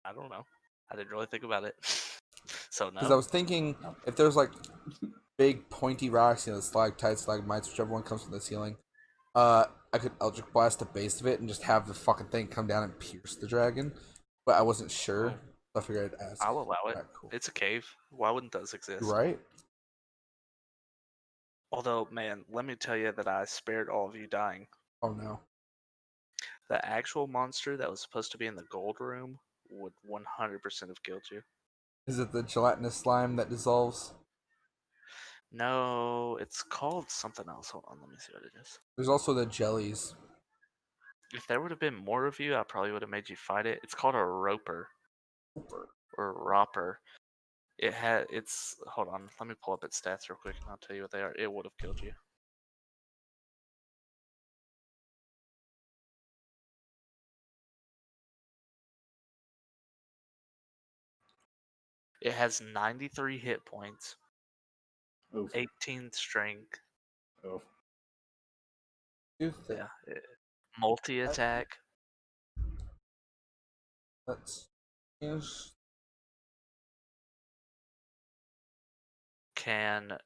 I don't know. I didn't really think about it. So no. Because I was thinking if there's like big pointy rocks, the stalactites, stalagmites, whichever one comes from the ceiling, I could Eldritch Blast the base of it and just have the fucking thing come down and pierce the dragon. But I wasn't sure. So I figured I'd ask. I'll allow it. Right, cool. It's a cave. Why wouldn't those exist? Right. Although, man, let me tell you that I spared all of you dying. Oh no. The actual monster that was supposed to be in the gold room would 100% have killed you. Is it the gelatinous slime that dissolves? No, it's called something else. Hold on, let me see what it is. There's also the jellies. If there would have been more of you, I probably would have made you fight it. It's called a roper. Or ropper. It's hold on, let me pull up its stats real quick and I'll tell you what they are. It would have killed you. It has 93 hit points. Oof. 18 strength. Oh. Yeah. Multi-attack. Let's use... Can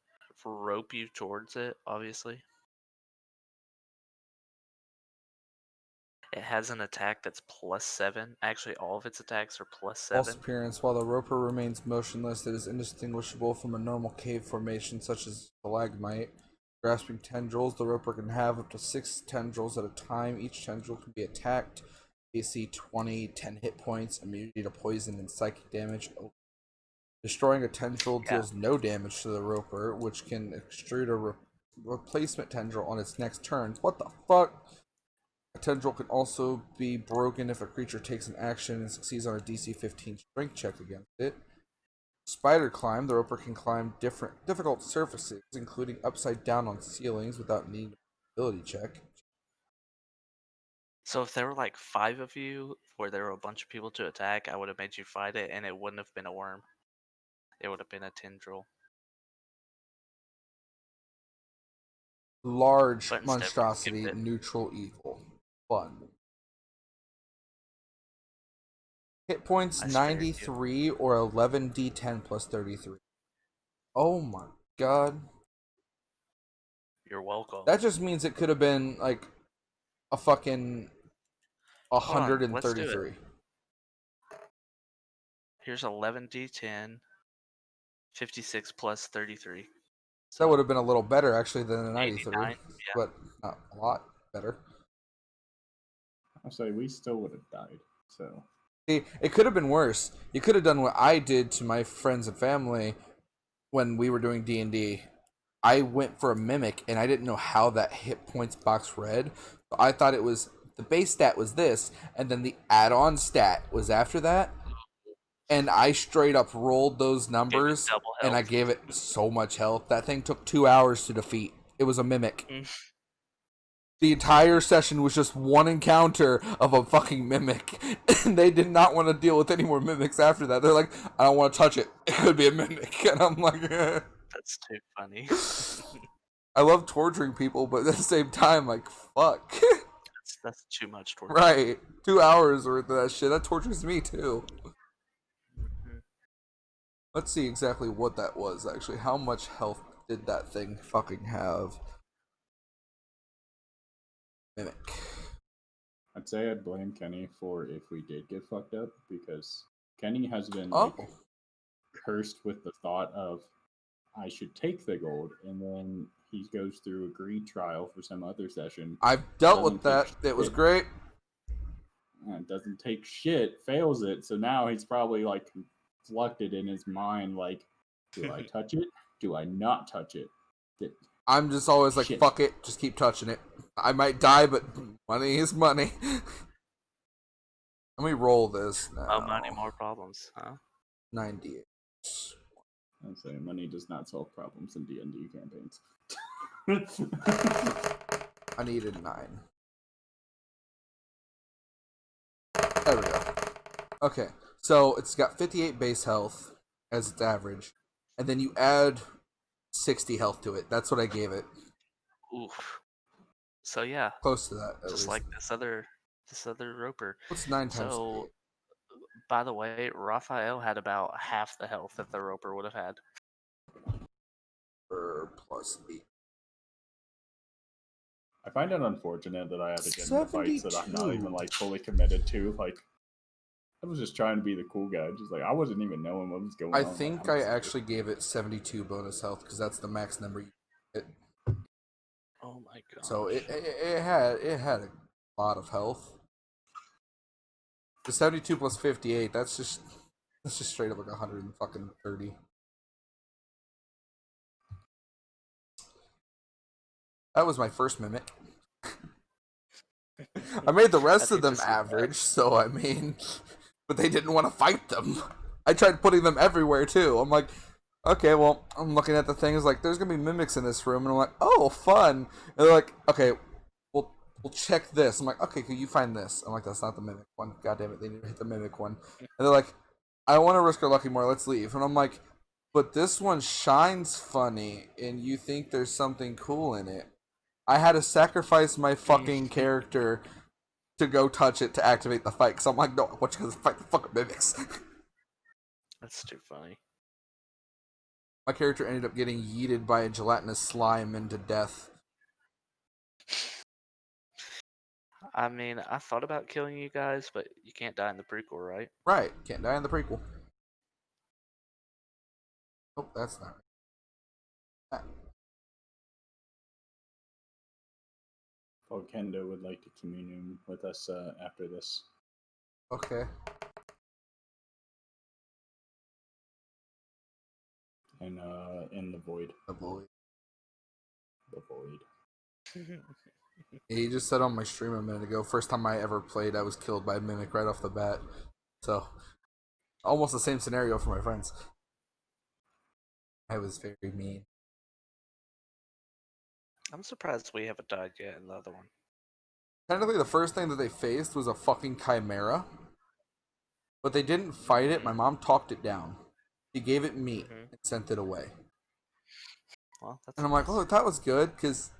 rope you towards it, obviously. It has an attack that's +7. Actually, all of its attacks are +7. False appearance. While the roper remains motionless, it is indistinguishable from a normal cave formation such as stalagmite. Grasping tendrils, the roper can have up to 6 tendrils at a time. Each tendril can be attacked. AC 20, 10 hit points, immunity to poison and psychic damage. Destroying a tendril deals no damage to the roper, which can extrude a replacement tendril on its next turn. What the fuck? A tendril can also be broken if a creature takes an action and succeeds on a DC 15 strength check against it. Spider climb. The roper can climb difficult surfaces, including upside down on ceilings without needing an ability check. So if there were like 5 of you, where there were a bunch of people to attack, I would have made you fight it, and it wouldn't have been a worm. It would have been a tendril. Large But instead we monstrosity, skipped it. neutral evil. Fun. Hit points I spared you. 93 or 11d10 plus 33. Oh my god. You're welcome. That just means it could have been like a fucking Hold on, let's do 133. it. Here's 11d10, 56 plus 33. That would have been a little better actually than a 93, 89, yeah. but not a lot better. I'll say we still would have died. So See, it could have been worse. You could have done what I did to my friends and family when we were doing D&D. I went for a mimic and I didn't know how that hit points box read. So I thought it was the base stat was this, and then the add-on stat was after that. And I straight up rolled those numbers, and I gave it so much health. That thing took 2 hours to defeat. It was a mimic. The entire session was just one encounter of a fucking mimic. And they did not want to deal with any more mimics after that. They're like, I don't want to touch it. It could be a mimic. And I'm like, That's too funny. I love torturing people, but at the same time, like, fuck. That's too much torture. Right. 2 hours worth of that shit. That tortures me, too. Let's see exactly what that was, actually. How much health did that thing fucking have? Mimic. I'd say I'd blame Kenny for if we did get fucked up, because Kenny has been cursed with the thought of I should take the gold, and then he goes through a greed trial for some other session. I've dealt with that. It was great. And doesn't take shit, fails it, so now he's probably like conflicted in his mind, like, do I touch it? Do I not touch it? I'm just always like, fuck it, just keep touching it. I might die, but money is money. Let me roll this now. Oh, money, more problems, huh? 98. I'd say money does not solve problems in D&D campaigns. I needed 9. There we go. Okay, so it's got 58 base health as its average, and then you add 60 health to it. That's what I gave it. Oof. So yeah, close to that. Just like this other roper. What's 9 times 8? By the way, Raphael had about half the health that the roper would have had. Plus 8. I find it unfortunate that I had to get into fights that I'm not even like fully committed to. Like, I was just trying to be the cool guy. Just like, I wasn't even knowing what was going on. I think I actually gave it 72 bonus health because that's the max number you get. Oh my god. So it had a lot of health. The 72 plus 58, that's just straight up like 130. That was my first mimic. I made the rest of them average, so I mean, but they didn't want to fight them. I tried putting them everywhere too. I'm like, okay, well, I'm looking at the things like there's gonna be mimics in this room, and I'm like, oh, fun. And they're like, okay, we'll check this. I'm like, okay, can you find this? I'm like, that's not the mimic one. God damn it, they need to hit the mimic one. And they're like, I want to risk our lucky more. Let's leave. And I'm like, but this one shines funny, and you think there's something cool in it. I had to sacrifice my fucking character to go touch it to activate the fight. Because I'm like, no, I want you guys to fight the fucking mimics. That's too funny. My character ended up getting yeeted by a gelatinous slime into death. I mean, I thought about killing you guys, but you can't die in the prequel, right? Right, can't die in the prequel. Oh, that's not right. Oh, Kendo would like to commune with us after this. Okay. And in the void. The void. The void. He just said on my stream a minute ago, first time I ever played, I was killed by a mimic right off the bat. So, almost the same scenario for my friends. I was very mean. I'm surprised we haven't died yet in the other one. Technically, the first thing that they faced was a fucking chimera. But they didn't fight it. My mom talked it down. She gave it meat and sent it away. Well, that's And I'm like, oh, that was good, because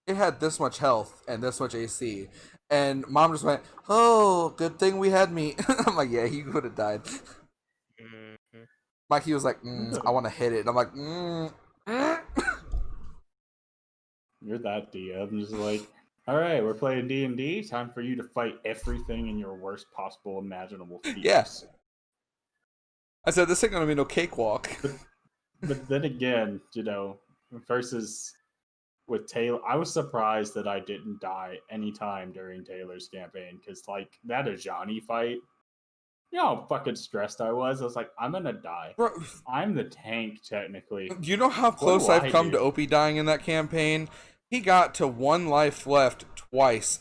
it had this much health and this much AC. And mom just went, oh, good thing we had meat. I'm like, yeah, he would have died. Mm-hmm. Mikey was like, I want to hit it. And I'm like, You're that DM. Just like, all right, we're playing D&D. Time for you to fight everything in your worst possible imaginable feats. Yes. I said, this ain't going to be no cakewalk. But then again, versus with Taylor, I was surprised that I didn't die anytime during Taylor's campaign, because, like, that Ajani fight, you know how fucking stressed I was? I was like, I'm gonna die. Bro, I'm the tank, technically. do you know how close I've come to Opie dying in that campaign? He got to 1 life left twice.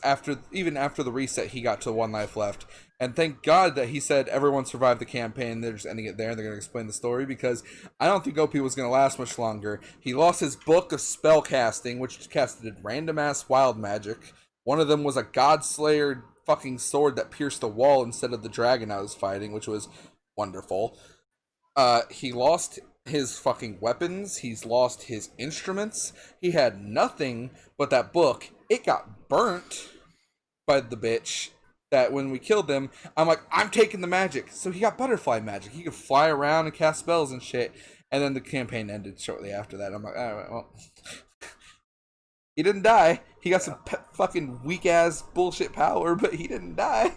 Even after the reset, he got to 1 life left. And thank God that he said everyone survived the campaign. They're just ending it there. And they're going to explain the story, because I don't think OP was going to last much longer. He lost his book of spell casting, which casted random ass wild magic. One of them was a Godslayer fucking sword that pierced the wall instead of the dragon I was fighting, which was wonderful. He lost his fucking weapons. He's lost his instruments. He had nothing but that book. It got burnt by the bitch. That when we killed him, I'm like, I'm taking the magic. So he got butterfly magic. He could fly around and cast spells and shit. And then the campaign ended shortly after that. I'm like, all right, well, he didn't die. He got some fucking weak ass bullshit power, but he didn't die.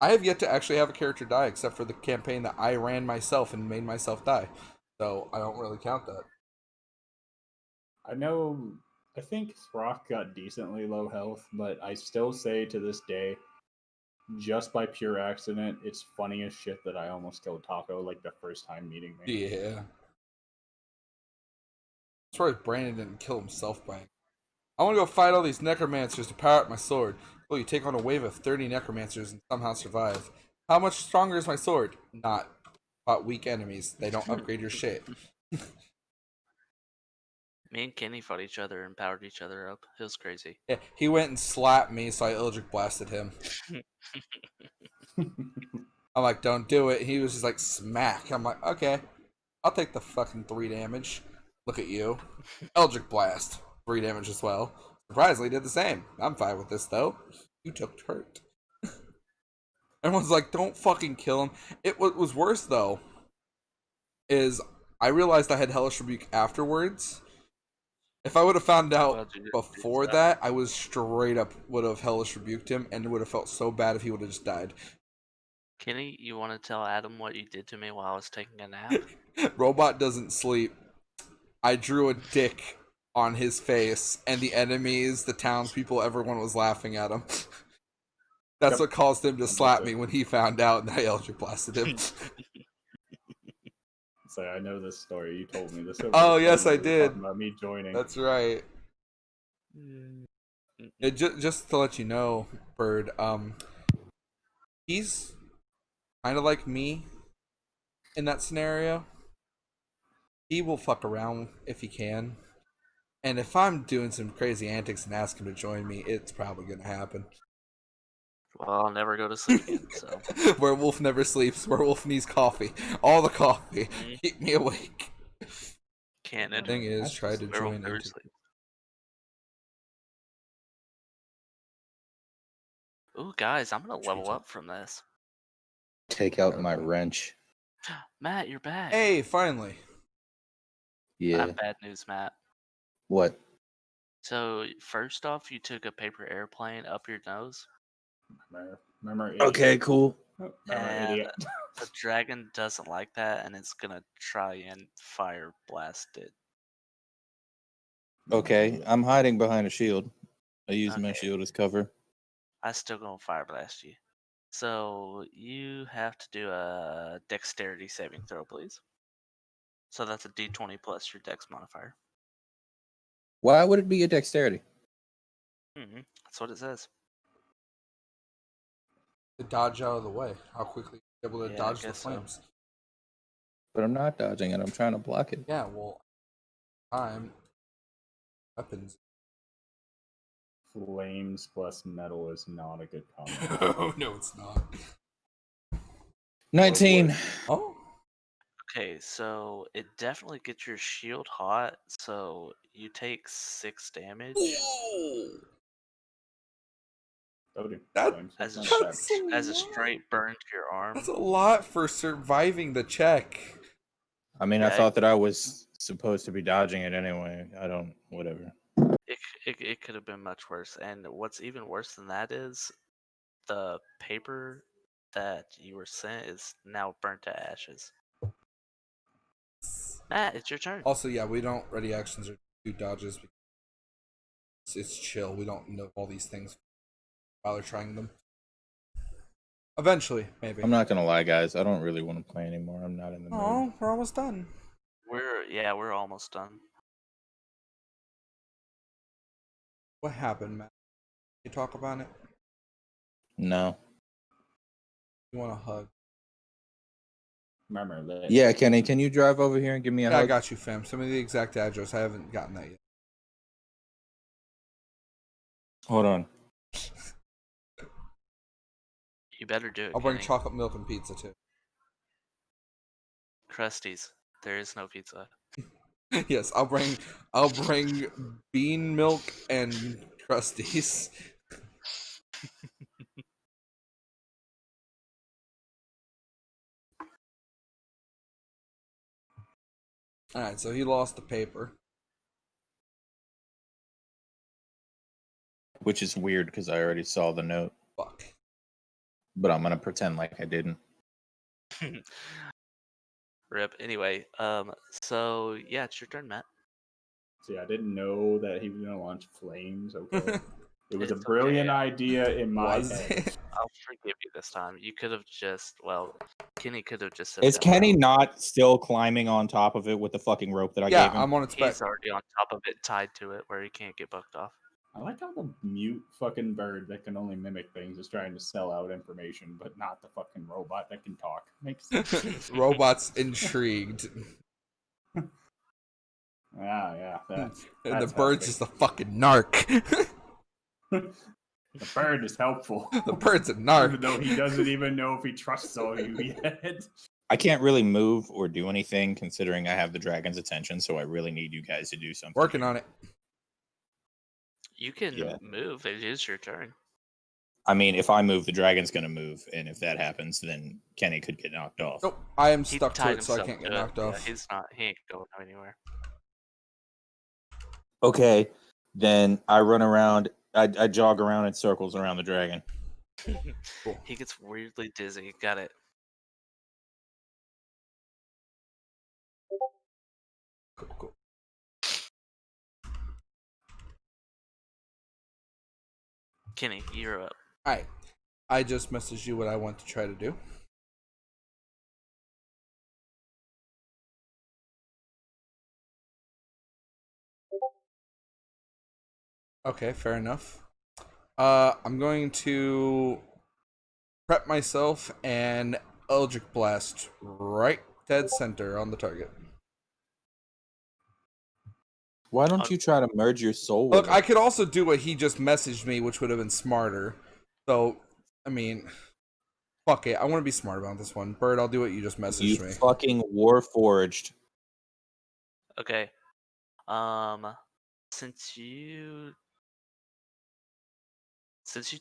I have yet to actually have a character die, except for the campaign that I ran myself and made myself die. So I don't really count that. I think Throck got decently low health, but I still say to this day, just by pure accident, it's funny as shit that I almost killed Taco like the first time meeting me. Yeah. That's why Brandon didn't kill himself by it. I want to go fight all these necromancers to power up my sword. Oh, you take on a wave of 30 necromancers and somehow survive. How much stronger is my sword? Not. Fought weak enemies. They don't upgrade your shit. Me and Kenny fought each other and powered each other up. It was crazy. Yeah, he went and slapped me, so I Eldritch blasted him. I'm like, don't do it. He was just like, smack. I'm like, okay. I'll take the fucking 3 damage. Look at you. Eldritch blast. 3 damage as well. Surprisingly did the same. I'm fine with this, though. You took hurt. Everyone's like, don't fucking kill him. What was worse, though, is I realized I had Hellish Rebuke afterwards. If I would have found out before that, I was straight up would have Hellish Rebuked him, and it would have felt so bad if he would have just died. Kenny, you want to tell Adam what you did to me while I was taking a nap? Robot doesn't sleep. I drew a dick on his face, and the enemies, the townspeople, everyone was laughing at him. That's what caused him to slap me when he found out, and I Eldritch blasted him. So I know this story. You told me this. Oh, yes, I did. About me joining. That's right. Just to let you know, Bird, he's kind of like me in that scenario. He will fuck around if he can. And if I'm doing some crazy antics and ask him to join me, it's probably going to happen. Well, I'll never go to sleep again, so. Werewolf never sleeps. Werewolf needs coffee. All the coffee. Keep me awake. Can't. The thing is, try to join into... Ooh, guys, I'm going to level up from this. Take out my wrench. Matt, you're back. Hey, finally. Yeah. I have bad news, Matt. What? So, first off, you took a paper airplane up your nose. Remember okay, cool. And idiot. The dragon doesn't like that, and it's going to try and fire blast it. Okay, I'm hiding behind a shield. I use my shield as cover. I still gonna fire blast you. So you have to do a dexterity saving throw, please. So that's a d20 plus your dex modifier. Why would it be a dexterity? That's what it says. To dodge out of the way. How quickly you're able to Yeah, I dodge the guess so. flames. But I'm not dodging it. I'm trying to block it. Yeah, well, weapons. Flames plus metal is not a good combo. Oh, no, it's not. 19. Oh? Okay, so it definitely gets your shield hot, so you take 6 damage as a straight burn to your arm. That's a lot for surviving the check. I mean, Yeah, I thought that I was supposed to be dodging it anyway. Whatever. It could have been much worse. And what's even worse than that is the paper that you were sent is now burnt to ashes. Matt, it's your turn. Also, yeah, we don't ready actions or do dodges. It's chill. We don't know all these things while they're trying them. Eventually, maybe. I'm not gonna lie, guys. I don't really want to play anymore. I'm not in the mood. Oh, we're almost done. We're almost done. What happened, Matt? Can you talk about it? No. You want a hug? Remember that. Yeah, Kenny, can you drive over here and give me a hug? I got you, fam. Send me the exact address. I haven't gotten that yet. Hold on. You better do it. I'll bring Kenny. chocolate milk and pizza too. Krusties. There is no pizza. Yes, I'll bring bean milk and Krusties. Alright, so he lost the paper. Which is weird because I already saw the note. Fuck. But I'm gonna pretend like I didn't. Rip. Anyway, so yeah, it's your turn, Matt. See, I didn't know that he was gonna launch flames. Okay, it was a It's brilliant okay. idea in my Was head. it? I'll forgive you this time. You could have Kenny could have just said. Is Kenny not still climbing on top of it with the fucking rope that I gave him? Yeah, I'm on its back. He's already on top of it, tied to it, where he can't get bucked off. I like how the mute fucking bird that can only mimic things is trying to sell out information, but not the fucking robot that can talk. Makes sense. Robot's intrigued. Yeah. And the bird's just a fucking narc. The bird is helpful. The bird's a narc. Even though he doesn't even know if he trusts all you yet. I can't really move or do anything considering I have the dragon's attention, so I really need you guys to do something. Working on it. You can move. It is your turn. I mean, if I move, the dragon's going to move, and if that happens, then Kenny could get knocked off. Nope, I am He stuck to tied it, so I himself can't get to it. knocked off. He's not. He ain't going anywhere. Okay, then I run around. I jog around in circles around the dragon. Cool. He gets weirdly dizzy. Got it. Cool. Kenny, you're up. Alright. I just messaged you what I want to try to do. Okay, fair enough. I'm going to prep myself and Eldritch Blast right dead center on the target. Why don't you try to merge your soul with Look, it? I could also do what he just messaged me, which would have been smarter. So, I mean, fuck it. I want to be smart about this one. Bird, I'll do what you just messaged me. You fucking Warforged. Okay. Since you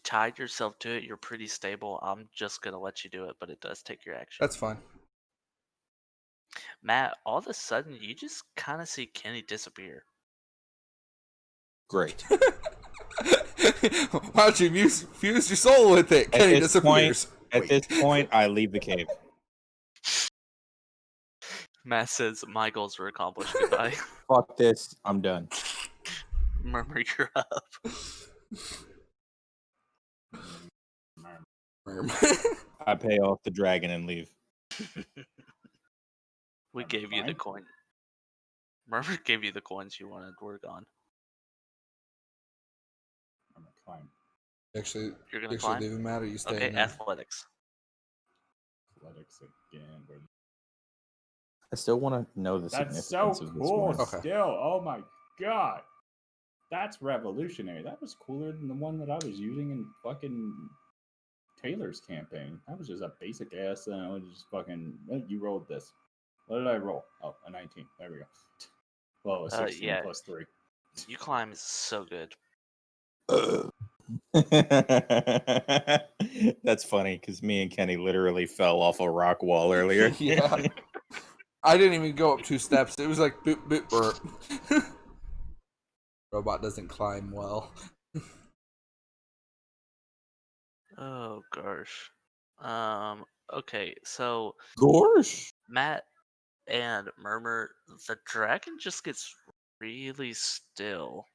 tied yourself to it, you're pretty stable. I'm just gonna let you do it, but it does take your action. That's fine. Matt, all of a sudden, you just kind of see Kenny disappear. Great. Why don't you fuse your soul with it? Kenny disappears. At this point, I leave the cave. Matt says, "My goals were accomplished. Goodbye." Fuck this. I'm done. Murmur, you're up. I pay off the dragon and leave. We gave you the coin. Murmur gave you the coins you wanted. We're gone. climb. You're You're gonna actually climb? leaving Matt, or you staying Okay, there? athletics. Athletics again. I still want to know the That's significance so of this cool. one. Okay. Still, oh my god, that's revolutionary. That was cooler than the one that I was using in fucking Taylor's campaign. That was just a basic ass. I was just fucking. You rolled this. What did I roll? Oh, a 19. There we go. Well, a 16 yeah. plus 3. You climb is so good. That's funny because me and Kenny literally fell off a rock wall earlier. Yeah. I didn't even go up 2 steps. It was like boop boop burp. Robot doesn't climb well. Oh gosh. Okay, so Gosh. Matt and Murmur, the dragon just gets really still.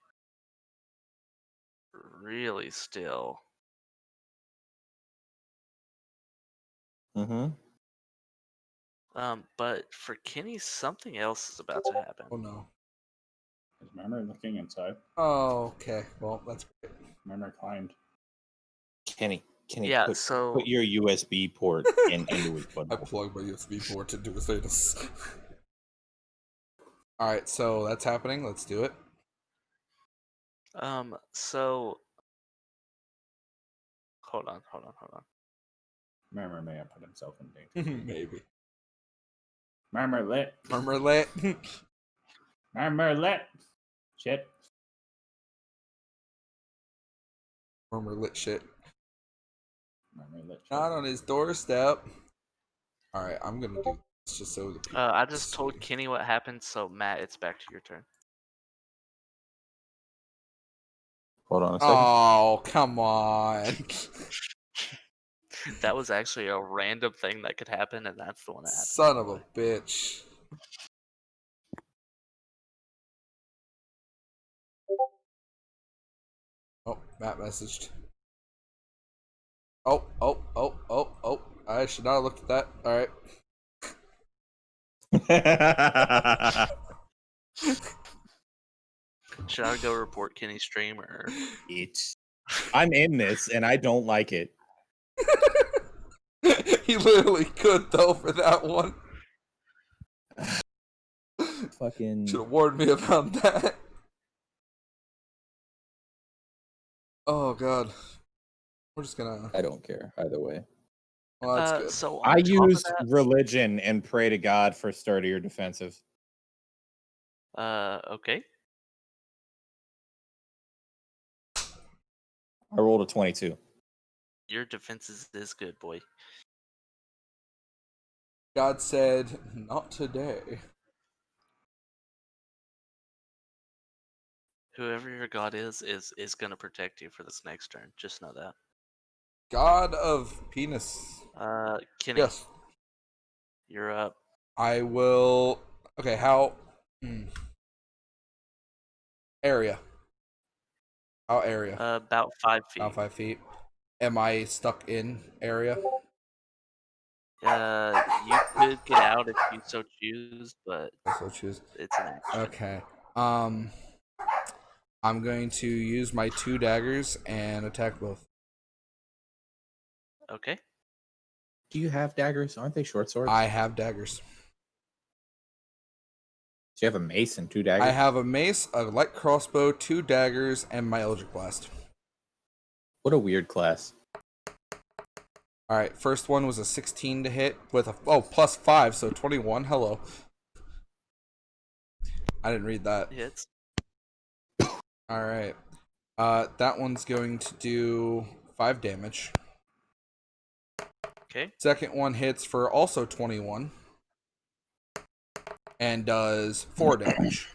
Really still. Mm-hmm. But for Kenny, something else is about to happen. Oh no. Is Murmur looking inside? Oh, okay. Well, that's great. Murmur climbed. Kenny, Yeah, put, so put your USB port into it. I plugged my USB port to do a status. Alright, so that's happening. Let's do it. so hold on. Murmur may have put himself in danger. Maybe. Murmur lit. Murmur lit. Murmur lit. Shit. Murmur lit shit. Murmur lit. Shit. Not on his doorstep. Alright, I'm gonna do this just so the people I just see. told Kenny what happened, so Matt, it's back to your turn. Hold on a second. Oh, come on. That was actually a random thing that could happen, and that's the one that happened. Son of a bitch. Oh, Matt messaged. Oh. I should not have looked at that. Alright. Should I go report Kenny's stream or? I'm in this and I don't like it. He literally could though for that one. Fucking Should have warned me about that. Oh god. We're just gonna. I don't care either way. Well, that's good. So I on top of use that, religion and pray to God for sturdier defensive. okay. I rolled a 22. Your defense is good, boy. God said, "Not today." Whoever your god is gonna protect you for this next turn. Just know that. God of penis. Kenny, Yes. you're up. I will. Okay, how? Area. How area? About 5 feet. About 5 feet. Am I stuck in area? You could get out if you so choose, but So choose. it's an action. Okay. I'm going to use my 2 daggers and attack both. Okay. Do you have daggers? Aren't they short swords? I have daggers. Do you have a mace and 2 daggers? I have a mace, a light crossbow, 2 daggers, and my Eldritch Blast. What a weird class. Alright, first one was a 16 to hit with a plus 5, so 21. Hello. I didn't read that. Hits. Alright. That one's going to do 5 damage. Okay. Second one hits for also 21. And does 4 damage.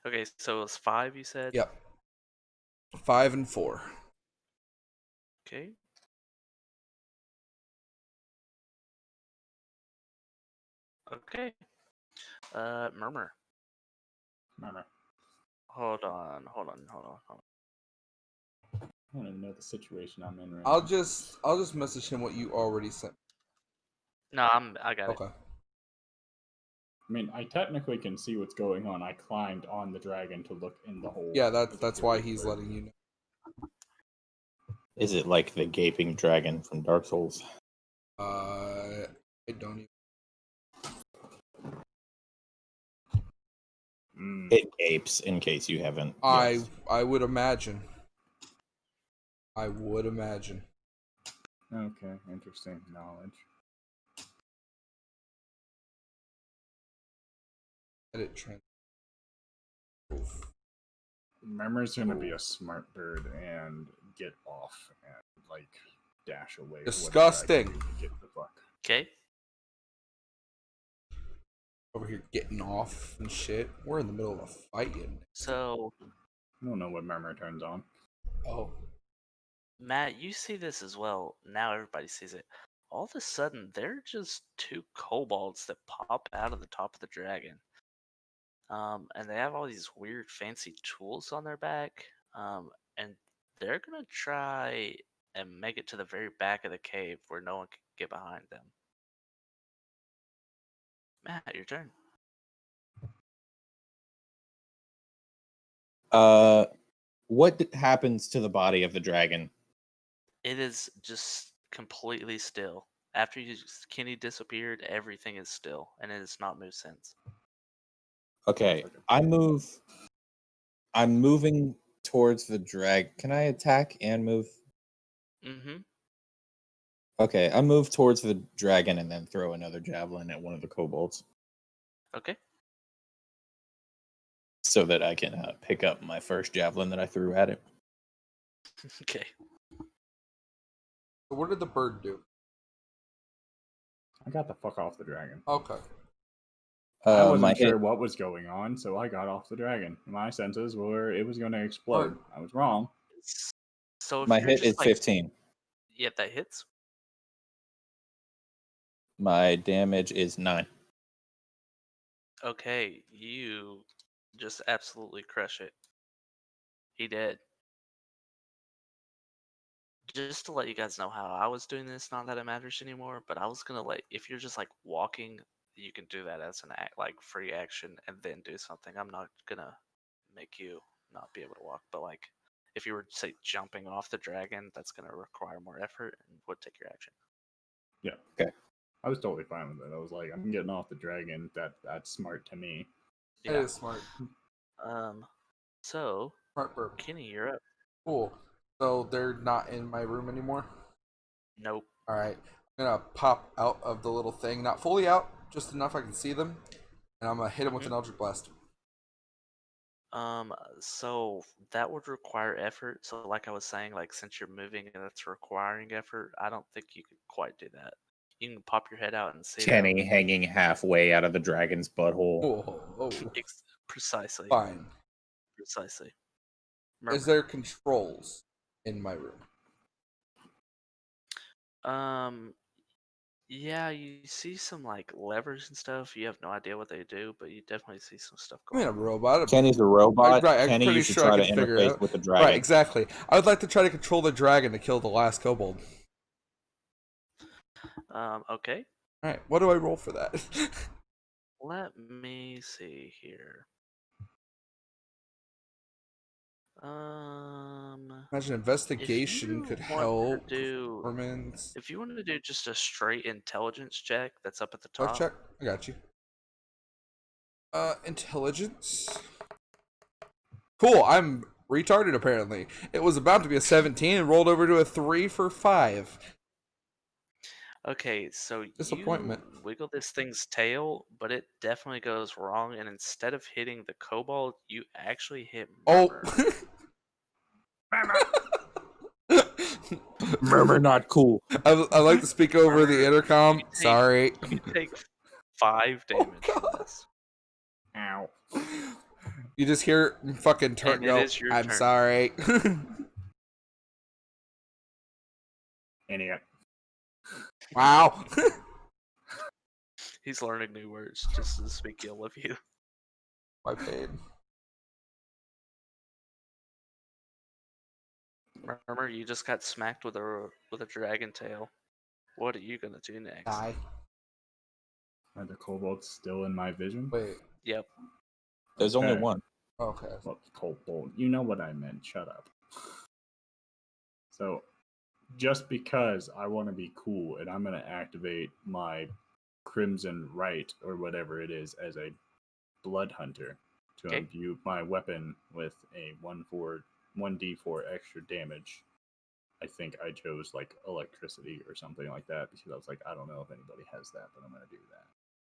Okay, so it was 5, you said? Yep. 5 and 4. Okay. Okay. Murmur. Murmur. Hold on. I don't even know the situation I'm in right I'll now. just message him what you already sent. No, I got it. Okay. I mean, I technically can see what's going on. I climbed on the dragon to look in the hole. Yeah, that's why he's letting you know. Is it like the gaping dragon from Dark Souls? I don't even. It gapes, in case you haven't. I would imagine. I would imagine. Okay, interesting knowledge. Edit trend. Murmur's gonna be a smart bird and get off and like dash away. Disgusting. Get the fuck. Okay. Over here getting off and shit. We're in the middle of a fight. So, I don't know what Murmur turns on. Oh. Matt, you see this as well. Now everybody sees it. All of a sudden, there are just two kobolds that pop out of the top of the dragon. And they have all these weird fancy tools on their back. And they're gonna try and make it to the very back of the cave where no one can get behind them. Matt, your turn. What happens to the body of the dragon? It is just completely still. After Kenny disappeared, everything is still, and it has not moved since. Okay, I'm moving towards the drag. Can I attack and move? Mm-hmm. Okay, I move towards the dragon and then throw another javelin at one of the kobolds. Okay. So that I can pick up my first javelin that I threw at it. Okay. So what did the bird do? I got the fuck off the dragon. Okay. I wasn't sure what was going on, so I got off the dragon. My senses were it was going to explode. I was wrong. So if my you're hit just is 15. Yeah, that hits. My damage is 9. Okay, you just absolutely crush it. He did. Just to let you guys know how I was doing this, not that it matters anymore, but I was gonna if you're just like walking, you can do that as an like free action and then do something. I'm not gonna make you not be able to walk, but like if you were say jumping off the dragon, that's gonna require more effort and would take your action. Yeah. Okay. I was totally fine with it. I was like, I'm getting off the dragon. That's smart to me. Yeah. It is smart. So Smart bird. Kenny, you're up. Cool. So they're not in my room anymore? Nope. Alright. I'm gonna pop out of the little thing. Not fully out, just enough I can see them. And I'm gonna hit them with an Eldritch Blast. So that would require effort. So like I was saying, like since you're moving and that's requiring effort, I don't think you could quite do that. You can pop your head out and see Kenny them. hanging halfway out of the dragon's butthole. Oh. Precisely. Fine. Precisely. Is there controls in my room? Yeah, you see some like levers and stuff. You have no idea what they do, but you definitely see some stuff I mean, going a robot. Kenny's a robot. Right, I'm Kenny, pretty you should sure try I to can figure it interface out. with the dragon. Right, exactly. I would like to try to control the dragon to kill the last kobold. Okay. Alright, what do I roll for that? Let me see here. Imagine investigation could help. If you wanted to do just a straight intelligence check, that's up at the top. Check. I got you. Intelligence. Cool. I'm retarded. Apparently, it was about to be a 17 and rolled over to a 3 for 5. Okay, so Disappointment. you wiggle this thing's tail, but it definitely goes wrong, and instead of hitting the kobold, you actually hit Murmur. Murmur not cool. I like to speak over the intercom. Sorry. You take 5 damage from this. Ow. You just hear fucking Turnt go, I'm sorry. Idiot. Wow. He's learning new words just to speak ill of you. My pain. Murmur, you just got smacked with a dragon tail. What are you gonna do next? Die. Are the kobolds still in my vision? Wait. Yep. There's only Okay. one. Okay. Well, kobold. You know what I meant. Shut up. So, just because I want to be cool and I'm going to activate my Crimson Right or whatever it is as a Blood Hunter to Okay. imbue my weapon with a 1d4 extra damage. I think I chose like electricity or something like that because I was like, I don't know if anybody has that, but I'm going to do that.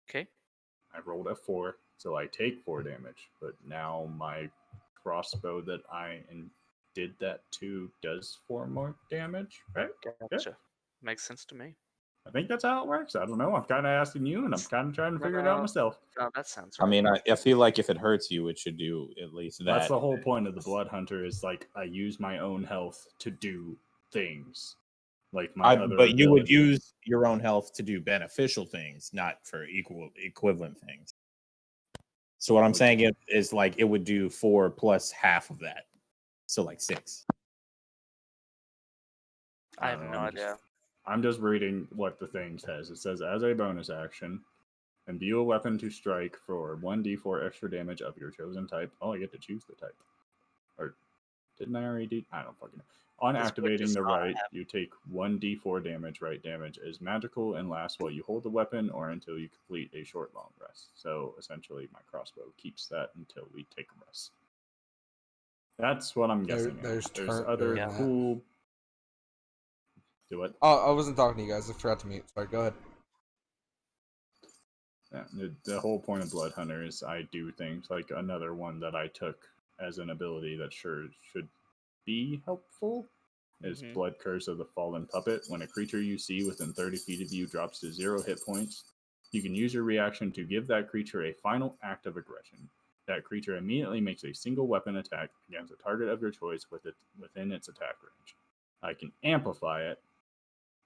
Okay. I rolled a 4, so I take 4 damage, but now my crossbow that did that to does 4 more damage, right? Gotcha. Makes sense to me. I think that's how it works. I don't know. I'm kind of asking you, and I'm kind of trying to figure it out myself. No, that sounds I right. mean, I feel like if it hurts you, it should do at least that. That's the whole point of the Blood Hunter is like I use my own health to do things. Like my other but you would ability. use your own health to do beneficial things, not for equivalent things. So what I'm saying is like it would do 4 plus half of that, so like 6. I have no idea. I'm just reading what the thing says. It says, as a bonus action, imbue a weapon to strike for 1d4 extra damage of your chosen type. Oh, I get to choose the type. Or didn't I already do? I don't fucking know. On This would activating just the not right, happen. you take 1d4 damage. Right damage is magical and lasts while you hold the weapon or until you complete a short long rest. So essentially, my crossbow keeps that until we take a rest. That's what I'm guessing. There's other that. cool. Do it. Oh, I wasn't talking to you guys. I forgot to mute. Sorry, go ahead. Yeah, the whole point of Blood Hunter is I do things like another one that I took as an ability that sure should be helpful is Blood Curse of the Fallen Puppet. When a creature you see within 30 feet of you drops to 0 hit points, you can use your reaction to give that creature a final act of aggression. That creature immediately makes a single weapon attack against a target of your choice within its attack range. I can amplify it.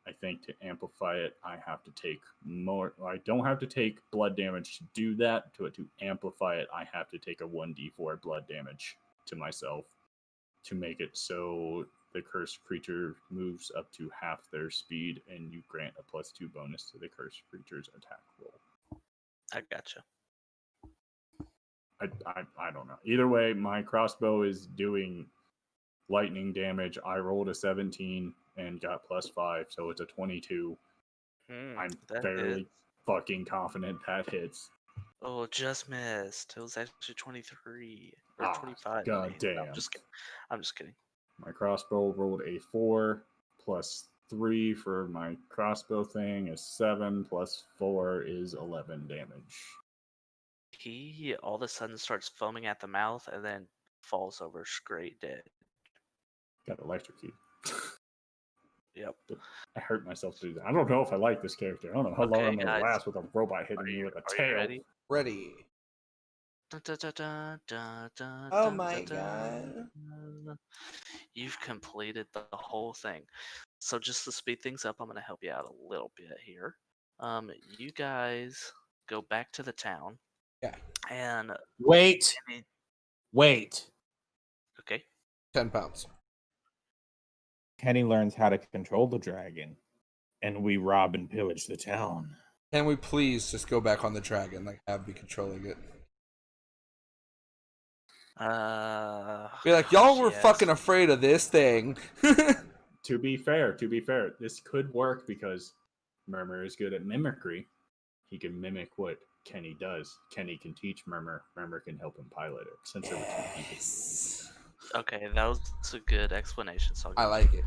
I think to amplify it, I have to take more. I don't have to take blood damage to do that. To amplify it, I have to take a 1d4 blood damage to myself to make it so the cursed creature moves up to half their speed, and you grant a +2 bonus to the cursed creature's attack roll. I gotcha. I don't know. Either way, my crossbow is doing lightning damage. I rolled a 17 and got +5, so it's a 22. I'm fairly fucking confident that hits. Oh, just missed. It was actually 23 or 25. God damn. No, I'm just kidding. My crossbow rolled a 4 +3 for my crossbow thing is 7 +4 is 11 damage. He all of a sudden starts foaming at the mouth and then falls over straight dead. Got electrocuted. Yep. I hurt myself through that. I don't know if I like this character. I don't know how long I'm going to last with a robot hitting me with a tail. Ready. Oh my god. You've completed the whole thing. So just to speed things up, I'm going to help you out a little bit here. You guys go back to the town. Yeah. And wait. Okay. 10 pounds. Kenny learns how to control the dragon, and we rob and pillage the town. Can we please just go back on the dragon, like have me controlling it? Be like, y'all were fucking afraid of this thing. To be fair, this could work because Murmur is good at mimicry. He can mimic what Kenny does. Kenny can teach Murmur. Murmur can help him pilot it. Since there were 2 people. Okay, that was a good explanation. So I like it.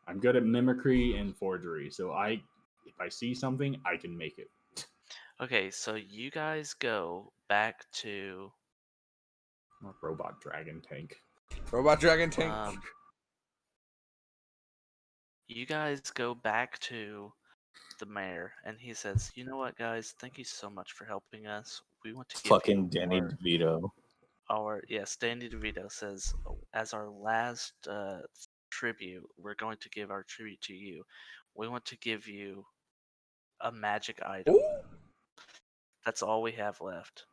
I'm good at mimicry and forgery, so if I see something, I can make it. Okay, so you guys go back to Robot dragon tank. Robot dragon tank. You guys go back to the mayor, and he says, "You know what, guys? Thank you so much for helping us. We want to give fucking you Danny DeVito. Danny DeVito says, as our last tribute, we're going to give our tribute to you. We want to give you a magic item. Ooh. That's all we have left.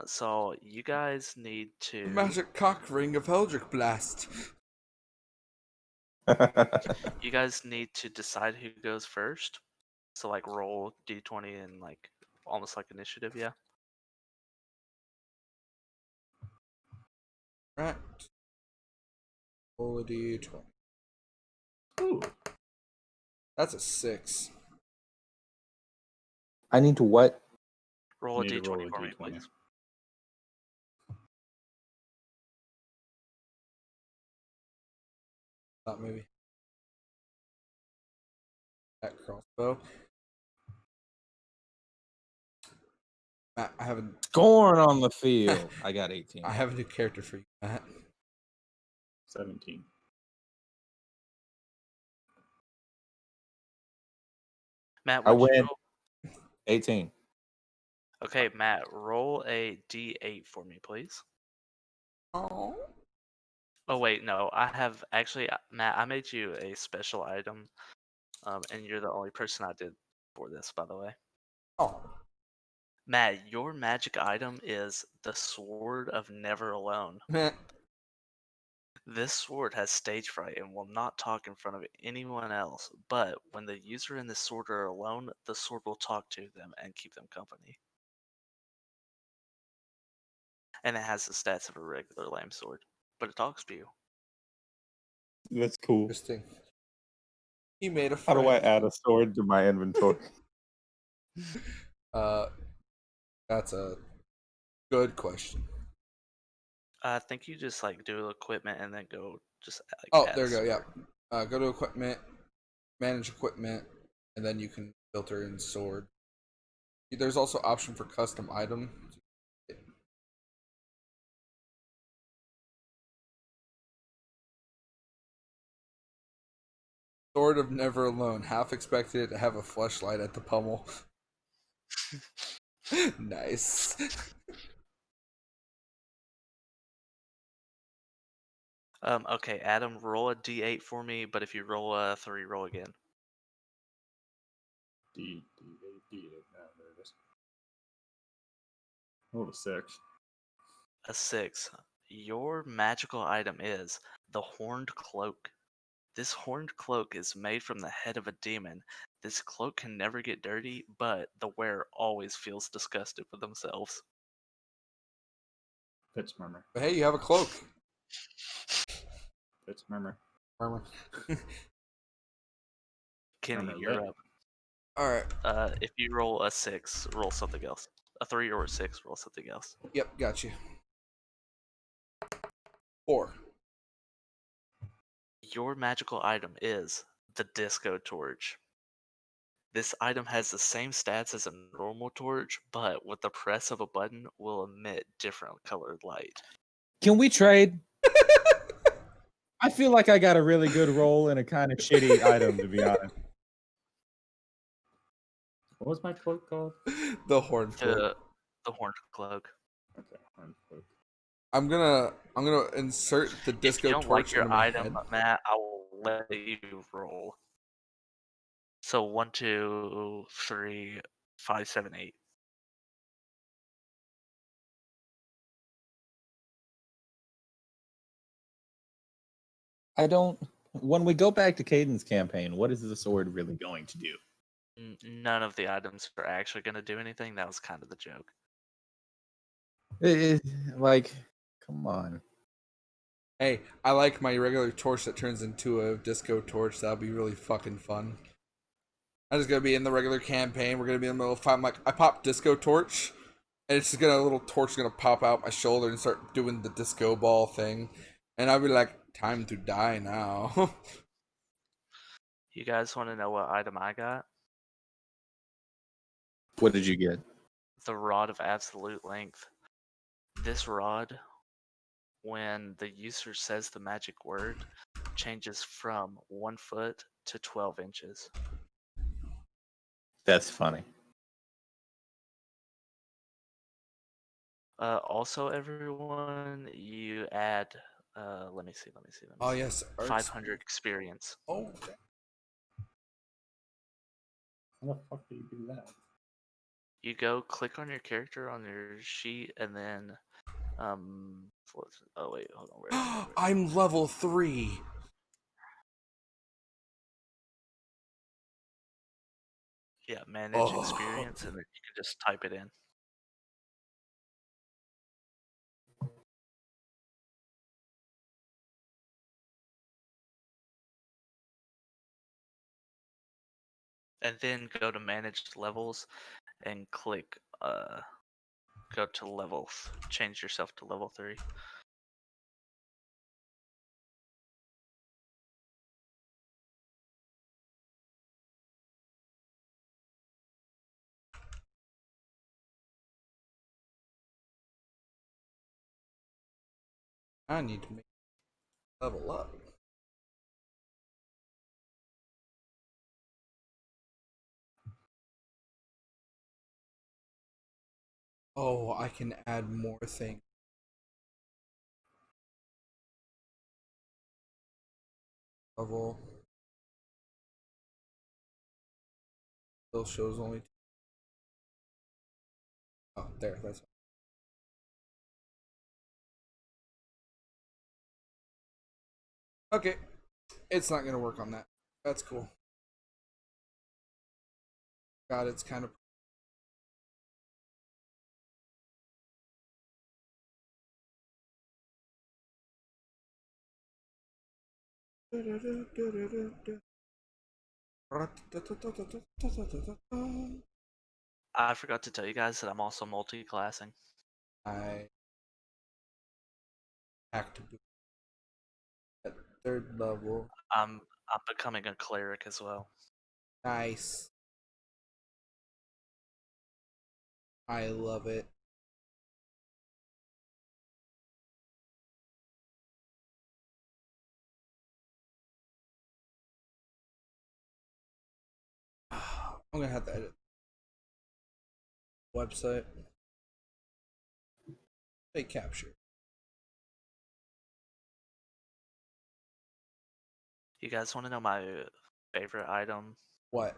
So you guys need to... The magic cock ring of Eldritch Blast. You guys need to decide who goes first. So like roll d20 and like almost like initiative, yeah. Right. Roll a d20. Ooh. That's a 6. I need to what? Roll a Need to d20 roll a for me, D20. please. Thought maybe. That crossbow. Matt, I have a Scorn on the field. I got 18. I have a new character for you, Matt. 17. Matt, I what'd you win. roll? 18. Okay, Matt, roll a d8 for me, please. Oh. Oh wait, no, I have actually, Matt. I made you a special item, and you're the only person I did for this, by the way. Oh. Matt, your magic item is the Sword of Never Alone. Matt. This sword has stage fright and will not talk in front of anyone else, but when the user and the sword are alone, the sword will talk to them and keep them company. And it has the stats of a regular lame sword, but it talks to you. That's cool. Interesting. He made a How friend. do I add a sword to my inventory? That's a good question. I think you just like do equipment and then go just like Oh, add there a you go. sword. Yeah. Go to equipment, manage equipment, and then you can filter in sword. There's also option for custom item. Sword of Never Alone. Half expected it to have a fleshlight at the pummel. Nice. Okay, Adam, roll a d8 for me, but if you roll a 3, roll again. D8. Oh, there it is. Roll a 6. A 6. Your magical item is the Horned Cloak. This horned cloak is made from the head of a demon. This cloak can never get dirty, but the wearer always feels disgusted with themselves. Pitch murmur. But hey, you have a cloak. Pitch murmur. Armor. Kenny, Murmur you're lit. up. Alright. If you roll a 6, roll something else. A 3 or a 6, roll something else. Yep, got you. 4. Your magical item is the Disco Torch. This item has the same stats as a normal torch, but with the press of a button will emit different colored light. Can we trade? I feel like I got a really good roll in a kind of shitty item, to be honest. What was my cloak called? The horn cloak. The horned cloak. Okay, horn cloak. I'm gonna insert the disco If you don't torch like your into my item, head. Matt, I will let you roll. So 1, 2, 3, 5, 7, 8. I don't. When we go back to Caden's campaign, what is the sword really going to do? None of the items are actually going to do anything. That was kind of the joke. Like, come on. Hey, I like my regular torch that turns into a disco torch. That'll be really fucking fun. I'm just gonna be in the regular campaign. We're gonna be in the middle of a fight. I'm like, I pop disco torch, and it's just gonna a little torch gonna pop out my shoulder and start doing the disco ball thing, and I'll be like, time to die now. You guys want to know what item I got? What did you get? The Rod of Absolute Length. This rod, when the user says the magic word, changes from 1 foot to 12 inches. That's funny. Also, everyone, you add, let me see. Oh yes, 500 experience. Oh, How the fuck do you do that? You go click on your character on your sheet, and then, oh wait, hold on. Where is it? I'm level 3. Yeah, manage experience, and then you can just type it in. And then go to managed levels and click go to levels. Change yourself to level 3. I need to make level up. Oh, I can add more things. Level. Still shows only. Oh, there. That's. Okay. It's not gonna work on that. That's cool. God, it's kind of. I forgot to tell you guys that I'm also multi-classing. I have to be at 3rd level. I'm becoming a cleric as well. Nice. I love it. I'm gonna have to edit website. Fake capture. You guys want to know my favorite item What?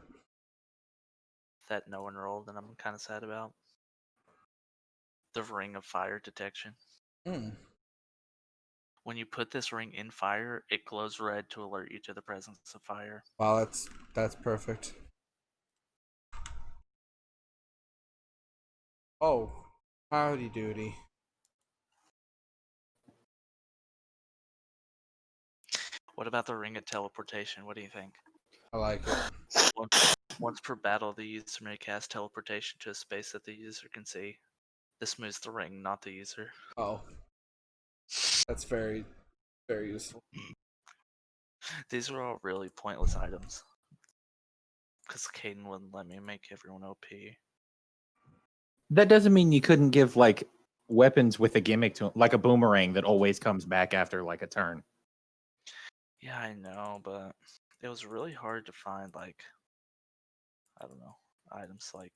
that no one rolled and I'm kind of sad about? The Ring of Fire Detection. When you put this ring in fire, it glows red to alert you to the presence of fire. Wow, that's perfect. Oh, howdy doody. What about the Ring of Teleportation? What do you think? I like it. Once per battle, the user may cast teleportation to a space that the user can see. This moves the ring, not the user. Oh, that's very, very useful. These are all really pointless items. Because Caden wouldn't let me make everyone OP. That doesn't mean you couldn't give like weapons with a gimmick to like a boomerang that always comes back after like a turn. Yeah, I know, but it was really hard to find, like, I don't know, items like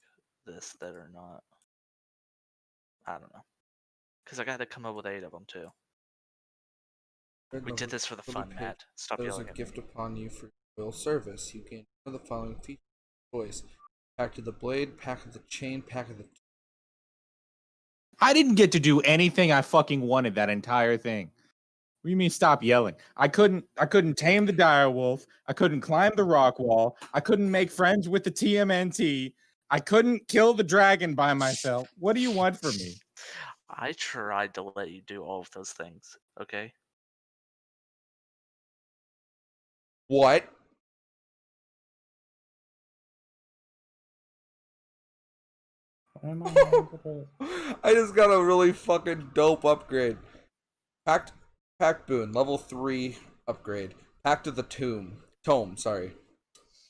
this that are not, I don't know. Because I got to come up with 8 of them, too. We did this for the fun, Matt. Stop There's yelling a at gift me. upon you for royal service. You gain one of the following features choice. Pack of the blade, pack of the chain, pack of the. I didn't get to do anything I fucking wanted that entire thing. What do you mean stop yelling? I couldn't tame the direwolf. I couldn't climb the rock wall. I couldn't make friends with the TMNT. I couldn't kill the dragon by myself. What do you want from me? I tried to let you do all of those things, okay? What? I just got a really fucking dope upgrade. Pact boon, level 3 upgrade. Pact of the Tome, sorry.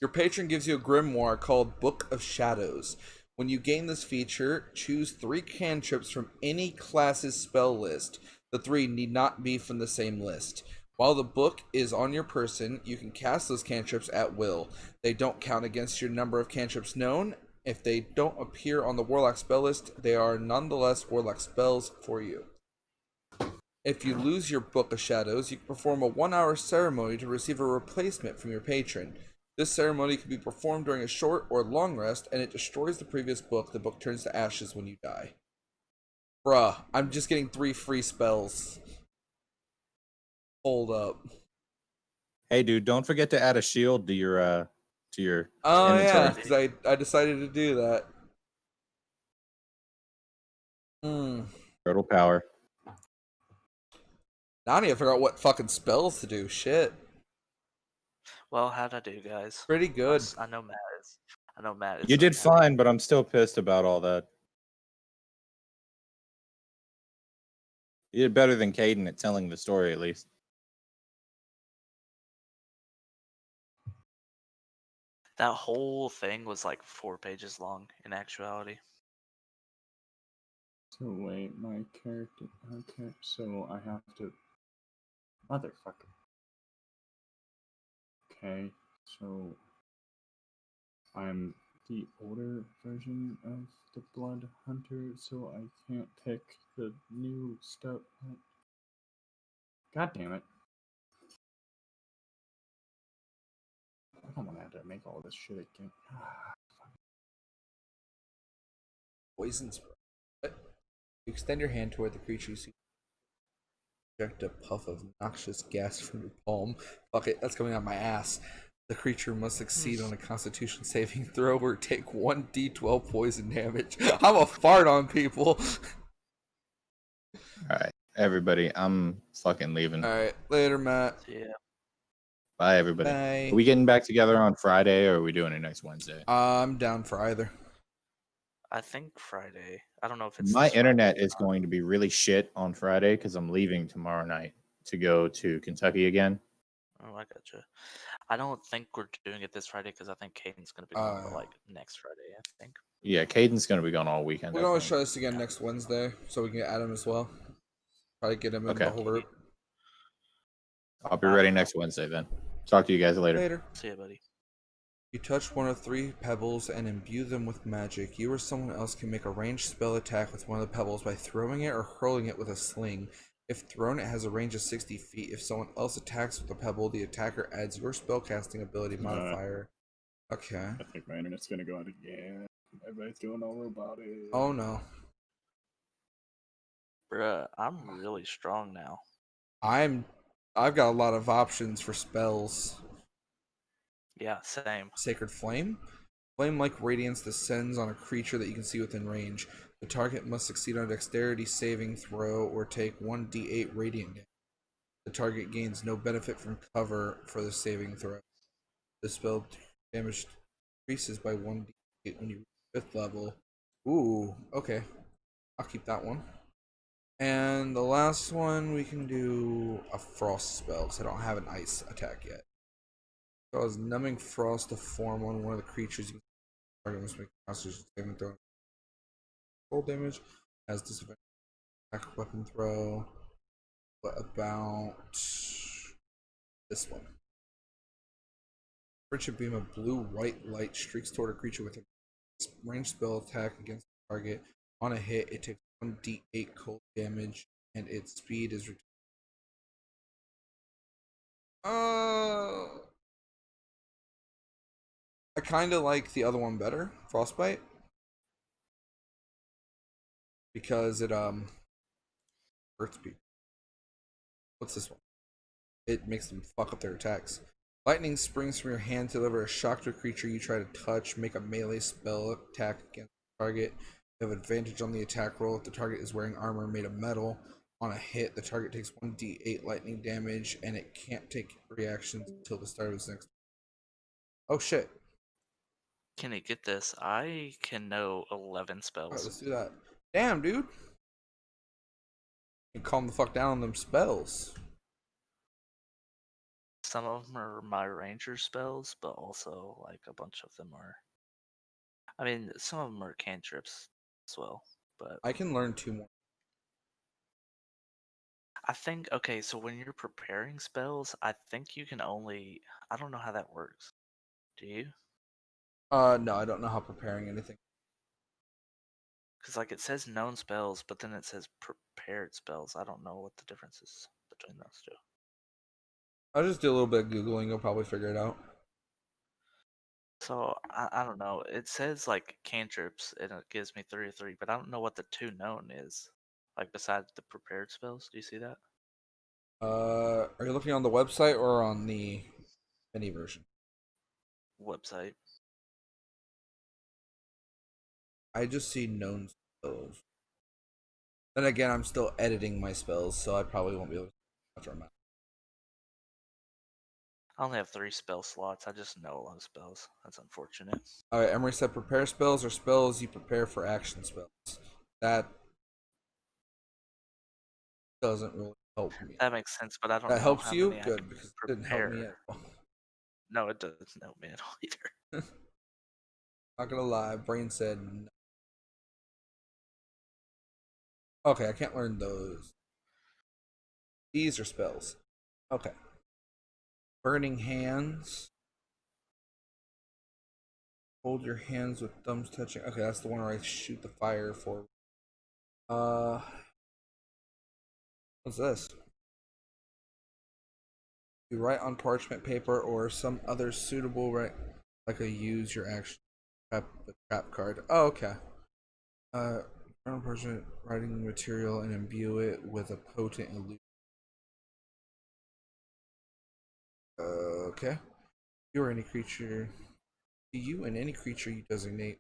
Your patron gives you a grimoire called Book of Shadows. When you gain this feature, choose 3 cantrips from any class's spell list. The 3 need not be from the same list. While the book is on your person, you can cast those cantrips at will. They don't count against your number of cantrips known. If they don't appear on the Warlock spell list, they are nonetheless Warlock spells for you. If you lose your Book of Shadows, you can perform a 1-hour ceremony to receive a replacement from your patron. This ceremony can be performed during a short or long rest, and it destroys the previous book. The book turns to ashes when you die. Bruh, I'm just getting 3 free spells. Hold up. Hey, dude, don't forget to add a shield to your to your Oh inventory. yeah, because I decided to do that. Total power. Now I need to figure out what fucking spells to do. Shit. Well, how'd I do, guys? Pretty good. I know Matt is. I know Matt is. You did unhappy. fine, but I'm still pissed about all that. You did better than Caden at telling the story, at least. That whole thing was like 4 pages long in actuality. So wait, my character. Okay, so I have to. Motherfucker. Okay, so I'm the older version of the Blood Hunter, so I can't pick the new stuff. God damn it. I don't want to have to make all this shit again. Poison spray. You extend your hand toward the creature you see. Project a puff of noxious gas from your palm. Fuck it, that's coming out my ass. The creature must succeed on a Constitution saving throw or take 1d12 poison damage. I'm a fart on people. All right, everybody, I'm fucking leaving. All right, later, Matt. Yeah. Bye, everybody. Bye. Are we getting back together on Friday, or are we doing it next Wednesday? I'm down for either. I think Friday. I don't know if it's My this internet Friday or is not. going to be really shit on Friday because I'm leaving tomorrow night to go to Kentucky again. Oh, I gotcha. I don't think we're doing it this Friday because I think Caden's gonna be gone, but like next Friday, I think. Yeah, Caden's going to be gone all weekend. We can always try this again next Wednesday, so we can add him as well. Try to get him in the whole group. I'll be ready next Wednesday then. Talk to you guys later. Later. See ya, buddy. You touch one of 3 pebbles and imbue them with magic. You or someone else can make a ranged spell attack with one of the pebbles by throwing it or hurling it with a sling. If thrown, it has a range of 60 feet. If someone else attacks with the pebble, the attacker adds your spellcasting ability modifier. Okay. I think my internet's gonna go out again. Everybody's doing all robotic. Oh no. Bruh, I'm really strong now. I've got a lot of options for spells. Yeah, same. Sacred Flame. Flame-like radiance descends on a creature that you can see within range. The target must succeed on a dexterity saving throw or take 1d8 radiant damage. The target gains no benefit from cover for the saving throw. The spell damage increases by 1d8 when you reach 5th level. Ooh, okay. I'll keep that one. And the last one, we can do a frost spell, because I don't have an ice attack yet. Cause numbing frost to form on one of the creatures. Target must make a Constitution saving throw. Full damage has disadvantage attack weapon throw. What about this one? Friendship beam of blue-white light streaks toward a creature with a ranged spell attack against the target. On a hit, it takes 1d8 cold damage, and its speed is returned. I kind of like the other one better, Frostbite, because it hurts people. What's this one? It makes them fuck up their attacks. Lightning springs from your hand to deliver a shock to a creature you try to touch. Make a melee spell attack against the target. You have advantage on the attack roll if the target is wearing armor made of metal. On a hit, the target takes 1d8 lightning damage, and it can't take reactions until the start of its next. Oh shit. Can you get this? I can know 11 spells. Alright, let's do that. Damn, dude. You calm the fuck down on them spells. Some of them are my ranger spells, but also like a bunch of them are. I mean, some of them are cantrips as well, but I can learn 2 more. I think okay. So when you're preparing spells, I think you can only. I don't know how that works. Do you? No, I don't know how preparing anything. Because like it says known spells, but then it says prepared spells. I don't know what the difference is between those two. I'll just do a little bit of Googling, you'll probably figure it out. So I don't know. It says like cantrips and it gives me 3 or 3, but I don't know what the 2 known is. Like besides the prepared spells. Do you see that? Are you looking on the website or on the mini version? website. I just see known spells. Then again, I'm still editing my spells, so I probably won't be able to watch our map. I only have 3 spell slots. I just know a lot of spells. That's unfortunate. Alright, Emery said prepare spells or spells you prepare for action spells. That doesn't really help me. That makes sense, but I don't That know helps how you? many I Good, can because it prepare. didn't help me at all. No, it doesn't help me at all either. Not gonna lie, brain said no. Okay, I can't learn those. These are spells. Okay. Burning hands. Hold your hands with thumbs touching. Okay, that's the one where I shoot the fire for. What's this? You write on parchment paper or some other suitable like a use your action trap card. Oh, okay. On parchment writing material and imbue it with a potent illusion. Okay. You or any creature. You and any creature you designate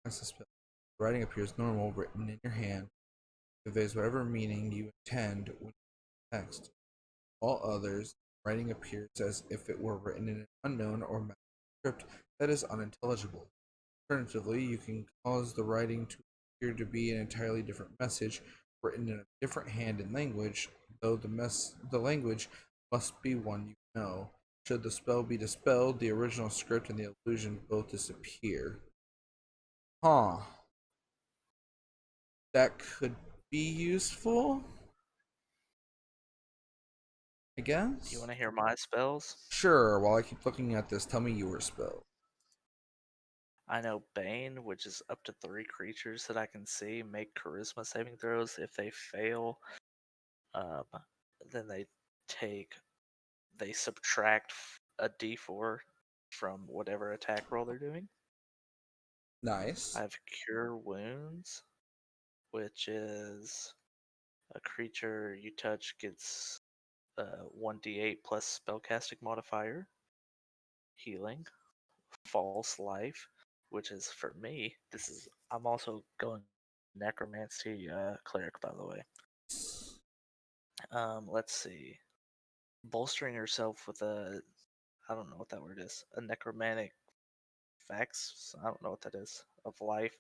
as a spell. Writing appears normal, written in your hand. Conveys whatever meaning you intend with text. All others, writing appears as if it were written in an unknown or magic script that is unintelligible. Alternatively, you can cause the writing to appear to be an entirely different message, written in a different hand and language, though the language must be one you know. Should the spell be dispelled, the original script and the illusion both disappear. Huh. That could be useful, I guess. You want to hear my spells? Sure, while I keep looking at this, tell me your spell. I know Bane, which is up to 3 creatures that I can see, make charisma saving throws. If they fail, then they subtract a d4 from whatever attack roll they're doing. Nice. I have Cure Wounds, which is a creature you touch gets 1d8 plus spellcasting modifier. Healing. False Life, which is for me. I'm also going Necromancy Cleric, by the way. Let's see. Bolstering yourself with I don't know what that word is. A necromantic facts. I don't know what that is. Of life.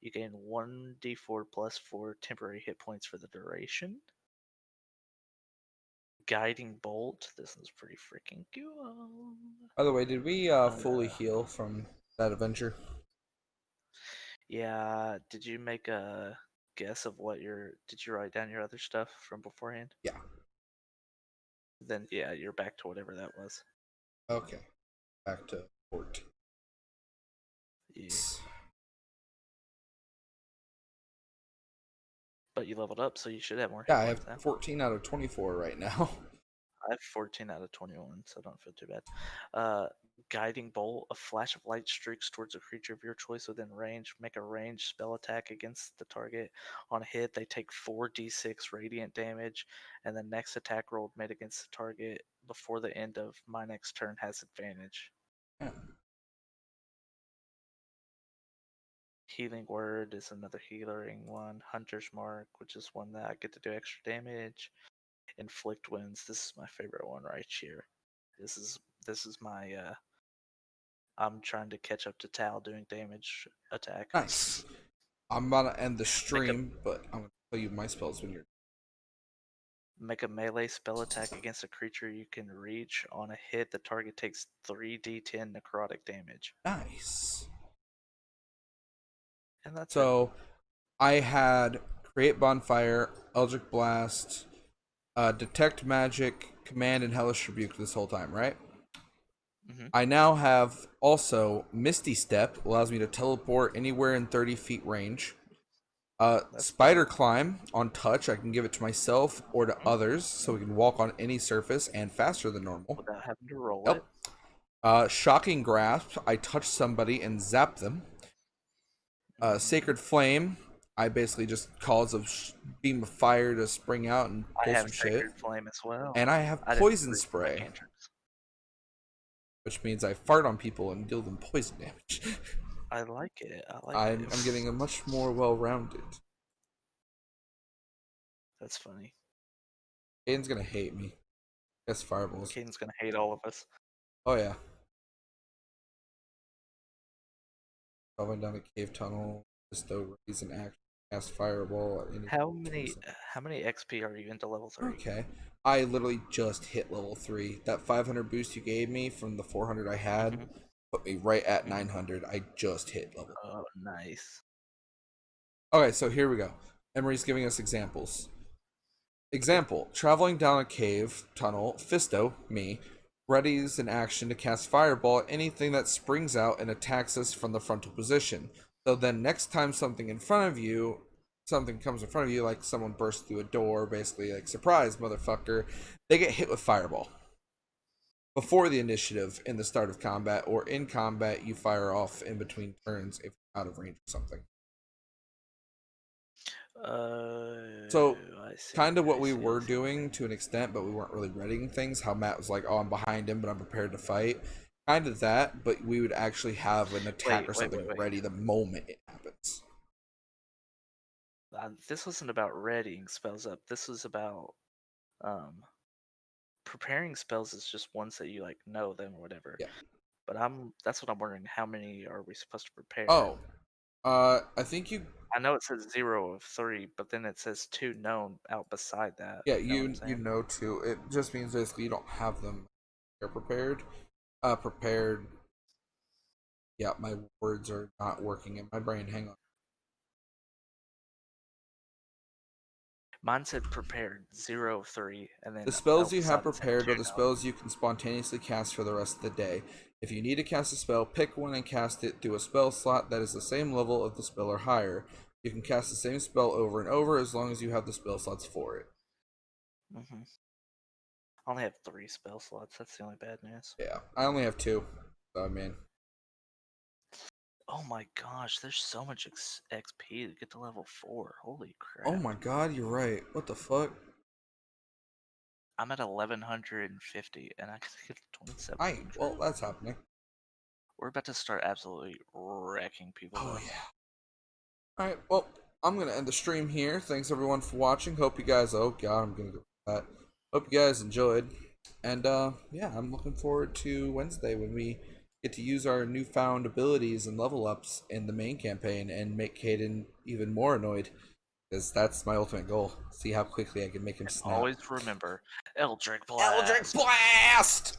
You gain 1d4 plus 4 temporary hit points for the duration. Guiding Bolt. This is pretty freaking cool. By the way, did we fully heal from that adventure? Yeah. Did you make a guess of did you write down your other stuff from beforehand? Yeah. Then yeah, you're back to whatever that was. Okay. Back to 14. Yeah. But you leveled up, so you should have more hit Yeah, I points have now. 14 out of 24 right now. I have 14 out of 21, so don't feel too bad. Guiding Bolt. A flash of light streaks towards a creature of your choice within range. Make a ranged spell attack against the target. On a hit, they take 4d6 radiant damage, and the next attack roll made against the target before the end of my next turn has advantage. Yeah. Healing Word is another healing one. Hunter's Mark, which is one that I get to do extra damage. Inflict Wounds. This is my favorite one right here. This is my I'm trying to catch up to Tal doing damage attack. Nice. I'm about to end the stream, but I'm going to tell you my spells when you're. Make a melee spell attack against a creature you can reach. On a hit, the target takes 3d10 necrotic damage. Nice. And that's so, I had Create Bonfire, Eldritch Blast, Detect Magic, Command, and Hellish Rebuke this whole time, right? Mm-hmm. I now have also Misty Step, allows me to teleport anywhere in 30 feet range. Spider Climb on touch, I can give it to myself or to others, so we can walk on any surface and faster than normal. Without having to roll it. Shocking Grasp, I touch somebody and zap them. Sacred Flame, I basically just cause a beam of fire to spring out and pull some shit. Sacred Flame as well. And I have Poison Spray. which means I fart on people and deal them poison damage. I like it. I'm getting a much more well-rounded. That's funny. Aiden's gonna hate me. Guess fireballs. Caden's gonna hate all of us. Oh yeah. Traveling down a cave tunnel, bestow raise an action, cast fireball at any. How many XP are you into level 3? Okay. I literally just hit level 3. That 500 boost you gave me from the 400 I had put me right at 900. I just hit level. Oh, nice. Okay, so here we go. Emery's giving us examples. Example, traveling down a cave tunnel, Fisto, me, readies an action to cast fireball at anything that springs out and attacks us from the frontal position. So then next time something comes in front of you, like someone bursts through a door, basically like, surprise, motherfucker, they get hit with fireball. Before the initiative, in the start of combat, or in combat, you fire off in between turns if you're out of range or something. So, kind of what we were doing to an extent, but we weren't really readying things. How Matt was like, oh, I'm behind him, but I'm prepared to fight. Kind of that, but we would actually have an attack or something ready the moment it happens. This wasn't about readying spells up. This was about preparing spells is just ones that you like know them or whatever. Yeah. But that's what I'm wondering. How many are we supposed to prepare? Oh, I think you. I know it says 0 of 3, but then it says 2 known out beside that. Yeah, you know 2. It just means basically you don't have them. You're prepared. Prepared. Yeah, my words are not working in my brain. Hang on. Mine said prepared 0 of 3, and then the spells you have prepared are the spells you can spontaneously cast for the rest of the day. If you need to cast a spell, pick one and cast it through a spell slot that is the same level of the spell or higher. You can cast the same spell over and over as long as you have the spell slots for it. I only have 3 spell slots. That's the only bad news. Yeah, I only have 2. So, I mean. Oh my gosh, there's so much XP to get to level 4. Holy crap. Oh my god, you're right. What the fuck? I'm at 1150 and I can get 2700. Well, that's happening. We're about to start absolutely wrecking people. Oh yeah. Alright, well, I'm gonna end the stream here. Thanks everyone for watching. Hope you guys I'm gonna go with that. Hope you guys enjoyed. And yeah, I'm looking forward to Wednesday when we get to use our newfound abilities and level ups in the main campaign and make Caden even more annoyed. Because that's my ultimate goal. See how quickly I can make him snap. Always remember, Eldritch Blast! Eldritch Blast!